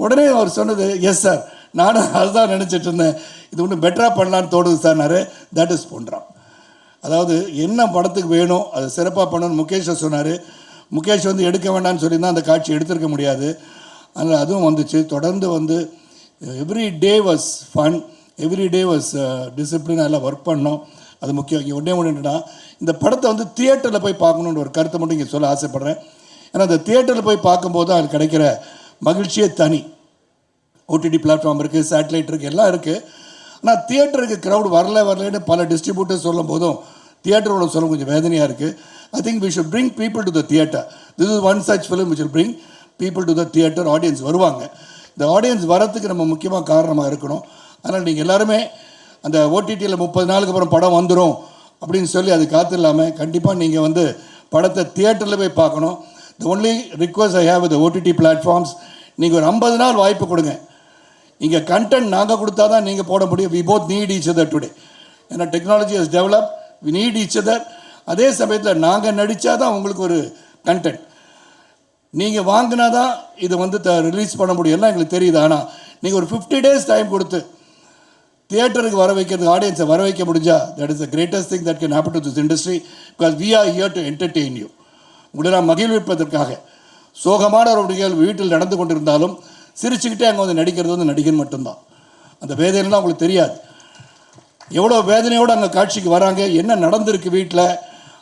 S17: உடனே அவர் சொன்னது, எஸ் சார், நானும் அதுதான் நினச்சிட்டு இருந்தேன், இது ஒன்றும் பெட்டராக பண்ணலான்னு தோணுது சார்னாரு. தட் இஸ் பண்ணுறான். அதாவது என்ன படத்துக்கு வேணும் அதை சிறப்பாக பண்ணணும்னு முகேஷை சொன்னார். முகேஷ் வந்து எடுக்க வேண்டாம்னு சொல்லியிருந்தால் அந்த காட்சி எடுத்திருக்க முடியாது. அதனால் அதுவும் வந்துச்சு. தொடர்ந்து வந்து every day was fun, every day was டிசிப்ளினாக எல்லாம் ஒர்க் பண்ணோம். அது முக்கியம். இங்கே ஒன்றே ஒன்றுனா இந்த படத்தை வந்து தியேட்டரில் போய் பார்க்கணுன்ற ஒரு கருத்தை மட்டும் இங்கே சொல்ல ஆசைப்பட்றேன். ஏன்னா அந்த தியேட்டரில் போய் பார்க்கும்போது தான் அது கிடைக்கிற மகிழ்ச்சியே தனி. ஓடிடி பிளாட்ஃபார்ம் இருக்குது, சேட்டலைட் இருக்குது, எல்லாம் இருக்குது. ஆனால் தியேட்டருக்கு க்ரௌட் வரலன்னு பல டிஸ்ட்ரிபியூட்டர்ஸ் சொல்லும் போதும் தியேட்டரோட சொல்ல கொஞ்சம் வேதனையாக இருக்குது. I think we should bring people to the theatre. This is one such film which will bring people to the theatre. Audience வருவாங்க. இந்த ஆடியன்ஸ் வரத்துக்கு நம்ம முக்கியமாக காரணமாக இருக்கணும். அதனால் நீங்கள் எல்லாருமே அந்த ஓடிடியில் 30 நாளுக்கு அப்புறம் படம் வந்துடும் அப்படின்னு சொல்லி அது காத்து இல்லாமல் கண்டிப்பாக நீங்கள் வந்து படத்தை தியேட்டரில் போய் பார்க்கணும். The only request I have with the OTT platforms, நீங்கள் ஒரு 50 நாள் வாய்ப்பு கொடுங்க. இங்கே கண்டென்ட் நாங்கள் கொடுத்தா தான் நீங்கள் போட முடியும். We both need each other today. ஏன்னா technology has developed, we need each other. அதே சமயத்தில் நாங்கள் நடித்தா தான் உங்களுக்கு ஒரு கண்டென்ட். நீங்கள் வாங்கினா தான் இதை வந்து ரிலீஸ் பண்ண முடியும், எல்லாம் எங்களுக்கு தெரியுது. ஆனால் நீங்கள் ஒரு 50 days டைம் கொடுத்து தியேட்டருக்கு வர வைக்கிறது, ஆடியன்ஸை வர வைக்க முடிஞ்சா, that is the greatest thing that can happen to this industry. Because we are here to entertain you. உங்களை நான் மகிழ்விப்பதற்காக. சோகமான ஒரு நிகழ்வு வீட்டில் நடந்து கொண்டிருந்தாலும் சிரிச்சுக்கிட்டே அங்கே வந்து நடிக்கிறது வந்து நடிகன் மட்டும்தான். அந்த வேதனைலாம் உங்களுக்கு தெரியாது. எவ்வளோ வேதனையோடு அங்கே காட்சிக்கு வராங்க, என்ன நடந்திருக்கு வீட்டில்.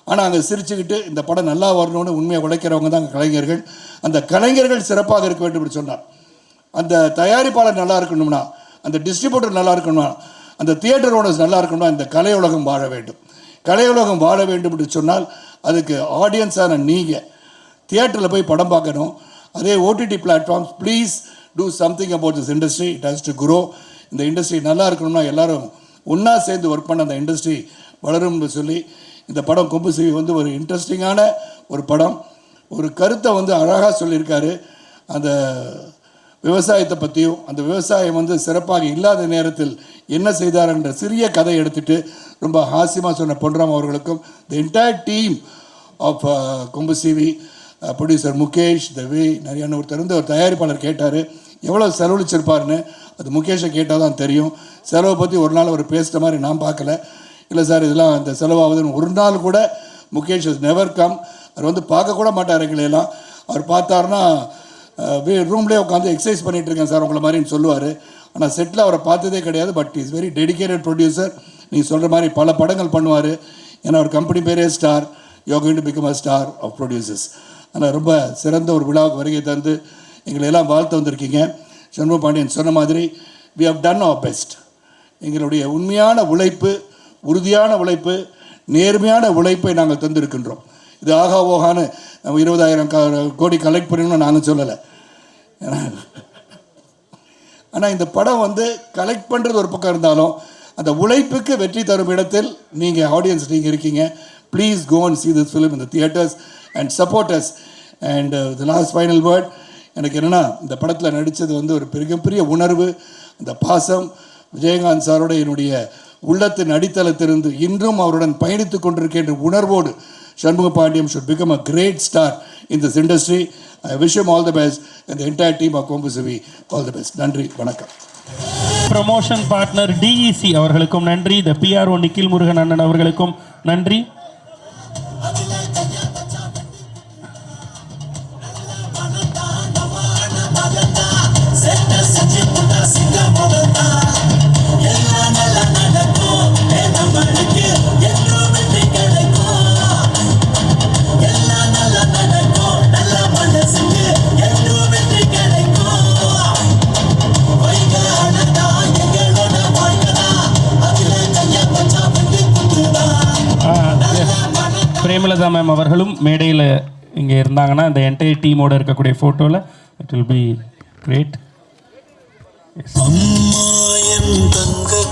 S17: ஆனால் அங்கே சிரிச்சுக்கிட்டு இந்த படம் நல்லா வரணும்னு உண்மையை உழைக்கிறவங்க தான் அங்கே கலைஞர்கள். அந்த கலைஞர்கள் சிறப்பாக இருக்க வேண்டும் என்று சொன்னார். அந்த தயாரிப்பாளர் நல்லா இருக்கணும்னா, அந்த டிஸ்ட்ரிபியூட்டர் நல்லா இருக்கணும்னா, அந்த தியேட்டர் ஓனர்ஸ் நல்லா இருக்கணும்னா இந்த கலையுலகம் வாழ வேண்டும். கலையுலகம் வாழ வேண்டும் என்று சொன்னால் அதுக்கு ஆடியன்ஸான நீங்கள் தியேட்டரில் போய் படம் பார்க்கணும். அதே OTT platforms, please do something about this industry. It has to grow. இந்த இண்டஸ்ட்ரி நல்லா இருக்கணும்னா எல்லோரும் ஒன்றா சேர்ந்து ஒர்க் பண்ண அந்த இண்டஸ்ட்ரி வளரும்னு சொல்லி இந்த படம் கொம்பு சிவி வந்து ஒரு இன்ட்ரெஸ்டிங்கான ஒரு படம். ஒரு கருத்தை வந்து அழகாக சொல்லியிருக்காரு. அந்த விவசாயத்தை பற்றியும், அந்த விவசாயம் வந்து சிறப்பாக இல்லாத நேரத்தில் என்ன செய்தார் என்ற சிறிய கதை எடுத்துகிட்டு ரொம்ப ஹாஸ்யமாக சொன்ன பொன்ராம் அவர்களுக்கும், தி என்டையர் டீம் ஆஃப் கொம்பு சிவி, ப்ரொடியூசர் முகேஷ், தவி, நிறைய ஒருத்தர் வந்து ஒரு தயாரிப்பாளர் கேட்டார் எவ்வளோ செலவழிச்சிருப்பாருன்னு. அது முகேஷை கேட்டால் தான் தெரியும். செலவை பற்றி ஒரு நாள் அவர் பேசுகிற மாதிரி நான் பார்க்கல. இல்லை சார் இதெல்லாம் அந்த செலவாகுதுன்னு ஒரு நாள் கூட முகேஷ் இஸ் நெவர் கம். அவர் வந்து பார்க்கக்கூட மாட்டார் எங்களையெல்லாம். அவர் பார்த்தாருன்னா ரூம்லேயே உட்காந்து எக்ஸசைஸ் பண்ணிகிட்டு இருக்கேன் சார் உங்களை மாதிரின்னு சொல்லுவார். ஆனால் செட்டில் அவரை பார்த்ததே கிடையாது. But is very dedicated producer. நீங்கள் சொல்கிற மாதிரி பல படங்கள் பண்ணுவார். ஏன்னா அவர் கம்பெனி பேரே star. You are going to become a star of producers. ஆனால் ரொம்ப சிறந்த ஒரு விழாவுக்கு வருகை தந்து எங்களை எல்லாம் வாழ்த்து வந்திருக்கீங்க. சண்முக பாண்டியன் சொன்ன மாதிரி we have done our best. எங்களுடைய உண்மையான உழைப்பு, உறுதியான உழைப்பு, நேர்மையான உழைப்பை நாங்கள் தந்திருக்கின்றோம். இது ஆகா ஓகான்னு நம்ம 20,000 கோடி கலெக்ட் பண்ணணும்னு நாங்கள் சொல்லலை. ஆனால் இந்த படம் வந்து கலெக்ட் பண்ணுறது ஒரு பக்கம் இருந்தாலும் அந்த உழைப்புக்கு வெற்றி தரும் இடத்தில் நீங்கள் ஆடியன்ஸ் நீங்கள் இருக்கீங்க. Please go and see this film in the theatres and support us. And the last final word, எனக்கு என்னென்னா இந்த படத்தில் நடித்தது வந்து ஒரு மிகப்பெரிய உணர்வு. அந்த பாசம் விஜயகாந்த் சாரோட என்னுடைய உள்ளத்தின் அடித்தளத்திலிருந்து இன்றும் அவருடன் பயணித்து கொண்டிருக்கின்ற உணர்வோடு Shanmuga Pandiyam should become a great star in this industry. I wish him all the best and the entire team of கொம்பு சிவி all the best. நன்றி, வணக்கம்.
S1: ப்ரமோஷன் பார்ட்னர் DEC அவர்களுக்கும் நன்றி. த PRO நிக்கில் முருகன் அண்ணன் அவர்களுக்கும் நன்றி. பிரேமலதா மேம் அவர்களும் மேடையில் இங்கே இருந்தாங்கன்னா இந்த என்டையர் டீமோடு இருக்கக்கூடிய ஃபோட்டோவில் இட் வில் பி கிரேட்.